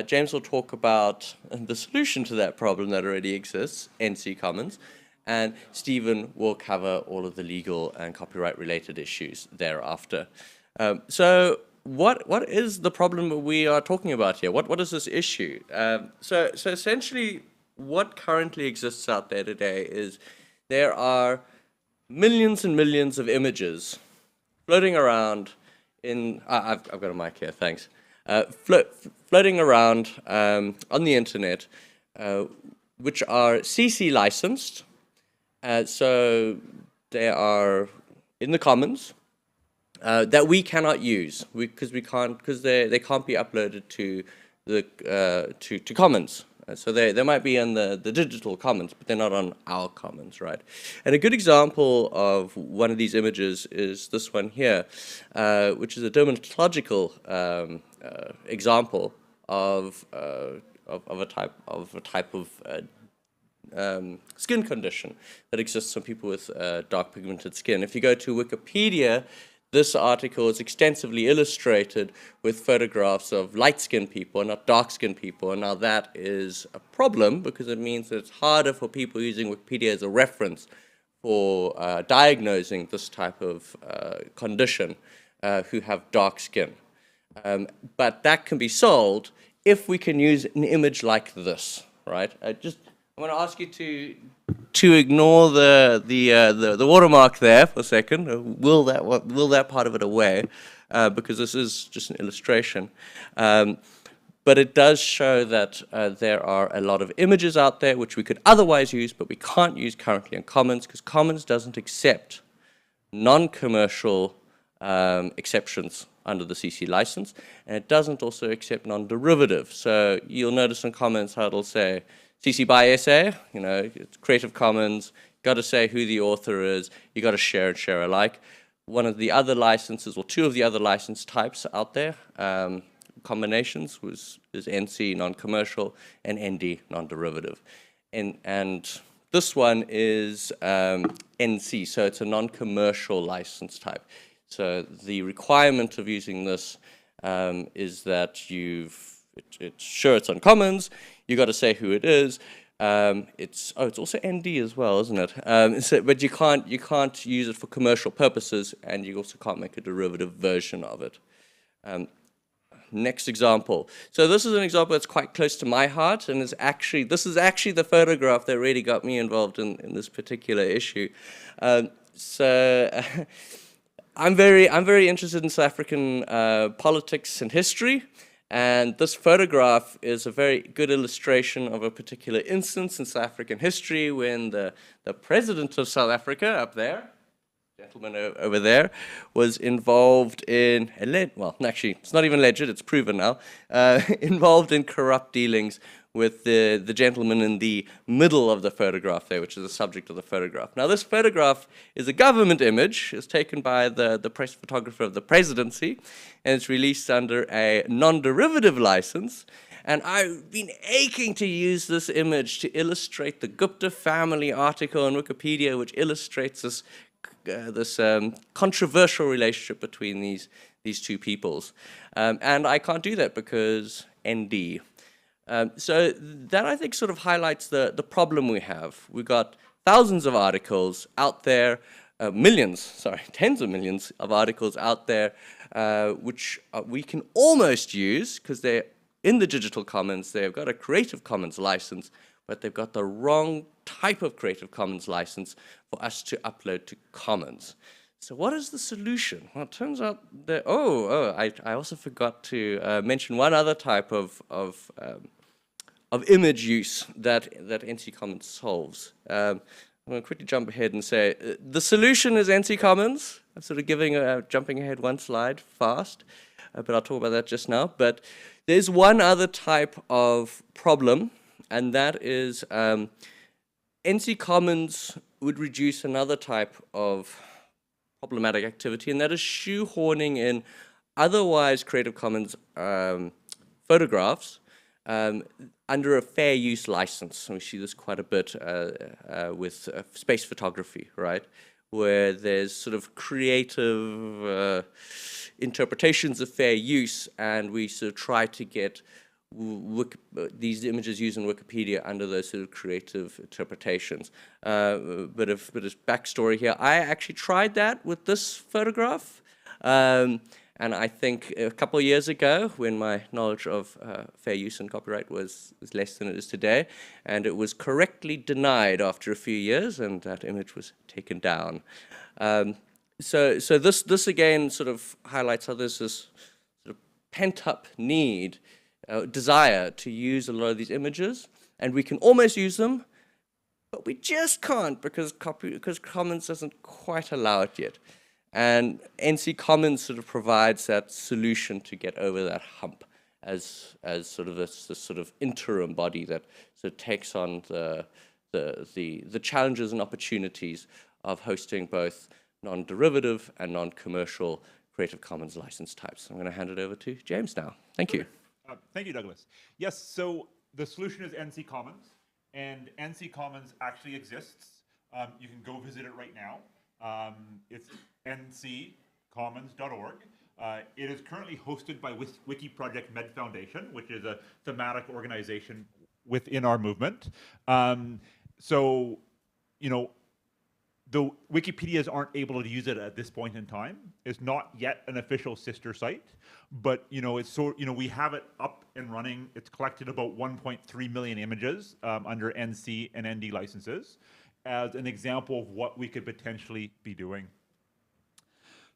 James will talk about the solution to that problem that already exists, NC Commons. And Stephen will cover all of the legal and copyright related issues thereafter. So what is the problem we are talking about here? What is this issue? So essentially what currently exists out there today is there are millions and millions of images floating around in, I've got a mic here, thanks. Floating around on the internet, which are CC licensed. So they are in the commons that we cannot use because they can't be uploaded to the to commons. So they might be on the digital commons, but they're not on our commons, right? And a good example of one of these images is this one here, which is a dermatological example of a type of skin condition that exists in people with dark pigmented skin. If you go to Wikipedia, this article is extensively illustrated with photographs of light-skinned people, not dark-skinned people. And now that is a problem because it means that it's harder for people using Wikipedia as a reference for diagnosing this type of condition who have dark skin. But that can be solved if we can use an image like this, right? I'm going to ask you to ignore the watermark there for a second. Will that part of it away, because this is just an illustration. But it does show that there are a lot of images out there which we could otherwise use, but we can't use currently in Commons because Commons doesn't accept non-commercial exceptions under the CC license, and it doesn't also accept non-derivative. So you'll notice in Commons how it'll say CC by SA, it's Creative Commons, got to say who the author is, you got to share and share alike. One of the other licenses, or 2 of the other license types out there, combinations, is NC, non-commercial, and ND, non-derivative. And this one is NC, so it's a non-commercial license type. So the requirement of using this is that it's sure it's on Commons, you got to say who it is. It's also ND as well, isn't it? But you can't use it for commercial purposes, and you also can't make a derivative version of it. Next example. So this is an example that's quite close to my heart, and this is actually the photograph that really got me involved in this particular issue. So I'm very interested in South African politics and history. And this photograph is a very good illustration of a particular instance in South African history when the president of South Africa, up there, gentleman over there, was involved in, actually, it's not even alleged, it's proven now, involved in corrupt dealings with the gentleman in the middle of the photograph there, which is the subject of the photograph. Now, this photograph is a government image. It's taken by the press photographer of the presidency, and it's released under a non-derivative license. And I've been aching to use this image to illustrate the Gupta family article on Wikipedia, which illustrates this controversial relationship between these 2 peoples. And I can't do that because ND. So that, I think, sort of highlights the problem we have. We've got thousands of articles out there tens of millions of articles out there, which we can almost use because they're in the digital commons. They've got a Creative Commons license, but they've got the wrong type of Creative Commons license for us to upload to Commons. So what is the solution? Well, it turns out that, I also forgot to mention one other type of image use that NC Commons solves. I'm going to quickly jump ahead and say the solution is NC Commons. I'm sort of jumping ahead one slide fast, but I'll talk about that just now. But there's one other type of problem, and that is NC Commons would reduce another type of problematic activity, and that is shoehorning in otherwise Creative Commons photographs under a fair use license. And we see this quite a bit with space photography, right? Where there's sort of creative interpretations of fair use, and we sort of try to get these images used in Wikipedia under those sort of creative interpretations. Bit of backstory here. I actually tried that with this photograph. And I think a couple of years ago, when my knowledge of fair use and copyright was less than it is today, and it was correctly denied after a few years, and that image was taken down. So this again sort of highlights how there's this sort of pent-up need, desire to use a lot of these images, and we can almost use them, but we just can't because Commons doesn't quite allow it yet. And NC Commons sort of provides that solution to get over that hump as sort of this sort of interim body that sort of takes on the challenges and opportunities of hosting both non-derivative and non-commercial Creative Commons license types. I'm going to hand it over to James now. Thank you. Thank you, Douglas. Yes, so the solution is NC Commons, and NC Commons actually exists. You can go visit it right now. It's nccommons.org. It is currently hosted by Wiki Project Med Foundation, which is a thematic organization within our movement. So, you know, the Wikipedias aren't able to use it at this point in time. It's not yet an official sister site, but we have it up and running. It's collected about 1.3 million images under NC and ND licenses as an example of what we could potentially be doing.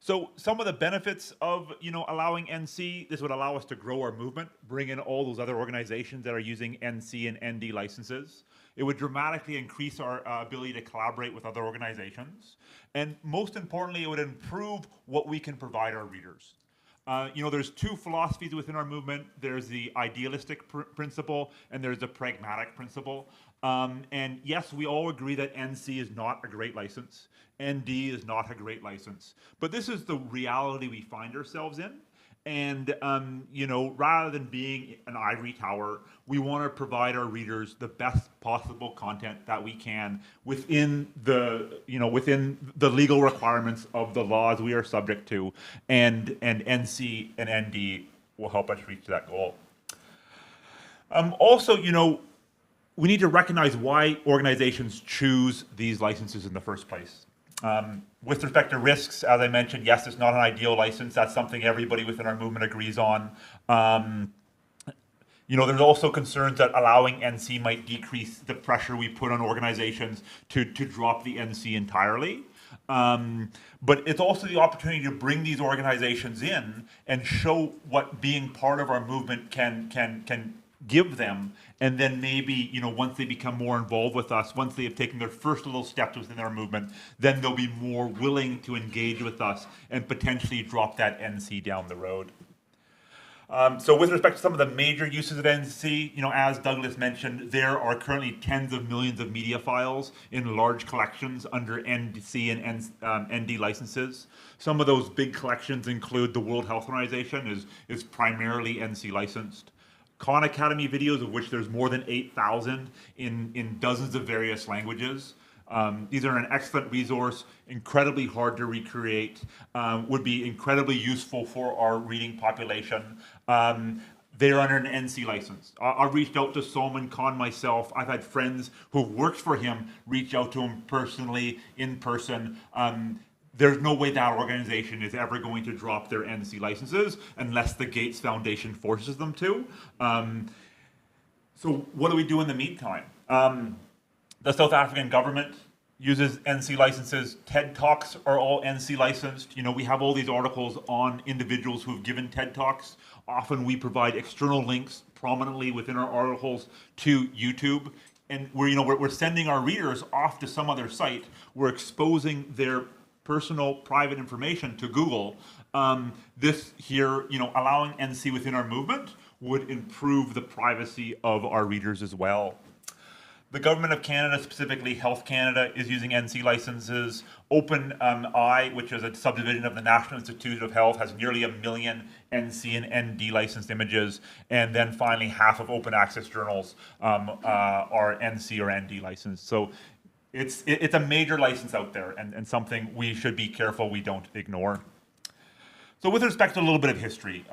So some of the benefits of allowing NC, this would allow us to grow our movement, bring in all those other organizations that are using NC and ND licenses. It would dramatically increase our ability to collaborate with other organizations. And most importantly, it would improve what we can provide our readers. There's two philosophies within our movement. There's the idealistic principle and there's the pragmatic principle. And yes, we all agree that NC is not a great license. ND is not a great license. But this is the reality we find ourselves in. And, rather than being an ivory tower, we want to provide our readers the best possible content that we can within the legal requirements of the laws we are subject to. And NC and ND will help us reach that goal. Also, we need to recognize why organizations choose these licenses in the first place. With respect to risks, as I mentioned, yes, it's not an ideal license. That's something everybody within our movement agrees on. There's also concerns that allowing NC might decrease the pressure we put on organizations to drop the NC entirely. But it's also the opportunity to bring these organizations in and show what being part of our movement can give them, and then maybe once they become more involved with us, once they have taken their first little steps within our movement, then they'll be more willing to engage with us and potentially drop that NC down the road. So with respect to some of the major uses of NC, as Douglas mentioned, there are currently tens of millions of media files in large collections under NC and ND licenses. Some of those big collections include the World Health Organization is primarily NC licensed. Khan Academy videos, of which there's more than 8,000 in dozens of various languages. These are an excellent resource, incredibly hard to recreate, would be incredibly useful for our reading population. they're under an NC license. I reached out to Solomon Khan myself. I've had friends who've worked for him reach out to him personally, in person. There's no way that organization is ever going to drop their NC licenses unless the Gates Foundation forces them to. So what do we do in the meantime? The South African government uses NC licenses. TED Talks are all NC licensed. You know, we have all these articles on individuals who've given TED Talks. Often we provide external links prominently within our articles to YouTube. And we're sending our readers off to some other site. We're exposing their personal private information to Google. This here, allowing NC within our movement would improve the privacy of our readers as well. The Government of Canada, specifically Health Canada, is using NC licenses. OpenEye, which is a subdivision of the National Institute of Health, has nearly 1 million NC and ND licensed images. And then finally, half of open access journals are NC or ND licensed. So it's a major license out there, and something we should be careful we don't ignore. So with respect to a little bit of history,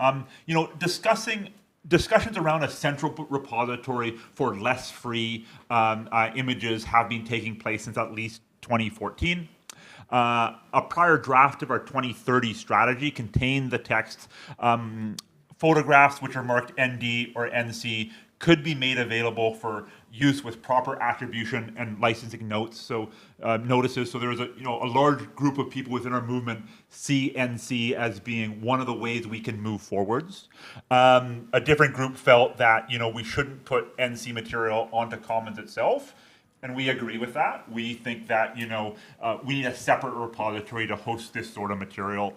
discussions around a central repository for less free images have been taking place since at least 2014. A prior draft of our 2030 strategy contained the text, photographs which are marked ND or NC could be made available for use with proper attribution and licensing notices. So there was a large group of people within our movement see NC as being one of the ways we can move forwards. A different group felt that we shouldn't put NC material onto Commons itself, and we agree with that. We think that we need a separate repository to host this sort of material.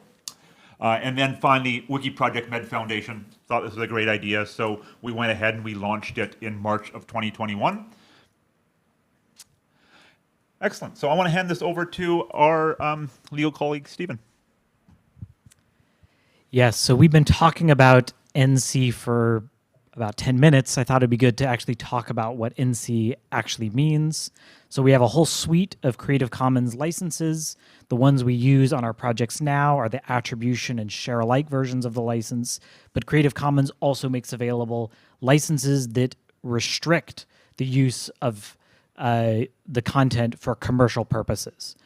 And then finally, Wiki Project Med Foundation thought this was a great idea, so we went ahead and we launched it in March of 2021. Excellent. So I want to hand this over to our legal colleague, Stephen. Yes, so we've been talking about NC for about 10 minutes. I thought it'd be good to actually talk about what NC actually means. So we have a whole suite of Creative Commons licenses. The ones we use on our projects now are the attribution and share-alike versions of the license, but Creative Commons also makes available licenses that restrict the use of the content for commercial purposes.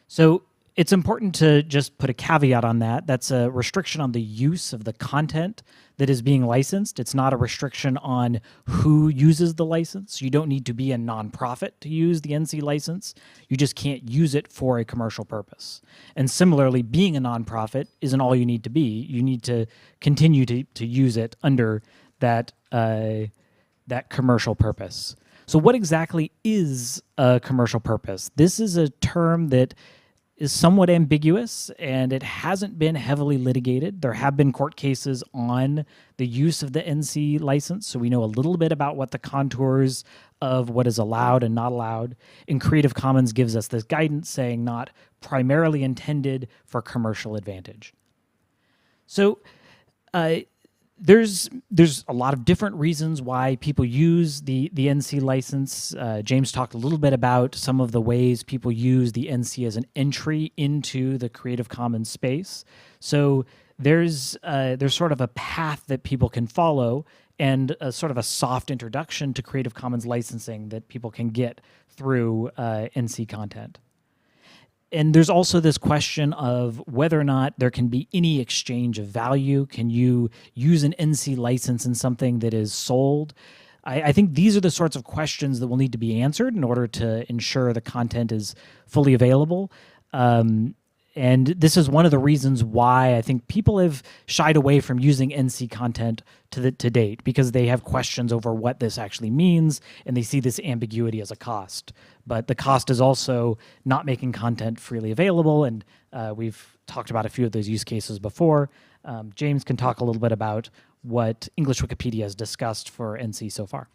So it's important to just put a caveat on that. That's a restriction on the use of the content that is being licensed. It's not a restriction on who uses the license. You don't need to be a nonprofit to use the NC license. You just can't use it for a commercial purpose. And similarly, being a nonprofit isn't all you need to be. You need to continue to use it under that commercial purpose. So what exactly is a commercial purpose? This is a term that is somewhat ambiguous, and it hasn't been heavily litigated. There have been court cases on the use of the NC license, so we know a little bit about what the contours of what is allowed and not allowed. And Creative Commons gives us this guidance saying not primarily intended for commercial advantage. So there's a lot of different reasons why people use the NC license. James talked a little bit about some of the ways people use the NC as an entry into the Creative Commons space. So there's sort of a path that people can follow and a sort of a soft introduction to Creative Commons licensing that people can get through NC content. And there's also this question of whether or not there can be any exchange of value. Can you use an NC license in something that is sold? I think these are the sorts of questions that will need to be answered in order to ensure the content is fully available. And this is one of the reasons why I think people have shied away from using NC content to date, because they have questions over what this actually means, and they see this ambiguity as a cost. But the cost is also not making content freely available, and we've talked about a few of those use cases before. James can talk a little bit about what English Wikipedia has discussed for NC so far.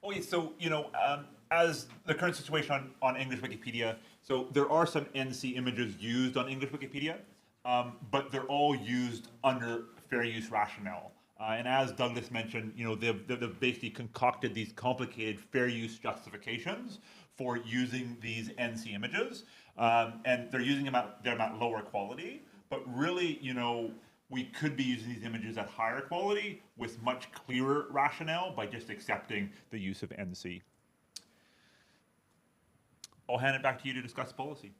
Okay, so, as the current situation on English Wikipedia, so there are some NC images used on English Wikipedia, but they're all used under fair use rationale. And as Douglas mentioned, they've basically concocted these complicated fair use justifications for using these NC images, and they're using them at lower quality. But really, we could be using these images at higher quality with much clearer rationale by just accepting the use of NC. I'll hand it back to you to discuss policy.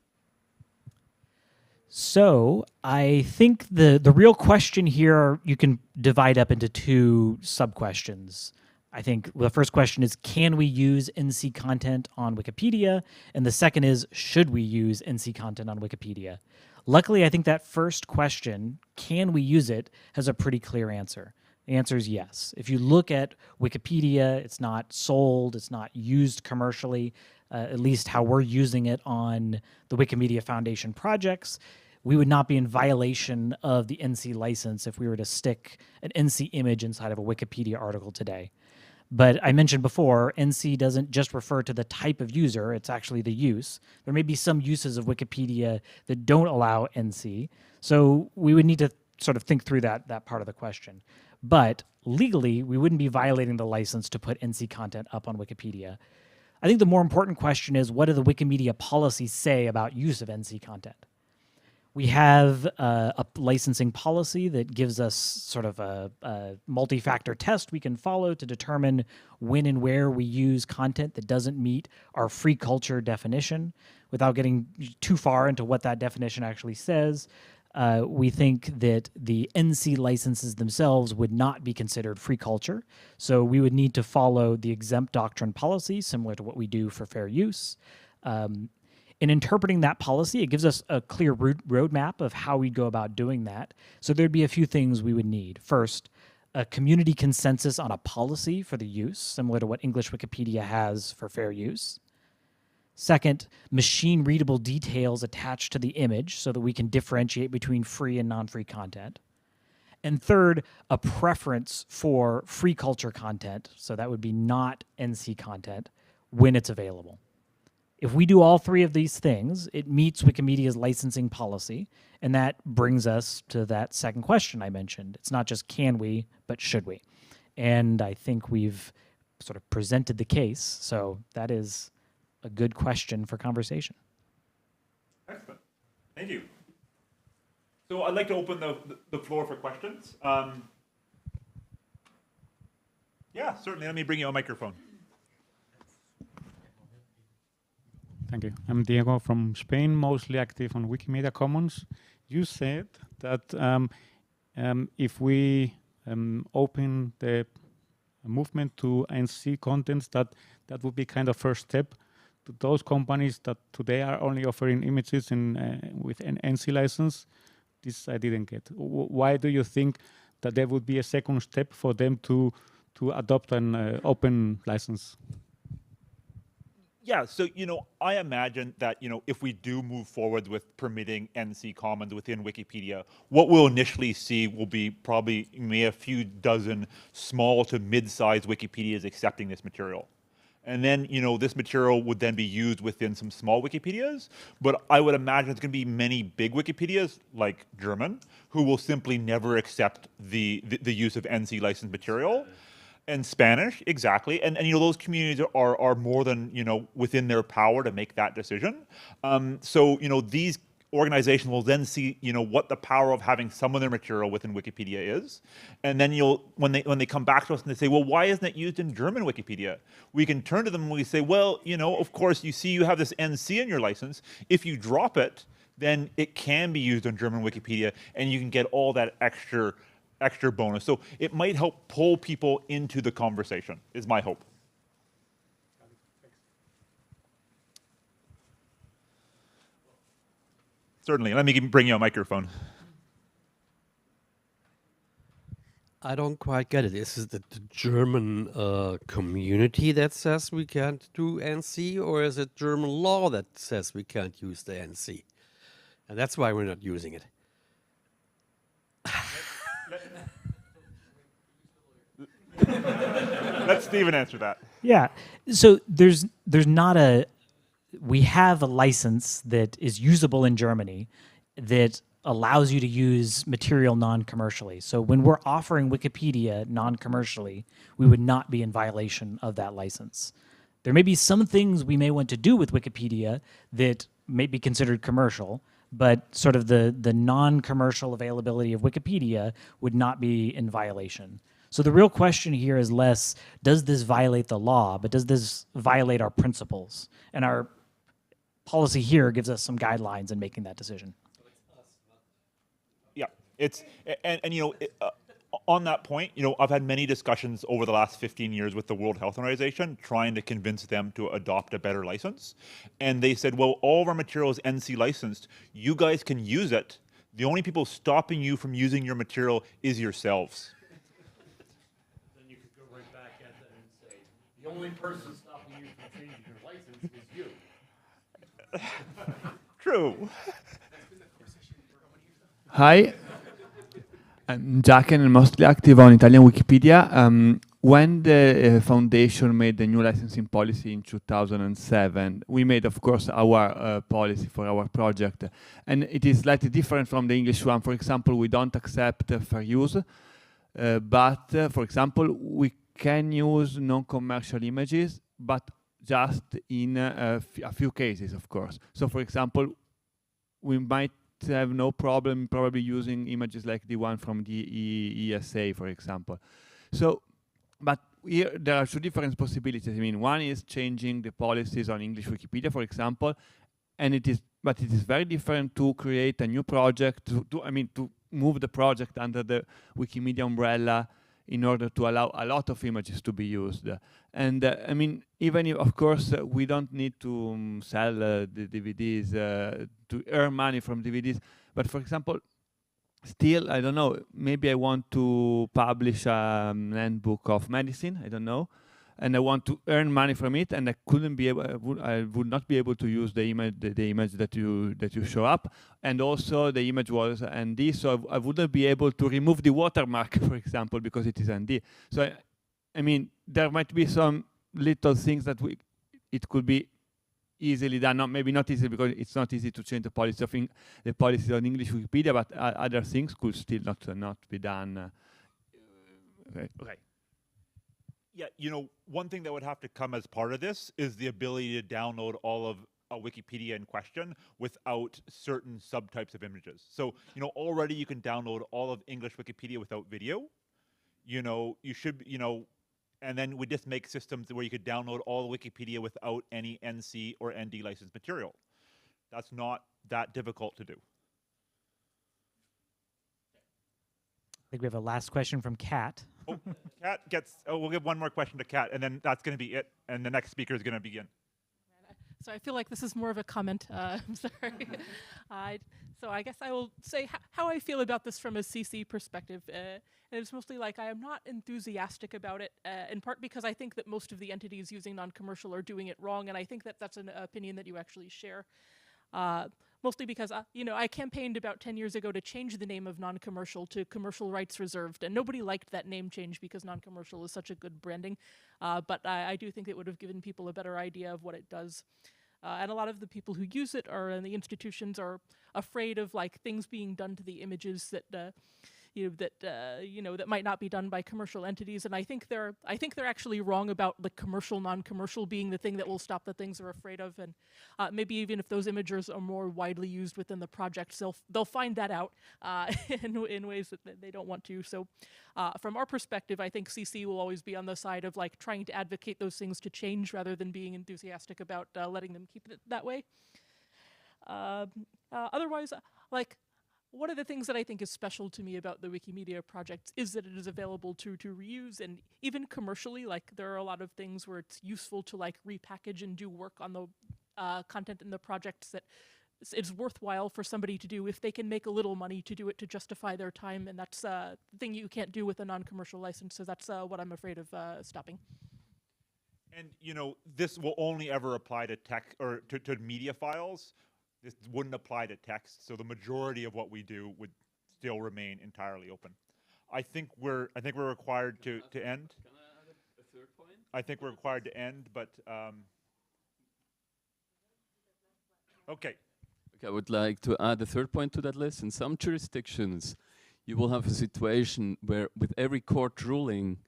So I think the real question here, you can divide up into two sub-questions. I think the first question is, can we use NC content on Wikipedia? And the second is, should we use NC content on Wikipedia? Luckily, I think that first question, can we use it, has a pretty clear answer. The answer is yes. If you look at Wikipedia, it's not sold, it's not used commercially, at least how we're using it on the Wikimedia Foundation projects. We would not be in violation of the NC license if we were to stick an NC image inside of a Wikipedia article today. But I mentioned before, NC doesn't just refer to the type of user, it's actually the use. There may be some uses of Wikipedia that don't allow NC, so we would need to sort of think through that part of the question. But legally, we wouldn't be violating the license to put NC content up on Wikipedia. I think the more important question is, what do the Wikimedia policies say about use of NC content? We have a licensing policy that gives us sort of a multi-factor test we can follow to determine when and where we use content that doesn't meet our free culture definition. Without getting too far into what that definition actually says, we think that the NC licenses themselves would not be considered free culture. So we would need to follow the exempt doctrine policy, similar to what we do for fair use. In interpreting that policy, it gives us a clear roadmap of how we'd go about doing that. So there'd be a few things we would need. First, a community consensus on a policy for the use, similar to what English Wikipedia has for fair use. Second, machine-readable details attached to the image so that we can differentiate between free and non-free content. And third, a preference for free culture content, so that would be not NC content, when it's available. If we do all three of these things, it meets Wikimedia's licensing policy, and that brings us to that second question I mentioned. It's not just can we, but should we? And I think we've sort of presented the case, so that is a good question for conversation. Excellent. Thank you. So I'd like to open the floor for questions. Yeah, certainly. Let me bring you a microphone. Thank you. I'm Diego from Spain, mostly active on Wikimedia Commons. You said that if we open the movement to NC contents, that would be kind of first step to those companies that today are only offering images with an NC license. This I didn't get. Why do you think that there would be a second step for them to adopt an open license? Yeah, so, I imagine that, if we do move forward with permitting NC Commons within Wikipedia, what we'll initially see will be probably maybe a few dozen small to mid-sized Wikipedias accepting this material. And then, this material would then be used within some small Wikipedias, but I would imagine there's going to be many big Wikipedias, like German, who will simply never accept the use of NC licensed material. And Spanish, exactly. And those communities are more than, within their power to make that decision. So, these organizations will then see, what the power of having some of their material within Wikipedia is. And then when they come back to us and they say, well, why isn't it used in German Wikipedia? We can turn to them and we say, well, of course, you have this NC in your license. If you drop it, then it can be used on German Wikipedia and you can get all that extra bonus. So it might help pull people into the conversation, is my hope. Certainly. Let me bring you a microphone. I don't quite get it. Is it the German community that says we can't do NC, or is it German law that says we can't use the NC? And that's why we're not using it. Let Stephen answer that. Yeah. So there's not we have a license that is usable in Germany that allows you to use material non-commercially. So when we're offering Wikipedia non-commercially, we would not be in violation of that license. There may be some things we may want to do with Wikipedia that may be considered commercial, but sort of the non-commercial availability of Wikipedia would not be in violation. So the real question here is less, does this violate the law, but does this violate our principles? And our policy here gives us some guidelines in making that decision. Yeah, and you know, on that point, you know, I've had many discussions over the last 15 years with the World Health Organization trying to convince them to adopt a better license. And they said, well, all of our material is NC licensed. You guys can use it. The only people stopping you from using your material is yourselves. Then you could go right back at them and say, the only person stopping you from changing your license is you. True. Hi, I'm Jack and I'm mostly active on Italian Wikipedia. When the foundation made the new licensing policy in 2007, we made, of course, our policy for our project. And it is slightly different from the English one. For example, we don't accept fair use, but for example, we can use non-commercial images, but just in a few cases, of course. So, for example, we might have no problem probably using images like the one from the ESA, for example. So, but here there are two different possibilities. I mean, one is changing the policies on English Wikipedia, for example, and it is very different to create a new project, to move the project under the Wikimedia umbrella in order to allow a lot of images to be used. And I mean, even if, of course, we don't need to sell the DVDs to earn money from DVDs, but for example, still, I don't know, maybe I want to publish an handbook of medicine, I don't know, and I want to earn money from it, and I couldn't be able, I would not be able to use the image, the image that you show up, and also the image was ND, so I wouldn't be able to remove the watermark, for example, because it is ND. So I mean, there might be some little things that it could be easily done. Maybe not easy because it's not easy to change the policy of the policy on English Wikipedia, but other things could still not be done. Okay. Yeah, you know, one thing that would have to come as part of this is the ability to download all of a Wikipedia in question without certain subtypes of images. So, you know, already you can download all of English Wikipedia without video. You know, you should, you know, and then we just make systems where you could download all of Wikipedia without any NC or ND licensed material. That's not that difficult to do. I think we have a last question from Kat. Oh, Kat gets, we'll give one more question to Kat, and then that's going to be it, and the next speaker is going to begin. So I feel like this is more of a comment. I'm sorry. So I guess I will say how I feel about this from a CC perspective. And it's mostly like I am not enthusiastic about it, in part because I think that most of the entities using non-commercial are doing it wrong, and I think that that's an opinion that you actually share. Mostly because, you know, I campaigned about 10 years ago to change the name of non-commercial to commercial rights reserved, and nobody liked that name change because non-commercial is such a good branding. But I do think it would have given people a better idea of what it does. And a lot of the people who use it are, and the institutions are afraid of like things being done to the images that, that might not be done by commercial entities. And I think they're actually wrong about the commercial, non-commercial being the thing that will stop the things they're afraid of. And maybe even if those images are more widely used within the project, they'll find that out in ways that they don't want to. So from our perspective, I think CC will always be on the side of like trying to advocate those things to change rather than being enthusiastic about letting them keep it that way. Otherwise, like, one of the things that I think is special to me about the Wikimedia project is that it is available to reuse, and even commercially, like there are a lot of things where it's useful to like repackage and do work on the content in the projects that it's worthwhile for somebody to do if they can make a little money to do it to justify their time, and that's the thing you can't do with a non-commercial license, so that's what I'm afraid of stopping. And you know, this will only ever apply to tech or to media files. This wouldn't apply to text, so the majority of what we do would still remain entirely open. I think we're required to end. Can I add a third point? I think we're required to end, but okay. Okay, I would like to add a third point to that list. In some jurisdictions, you will have a situation where with every court ruling,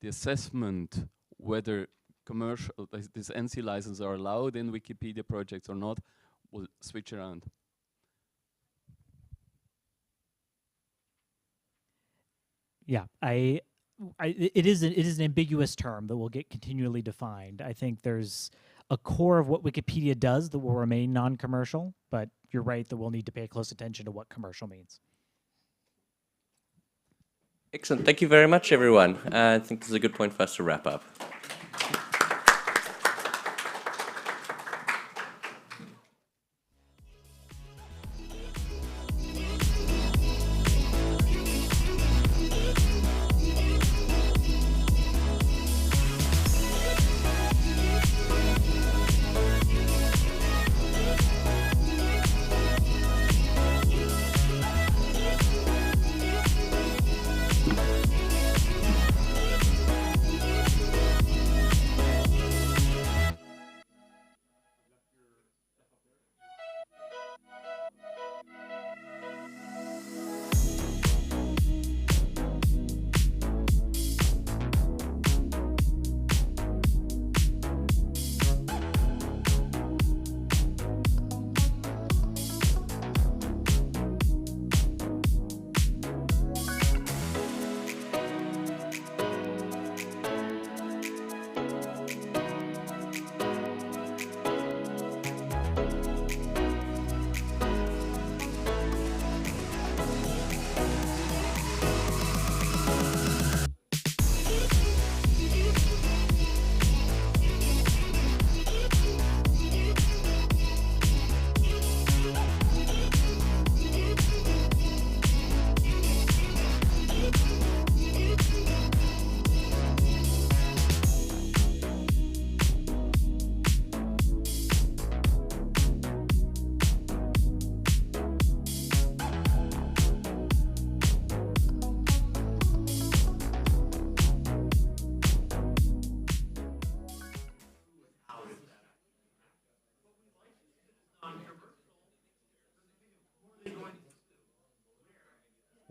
the assessment whether commercial, this NC license are allowed in Wikipedia projects or not, will switch around. Yeah, it is an ambiguous term that will get continually defined. I think there's a core of what Wikipedia does that will remain non-commercial, but you're right that we'll need to pay close attention to what commercial means. Excellent. Thank you very much, everyone. I think this is a good point for us to wrap up.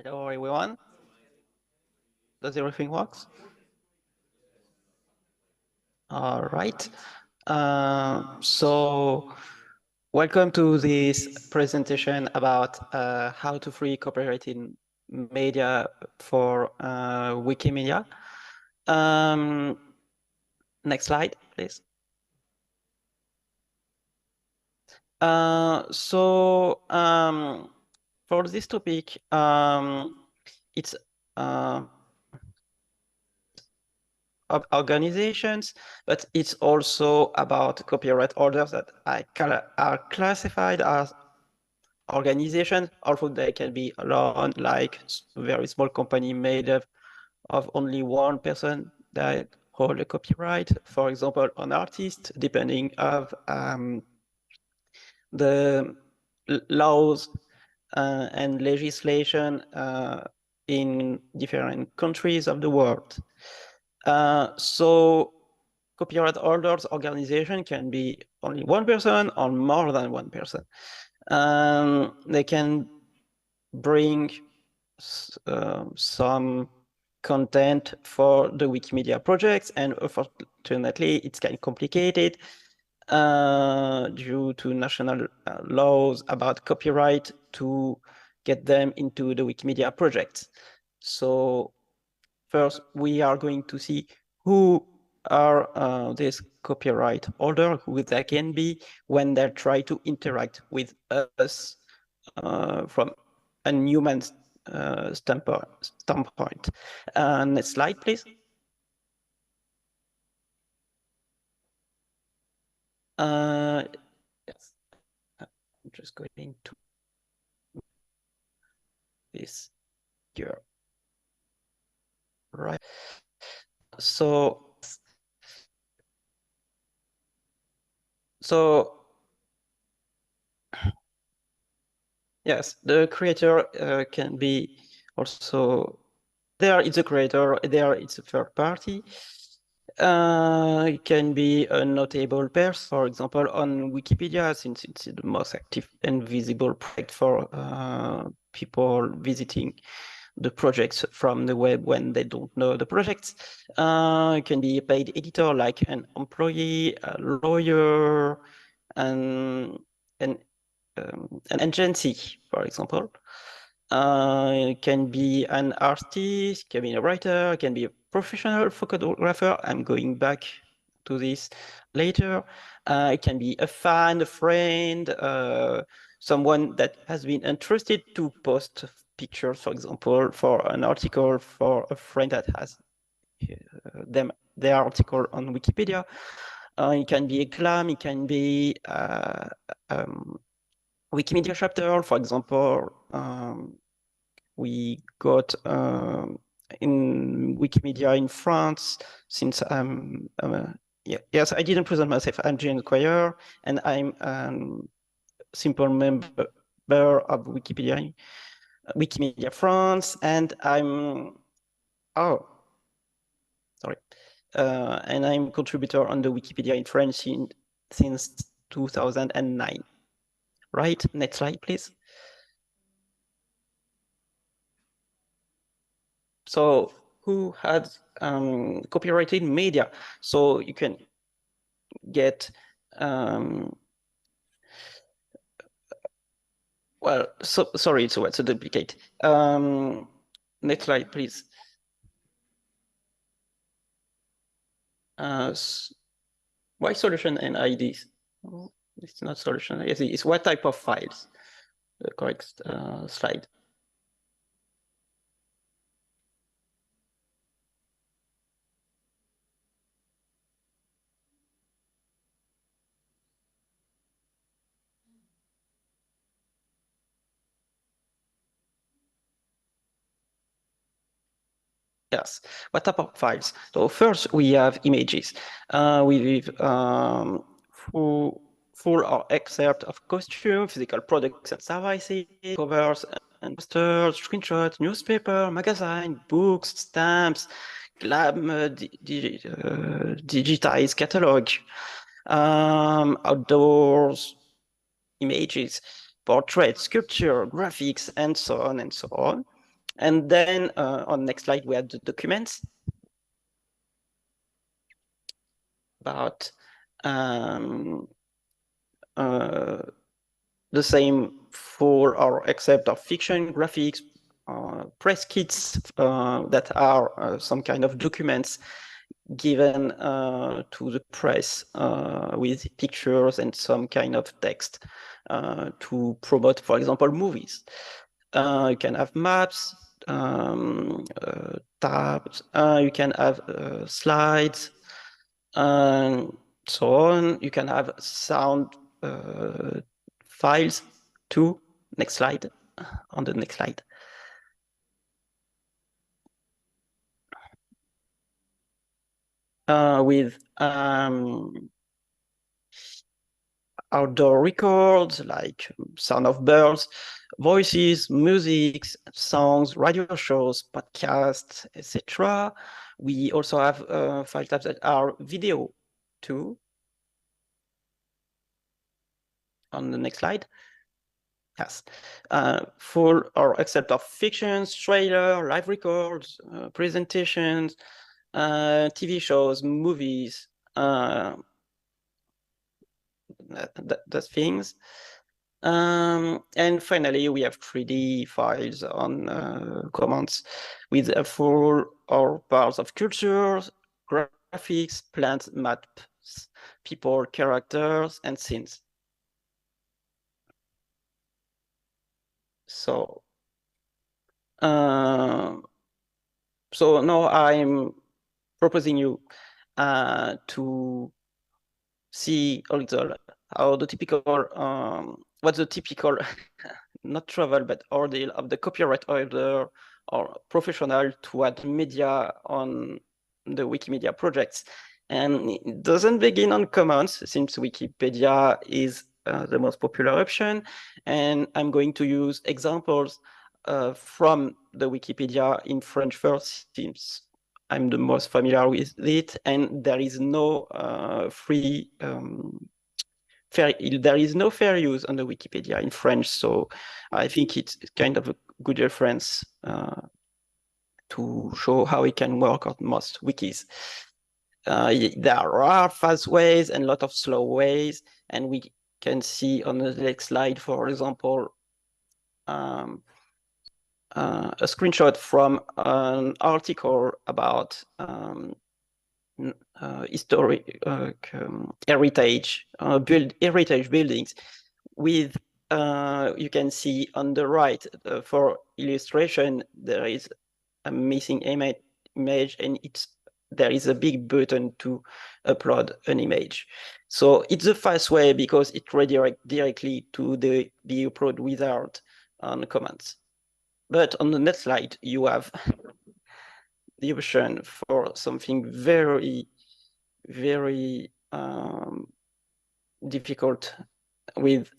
Hello, everyone. Does everything works? All right. So welcome to this presentation about how to free copyrighted media for Wikimedia. Next slide, please. For this topic, it's of organizations, but it's also about copyright holders that are classified as organizations, although they can be alone, like a very small company made of only one person that hold a copyright, for example, an artist, depending of the laws and legislation in different countries of the world. So copyright holders organization can be only one person or more than one person. They can bring some content for the Wikimedia projects, and unfortunately it's kind of complicated due to national laws about copyright to get them into the Wikimedia projects. So first, we are going to see who are these copyright holders, who they can be when they try to interact with us from a human standpoint. Next slide, please. Yes, I'm just going to this here. Right. So yes, the creator can be also, there it's a creator, there it's a third party. It can be a notable person, for example, on Wikipedia, since it's the most active and visible project for people visiting the projects from the web when they don't know the projects. It can be a paid editor, like an employee, a lawyer, and an agency, for example. It can be an artist, can be a writer, can be a professional photographer. I'm going back to this later. It can be a fan, a friend, someone that has been entrusted to post pictures, for example, for an article for a friend that has their article on Wikipedia. It can be a clam, it can be Wikimedia chapter, for example. We got in Wikimedia in France, since I'm yes, I didn't present myself. I'm James Quire, and I'm simple member of Wikimedia France, and I'm and I'm contributor on the Wikipedia in French since 2009. Right, next slide, please. So who had copyrighted media? So you can get well, so sorry, so it's a duplicate. Next slide, please. Why solution and IDs? Oh, it's not solution. It's what type of files? The correct slide. Yes, what type of files? So first we have images. We have full or excerpt of costume, physical products and services, covers and posters, screenshots, newspaper, magazine, books, stamps, digitized catalog, outdoors images, portraits, sculpture, graphics, and so on and so on. And then on next slide, we have the documents about the same full or except of fiction, graphics, press kits that are some kind of documents given to the press with pictures and some kind of text to promote, for example, movies. You can have maps, tabs, you can have slides, and so on. You can have sound files too. Next slide, on the next slide. With outdoor records like sound of birds, voices, music, songs, radio shows, podcasts, etc. We also have file types that are video too. On the next slide. Yes, full or except of fictions, trailer, live records, presentations, TV shows, movies, those things. And finally, we have 3D files on Commons with a full or parts of cultures, graphics, plants, maps, people, characters, and scenes. So, so now I'm proposing you to see a little how the typical, what's the typical, not travel, but ordeal of the copyright holder or professional to add media on the Wikimedia projects. And it doesn't begin on Commons, since Wikipedia is the most popular option. And I'm going to use examples from the Wikipedia in French first, since I'm the most familiar with it, and there is no there is no fair use on the Wikipedia in French, so I think it's kind of a good reference to show how it can work on most wikis. There are fast ways and a lot of slow ways, and we can see on the next slide, for example, a screenshot from an article about historic heritage heritage buildings. With you can see on the right for illustration there is a missing image, and there is a big button to upload an image. So it's a fast way because it redirects directly to the upload wizard on comments. But on the next slide, you have the option for something very, very difficult with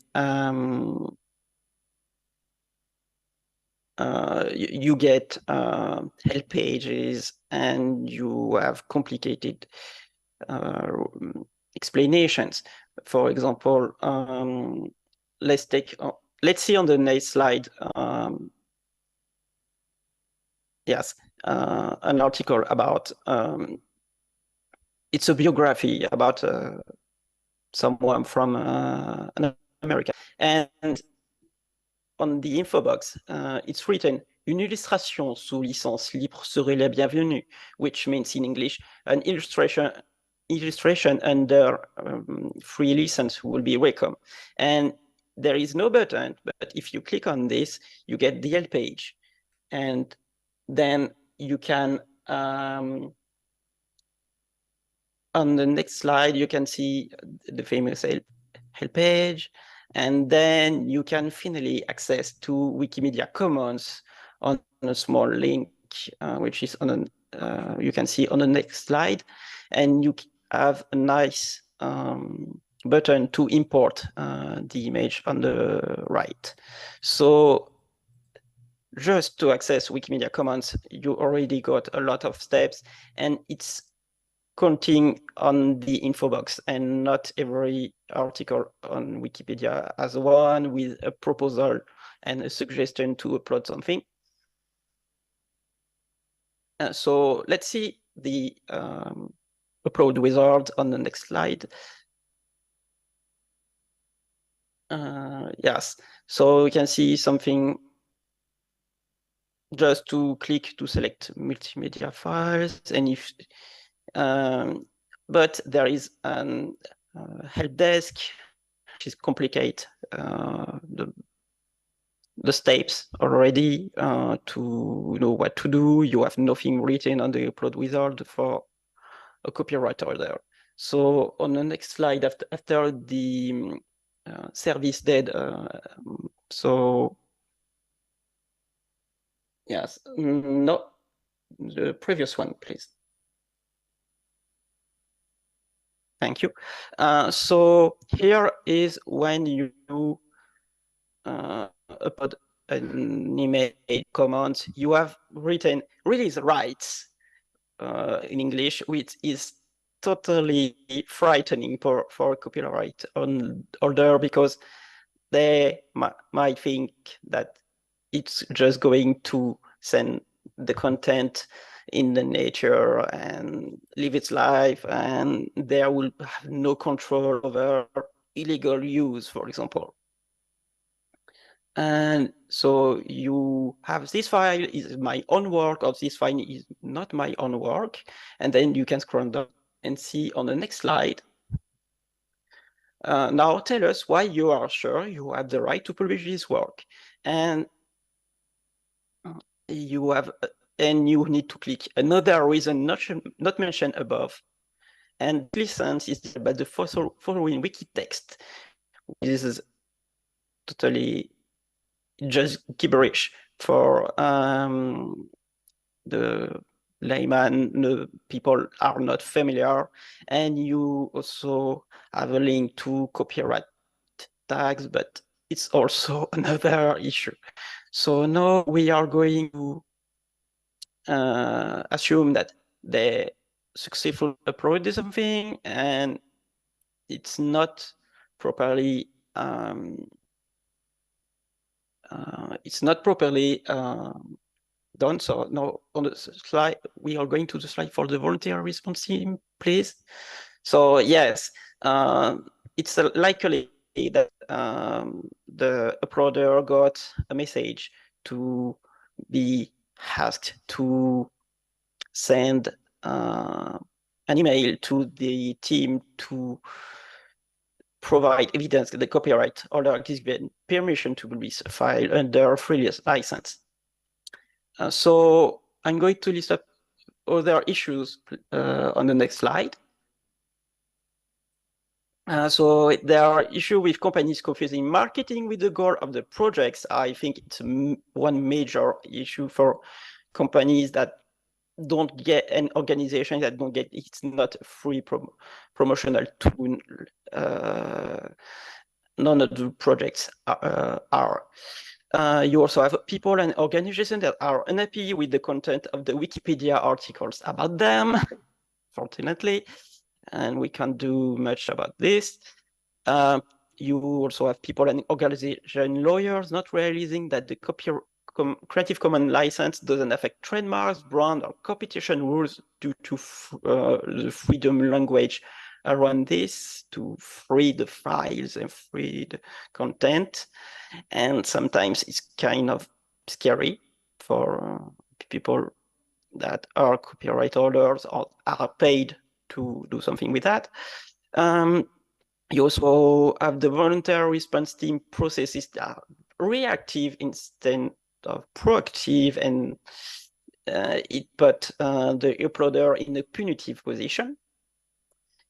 you get help pages and you have complicated explanations. For example, let's see on the next slide. Yes, an article about it's a biography about someone from America, and on the info box, it's written, une illustration sous licence libre serait la bienvenue, which means in English, an illustration under free license will be welcome. And there is no button, but if you click on this, you get the help page. And then you can, on the next slide, you can see the famous help page. And then you can finally access to Wikimedia Commons on a small link, which is on you can see on the next slide. And you have a nice button to import the image on the right. So just to access Wikimedia Commons, you already got a lot of steps, and it's counting on the info box, and not every article on Wikipedia has one with a proposal and a suggestion to upload something. So let's see the upload wizard on the next slide. Yes, so you can see something. Just to click to select multimedia files, and if but there is an help desk, which is complicate the steps already to know what to do. You have nothing written on the upload wizard for a copyright order. So on the next slide, after the service dead, so yes, no, the previous one, please. Thank you. So here is when you upload an image command, you have written release rights in English, which is totally frightening for copyright holder, because they might think that it's just going to send the content in the nature and live its life, and there will have no control over illegal use, for example. And so you have this file is my own work, or this file is not my own work, and then you can scroll down and see on the next slide. Now tell us why you are sure you have the right to publish this work. And you have, and you need to click another reason not mentioned above. And license is about the following wiki text. This is totally just gibberish for the layman. The people are not familiar. And you also have a link to copyright tags, but it's also another issue. So now we are going to assume that they successfully uploaded something and it's not properly done. So now on the slide, we are going to the slide for the voluntary response team, please. So yes, it's likely that the uploader got a message to be asked to send an email to the team to provide evidence that the copyright holder is given permission to release a file under a free license. So I'm going to list up other issues on the next slide. So there are issues with companies confusing marketing with the goal of the projects. I think it's one major issue for companies that don't get an organization that don't get, it's not a free promotional tool. None of the projects are. You also have people and organizations that are unhappy with the content of the Wikipedia articles about them, fortunately, and we can't do much about this. You also have people and organization lawyers not realizing that the Creative Commons license doesn't affect trademarks, brand, or competition rules due to the freedom language around this to free the files and free the content. And sometimes it's kind of scary for people that are copyright holders or are paid to do something with that. You also have the voluntary response team processes that are reactive instead of proactive, and it put the uploader in a punitive position.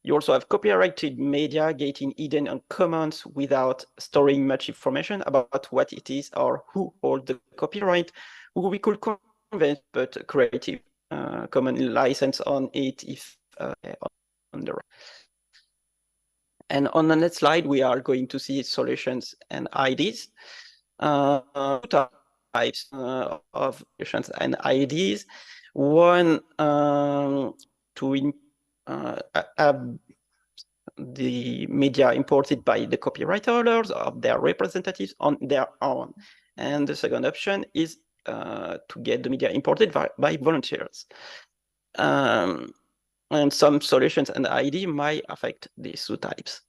You also have copyrighted media getting hidden on commons without storing much information about what it is or who holds the copyright, who we could convince, but Creative Commons license on it if on the right. And on the next slide, we are going to see solutions and ideas. Two types of solutions and ideas. One, to have the media imported by the copyright holders or their representatives on their own. And the second option is to get the media imported by volunteers. And some solutions and ID might affect these two types.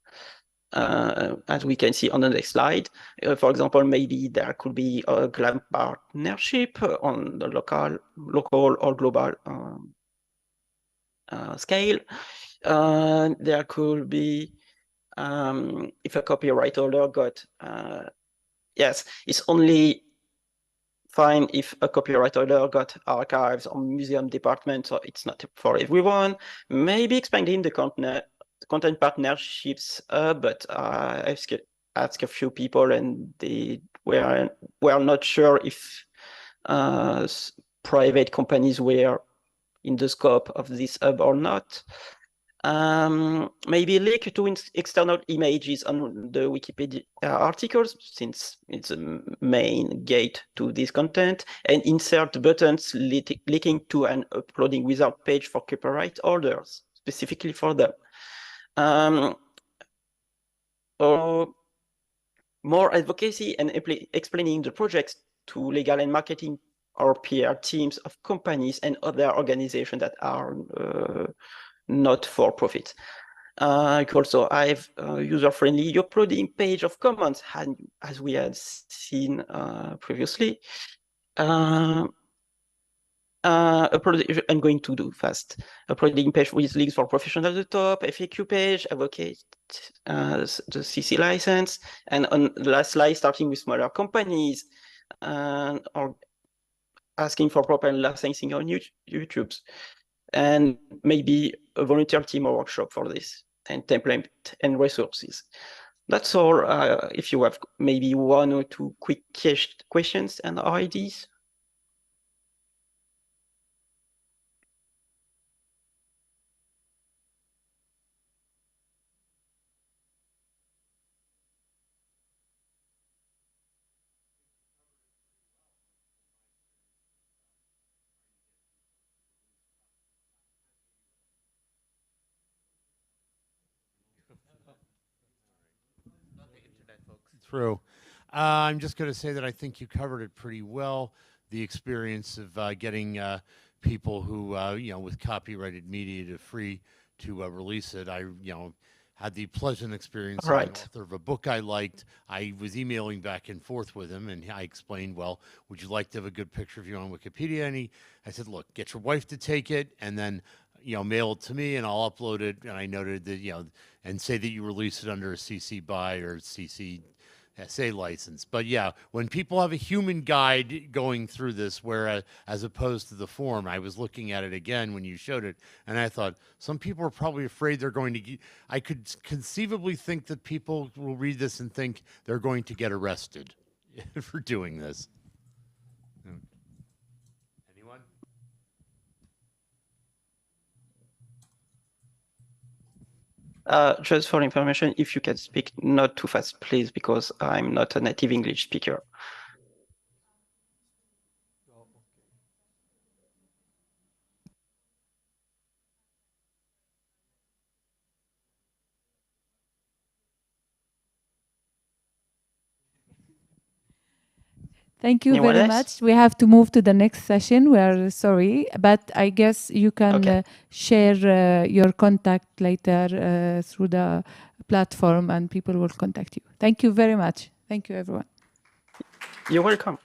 As we can see on the next slide, for example, maybe there could be a GLAM partnership on the local or global scale. There could be, if a copyright holder got, yes, it's only fine if a copyright holder got archives or museum department, so it's not for everyone. Maybe expanding the content partnerships, but I've asked a few people and they were not sure if private companies were in the scope of this hub or not. Maybe link to external images on the Wikipedia articles, since it's a main gate to this content, and insert buttons linking to an uploading wizard page for copyright holders, specifically for them. Or more advocacy and explaining the projects to legal and marketing or PR teams of companies and other organizations that are not for profit. You could also have user-friendly uploading page of comments, as we had seen previously. I'm going to do fast. Uploading page with links for professionals at the top, FAQ page, advocate the CC license, and on the last slide, starting with smaller companies, or asking for proper licensing on YouTube. And maybe a volunteer team or workshop for this, and template and resources. That's all. If you have maybe one or two quick questions and ideas. Through. I'm just going to say that I think you covered it pretty well. The experience of getting people who, with copyrighted media to free to release it. I, had the pleasant experience of Right. an author of a book I liked. I was emailing back and forth with him, and I explained, well, would you like to have a good picture of you on Wikipedia? And I said, look, get your wife to take it, and then, mail it to me, and I'll upload it. And I noted that, and say that you release it under a CC BY or CC SA license. But yeah, when people have a human guide going through this, where as opposed to the form, I was looking at it again when you showed it, and I thought some people are probably afraid they're going to I could conceivably think that people will read this and think they're going to get arrested for doing this. Anyone? Just for information, if you can speak not too fast, please, because I'm not a native English speaker. Thank you Anyone very else? much. We have to move to the next session. We are sorry, but I guess you can share your contact later through the platform, and people will contact you. Thank you very much. Thank you, everyone. You're welcome.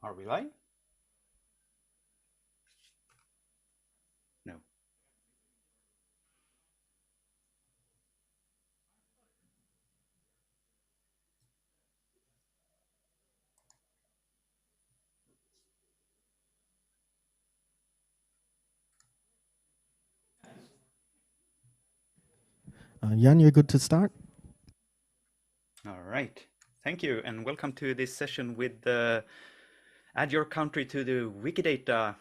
Are we live? No. Jan, you're good to start? All right. Thank you, and welcome to this session with Add Your Country to the Wikidata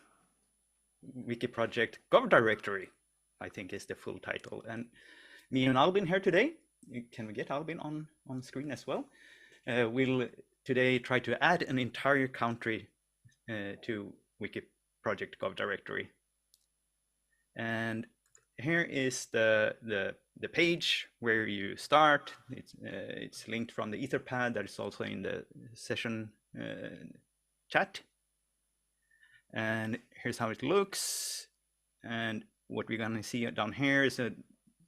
Wiki Project Gov Directory, I think is the full title. And me and Albin here today. Can we get Albin on screen as well? We'll today try to add an entire country to Wiki Project Gov Directory. And here is the page where you start. It's linked from the Etherpad that is also in the session chat. And here's how it looks. And what we're going to see down here is a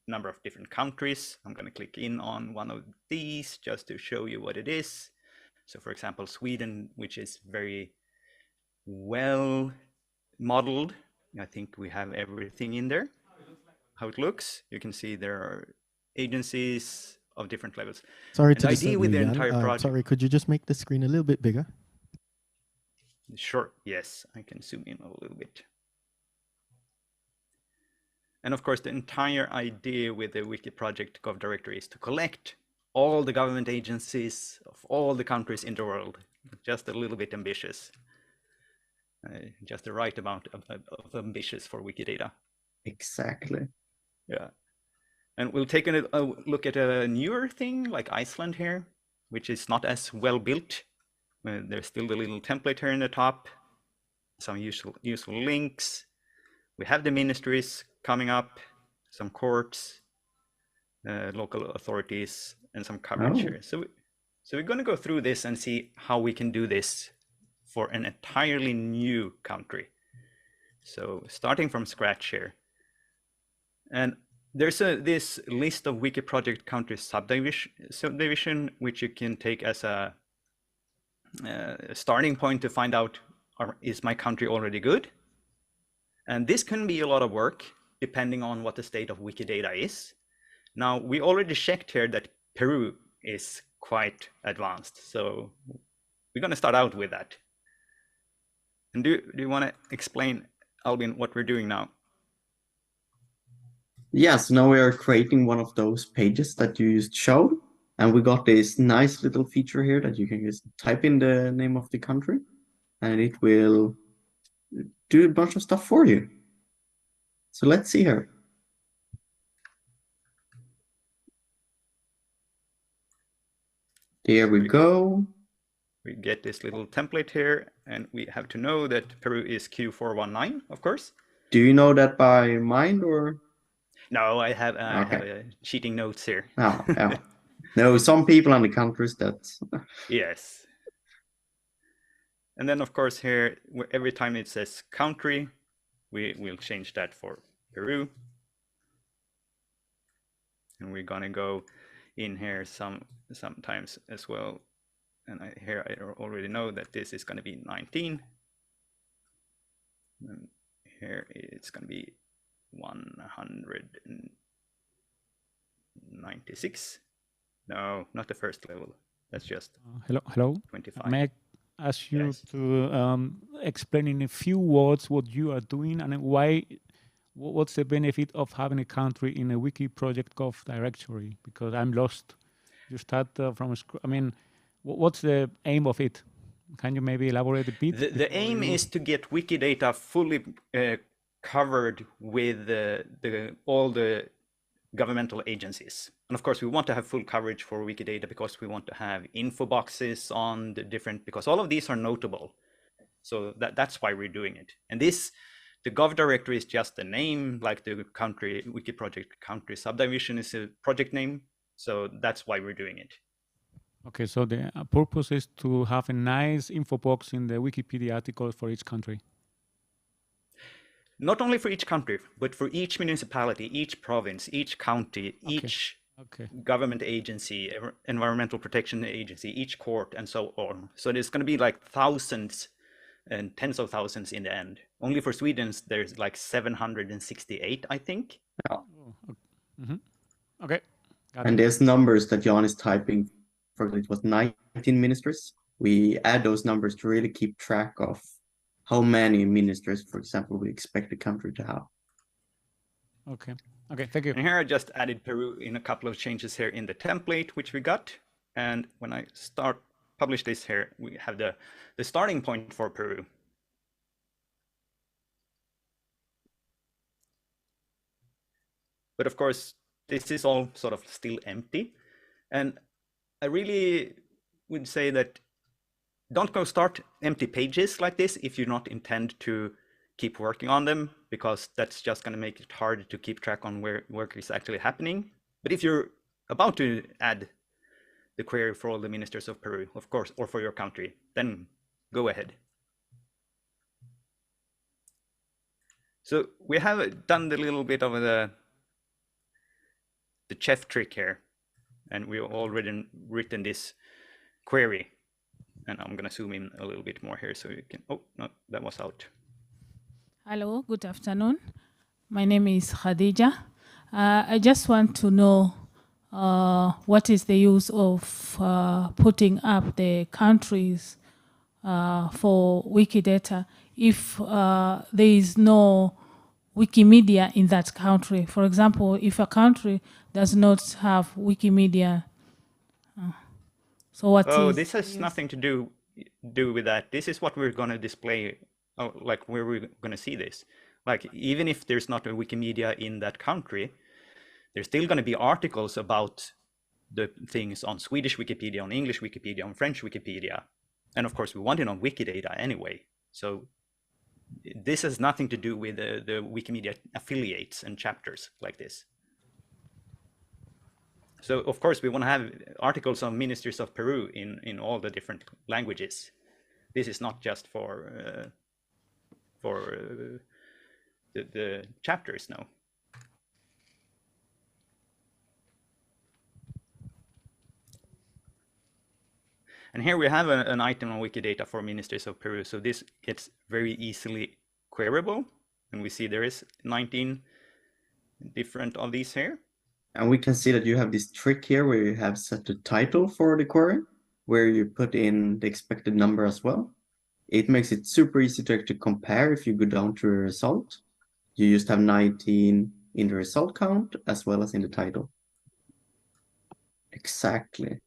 number of different countries. I'm going to click in on one of these just to show you what it is. So for example, Sweden, which is very well modeled. I think we have everything in there. How it looks, you can see there are agencies of different levels. Sorry and to the idea disturb with you, the Jan. entire project. Sorry, could you just make the screen a little bit bigger? Sure, yes, I can zoom in a little bit. And of course, the entire idea with the Wiki Project Gov Directory is to collect all the government agencies of all the countries in the world. Just a little bit ambitious. Just the right amount of ambitious for Wikidata. Exactly. Yeah. And we'll take a look at a newer thing like Iceland here, which is not as well built. There's still the little template here in the top, some useful links. We have the ministries coming up, some courts, local authorities, and some coverage here. So we're going to go through this and see how we can do this for an entirely new country. So starting from scratch here. And there's this list of Wiki project country subdivision, which you can take as a starting point to find out, is my country already good? And this can be a lot of work depending on what the state of Wikidata is. Now, we already checked here that Peru is quite advanced. So we're going to start out with that. And do you want to explain, Albin, what we're doing now? Yes, now we are creating one of those pages that you just showed. And we got this nice little feature here that you can just type in the name of the country and it will do a bunch of stuff for you. So let's see here. There we go. We get this little template here, and we have to know that Peru is Q419, of course. Do you know that by mind or? No, I have cheating notes here. Oh. No, some people in the countries that. Yes. And then, of course, here, every time it says country, we will change that for Peru. And we're going to go in here sometimes as well. And here I already know that this is going to be 19. And here it's going to be 196. No, not the first level. That's just hello. 25. May I ask you to explain in a few words what you are doing and why? What's the benefit of having a country in a Wiki project Gov directory? Because I'm lost. You start from I mean, what's the aim of it? Can you maybe elaborate a bit? The aim is to get Wikidata fully covered with all the governmental agencies. And of course, we want to have full coverage for Wikidata because we want to have info boxes on the different, because all of these are notable. So that's why we're doing it. And this, the Gov directory is just the name, like the country, Wiki project country subdivision is a project name. So that's why we're doing it. Okay, so the purpose is to have a nice info box in the Wikipedia articles for each country. Not only for each country, but for each municipality, each province, each county, each government agency, environmental protection agency, each court, and so on. So there's going to be like thousands and tens of thousands in the end. Only for Sweden, there's like 768, I think. Oh. Okay. And there's numbers that Jan is typing. For it was 19 ministers. We add those numbers to really keep track of how many ministers, for example, we expect the country to have. Okay. Okay, thank you. And here I just added Peru in a couple of changes here in the template, which we got. And when I publish this here, we have the starting point for Peru. But of course, this is all sort of still empty. And I really would say that don't go start empty pages like this if you not intend to keep working on them, because that's just going to make it hard to keep track on where work is actually happening. But if you're about to add the query for all the ministers of Peru, of course, or for your country, then go ahead. So we have done the little bit of the chef trick here, and we've already written this query. And I'm going to zoom in a little bit more here so you can, oh, no, that was out. Hello, good afternoon. My name is Khadija. I just want to know what is the use of putting up the countries for Wikidata if there is no Wikimedia in that country. For example, if a country does not have Wikimedia, so what is this has nothing to do with that. This is what we're going to display, like where we're going to see this. Like even if there's not a Wikimedia in that country, there's still going to be articles about the things on Swedish Wikipedia, on English Wikipedia, on French Wikipedia. And of course, we want it on Wikidata anyway. So This has nothing to do with the Wikimedia affiliates and chapters like this. So of course we want to have articles on ministries of Peru in all the different languages. This is not just for the chapters, no. And here we have an item on Wikidata for ministries of Peru. So this gets very easily queryable. And we see there is 19 different of these here. And we can see that you have this trick here where you have set the title for the query, where you put in the expected number as well. It makes it super easy to actually compare if you go down to a result. You just have 19 in the result count as well as in the title. Exactly.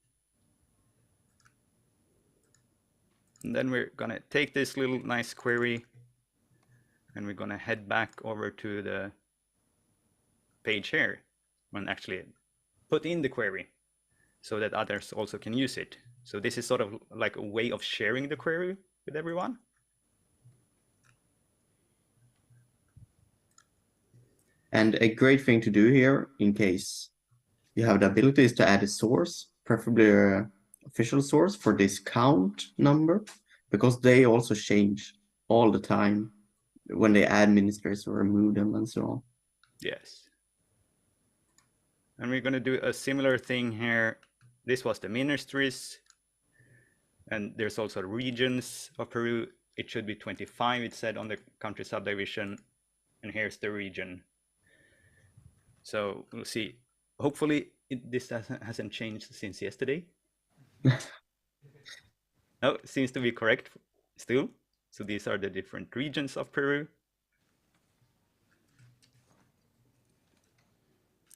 And then we're going to take this little nice query and we're going to head back over to the page here and actually put in the query so that others also can use it. So this is sort of like a way of sharing the query with everyone. And a great thing to do here, in case you have the ability, is to add a source, preferably an official source for this count number, because they also change all the time when they add ministers or remove them and so on. Yes. And we're going to do a similar thing here. This was the ministries. And there's also regions of Peru. It should be 25, it said on the country subdivision. And here's the region. So we'll see. Hopefully this hasn't changed since yesterday. No, it seems to be correct still. So these are the different regions of Peru.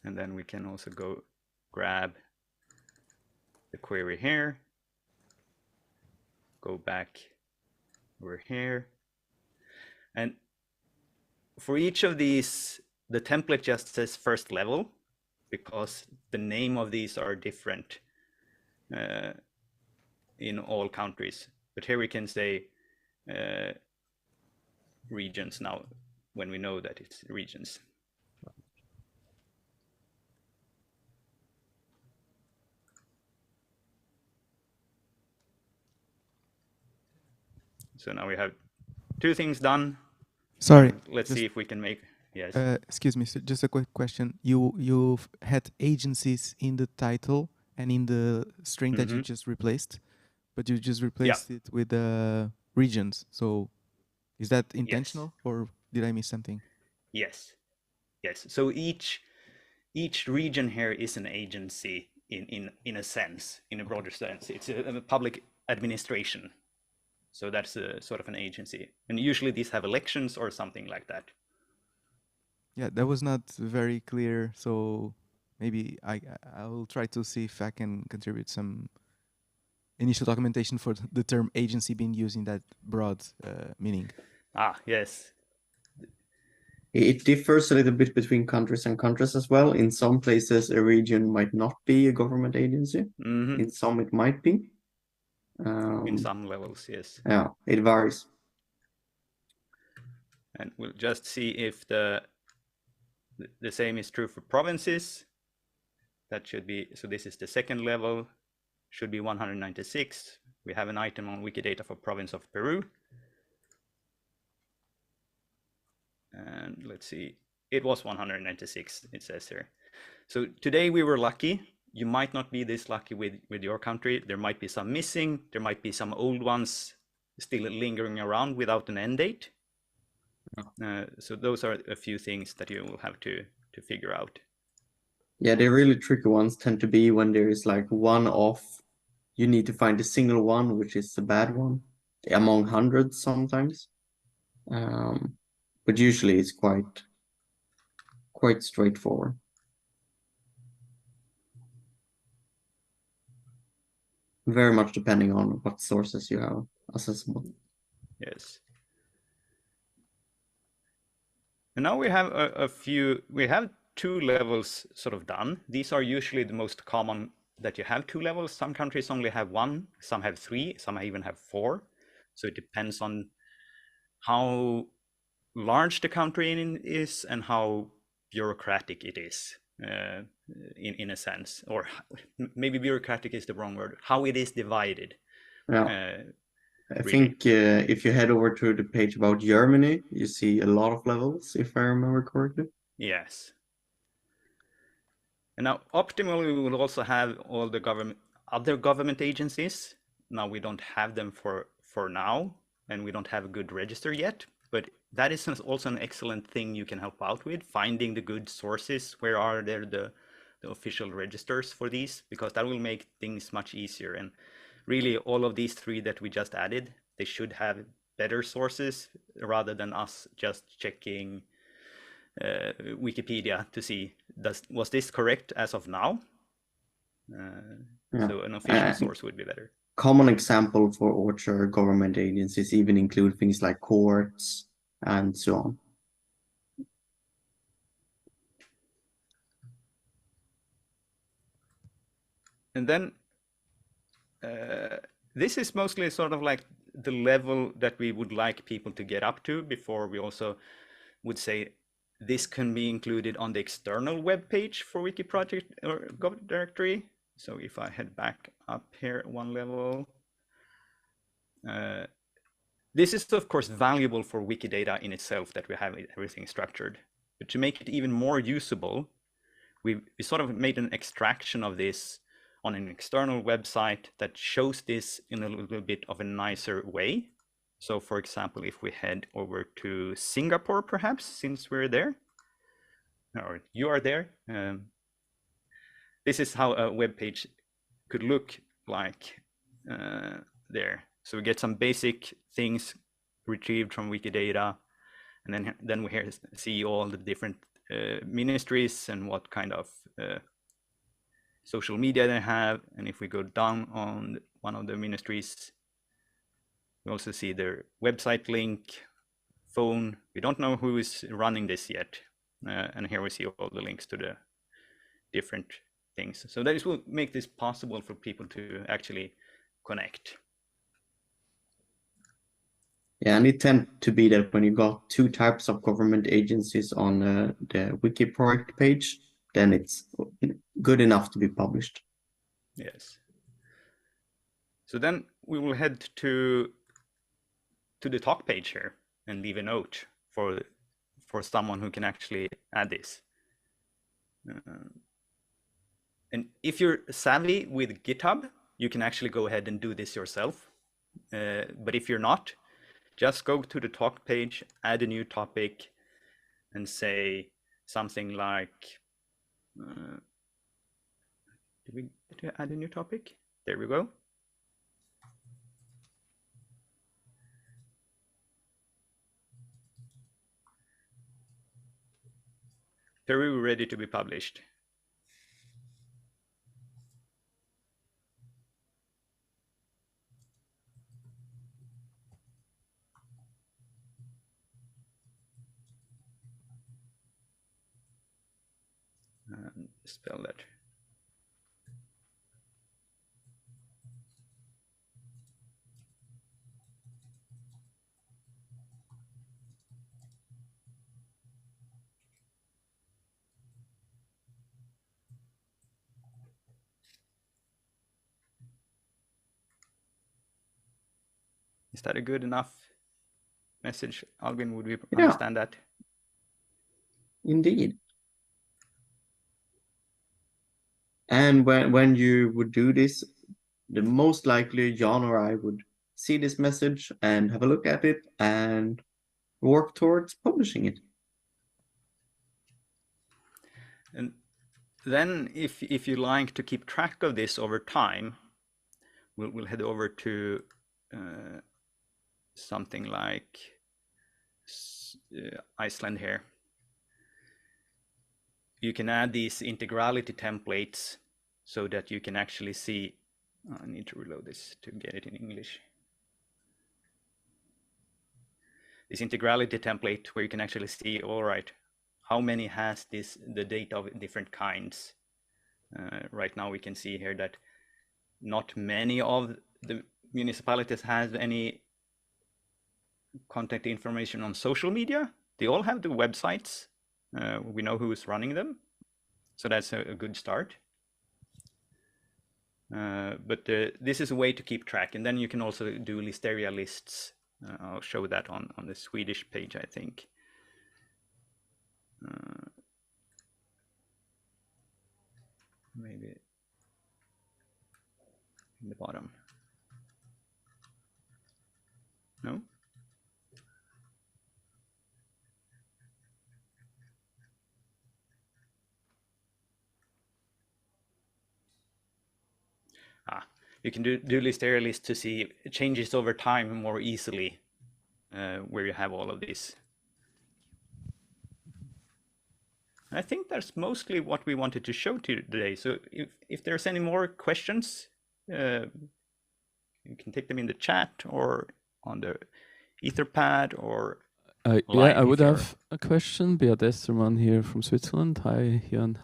And then we can also go grab the query here, go back over here. And for each of these, the template just says first level because the name of these are different in all countries. But here we can say regions now when we know that it's regions. So now we have two things done. Sorry. Let's see if we can make, yes. Excuse me, so just a quick question. You've had agencies in the title and in the string that you just replaced, but you just replaced it with regions. So is that intentional or did I miss something? Yes. Yes. So each region here is an agency in a sense, in a broader sense. It's a public administration. So that's a sort of an agency. And usually these have elections or something like that. Yeah, that was not very clear. So maybe I'll try to see if I can contribute some initial documentation for the term agency being used in that broad meaning. Ah, yes. It differs a little bit between countries and countries as well. In some places, a region might not be a government agency. In some, it might be. In some levels, yes. Yeah, it varies. And we'll just see if the same is true for provinces. That should be, so this is the second level, should be 196. We have an item on Wikidata for province of Peru. And let's see, it was 196, it says here. So today we were lucky. You might not be this lucky with your country. There might be some missing. There might be some old ones still lingering around without an end date. So those are a few things that you will have to figure out. Yeah, the really tricky ones tend to be when there is like one off. You need to find a single one, which is the bad one, among hundreds sometimes. But usually it's quite straightforward. Very much depending on what sources you have accessible. Yes. And now we have we have 2 levels sort of done. These are usually the most common that you have 2 levels. Some countries only have 1, some have 3, some even have 4. So it depends on how large the country is and how bureaucratic it is, in a sense, or maybe bureaucratic is the wrong word, how it is divided. Yeah. I really. think if you head over to the page about Germany, you see a lot of levels, if I remember correctly. Yes. And now, optimally, we will also have all the other government agencies. Now we don't have them for now, and we don't have a good register yet. But that is also an excellent thing you can help out with, finding the good sources. Where are there the official registers for these? Because that will make things much easier. And really, all of these three that we just added, they should have better sources rather than us just checking Wikipedia to see was this correct as of now. Yeah. So an official source would be better. Common example for Orchard government agencies even include things like courts and so on. And then this is mostly sort of like the level that we would like people to get up to before we also would say this can be included on the external web page for Wiki project or Gov directory. So if I head back up here one level, this is of course valuable for Wikidata in itself that we have everything structured. But to make it even more usable, we sort of made an extraction of this on an external website that shows this in a little bit of a nicer way. So for example, if we head over to Singapore, perhaps, since we're there, or you are there, this is how a web page could look like there. So we get some basic things retrieved from Wikidata, and then we here see all the different ministries and what kind of social media they have. And if we go down on one of the ministries, we also see their website link, phone. We don't know who is running this yet. And here we see all the links to the different things. So that will make this possible for people to actually connect. Yeah, and it tends to be that when you got two types of government agencies on the Wiki project page, then it's good enough to be published. Yes. So then we will head to the talk page here and leave a note for someone who can actually add this. And if you're savvy with GitHub, you can actually go ahead and do this yourself. But if you're not, just go to the talk page, add a new topic, and say something like, did we get to add a new topic? There we go. Peru ready to be published. Spell that. Is that a good enough message? Albin, would we understand that? Indeed. And when you would do this, the most likely John or I would see this message and have a look at it and work towards publishing it. And then if you like to keep track of this over time, we'll head over to something like Iceland here. You can add these integrality templates so that you can actually see. I need to reload this to get it in English. This integrality template where you can actually see, all right, how many has the data of different kinds. Right now we can see here that not many of the municipalities have any contact information on social media, They all have the websites. We know who's running them, so that's a good start. But this is a way to keep track, and then you can also do listeria lists. I'll show that on the Swedish page, I think. Maybe in the bottom. No? You can do listeria list to see changes over time more easily, where you have all of this. I think that's mostly what we wanted to show to you today. So if there's any more questions, you can take them in the chat or on the Etherpad or yeah, I would have a question. Beat Estermann here from Switzerland. Hi, Jan.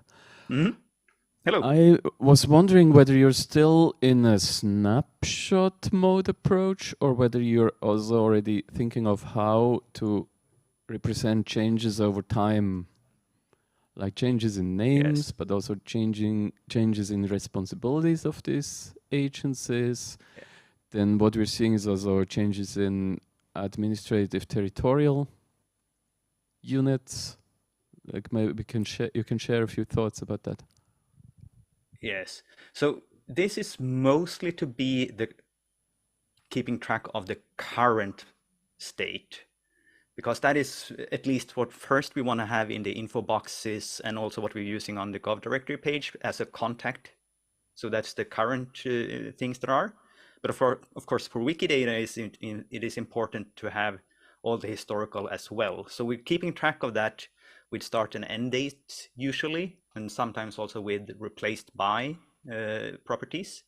Hello. I was wondering whether you're still in a snapshot mode approach or whether you're also already thinking of how to represent changes over time, like changes in names, but also changes in responsibilities of these agencies. Yeah. Then what we're seeing is also changes in administrative territorial units. Like maybe you can share a few thoughts about that. Yes. So this is mostly to be keeping track of the current state, because that is at least what first we want to have in the info boxes and also what we're using on the Gov directory page as a contact. So that's the current things there are. But of course, for Wikidata, it is important to have all the historical as well. So we're keeping track of that with start and end dates usually, and sometimes also with replaced by properties.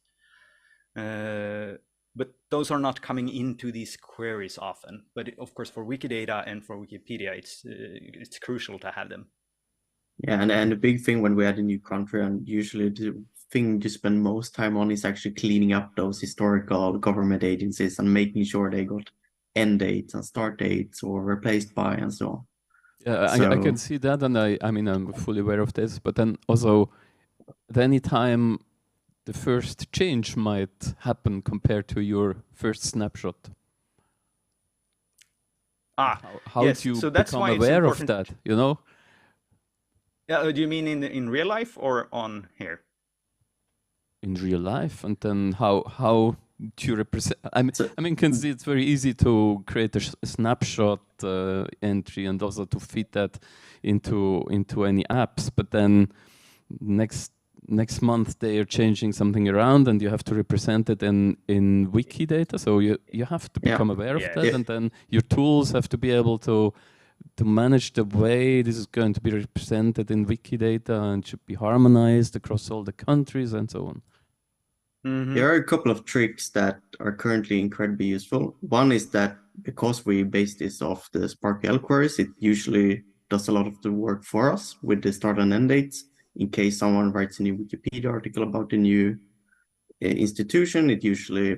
But those are not coming into these queries often. But of course, for Wikidata and for Wikipedia, it's crucial to have them. Yeah, and the big thing when we add a new country, and usually the thing you spend most time on is actually cleaning up those historical government agencies and making sure they got end dates and start dates or replaced by and so on. Yeah, I can see that, and I mean I'm fully aware of this. But then also, at any time, the first change might happen compared to your first snapshot. How yes. do you So that's become why aware it's of that? You know? Yeah. Do you mean in real life or on here? In real life, and then how do you represent? I mean, can see it's very easy to create a snapshot entry and also to fit that into any apps. But then next month they are changing something around, and you have to represent it in Wikidata. So you have to become aware of that, and then your tools have to be able to manage the way this is going to be represented in Wikidata and should be harmonized across all the countries and so on. There are a couple of tricks that are currently incredibly useful. One is that because we base this off the SparkL queries, it usually does a lot of the work for us with the start and end dates. In case someone writes a new Wikipedia article about a new institution, it usually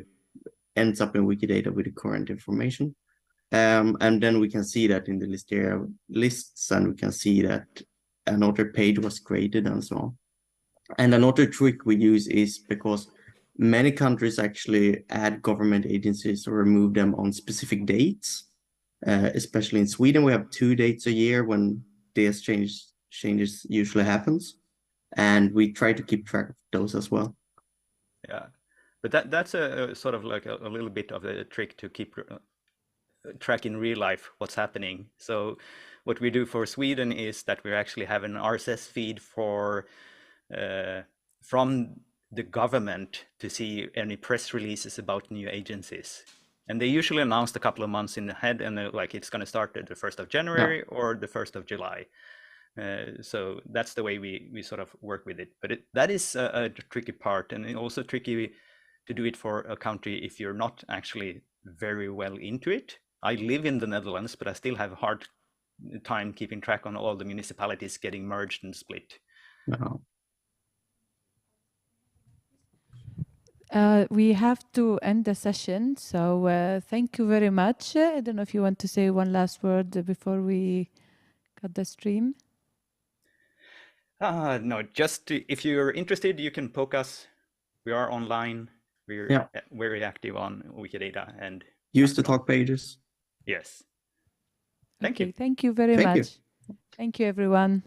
ends up in Wikidata with the current information. And then we can see that in the listeria lists, and we can see that another page was created and so on. And another trick we use is because many countries actually add government agencies or remove them on specific dates. Especially in Sweden, we have 2 dates a year when DS changes usually happens. And we try to keep track of those as well. Yeah, but that's a sort of like a little bit of a trick to keep track in real life what's happening. So what we do for Sweden is that we actually have an RSS feed for from the government to see any press releases about new agencies. And they usually announced a couple of months in ahead, and they're like it's going to start at the 1st of January or the 1st of July. So that's the way we sort of work with it. But that is a tricky part, and also tricky to do it for a country if you're not actually very well into it. I live in the Netherlands, but I still have a hard time keeping track on all the municipalities getting merged and split. We have to end the session, so thank you very much. I don't know if you want to say one last word before we cut the stream? No, just if you're interested, you can poke us. We are online. We're very active on Wikidata and use the talk pages. Yes. Thank you. Thank you very much. Thank you, everyone.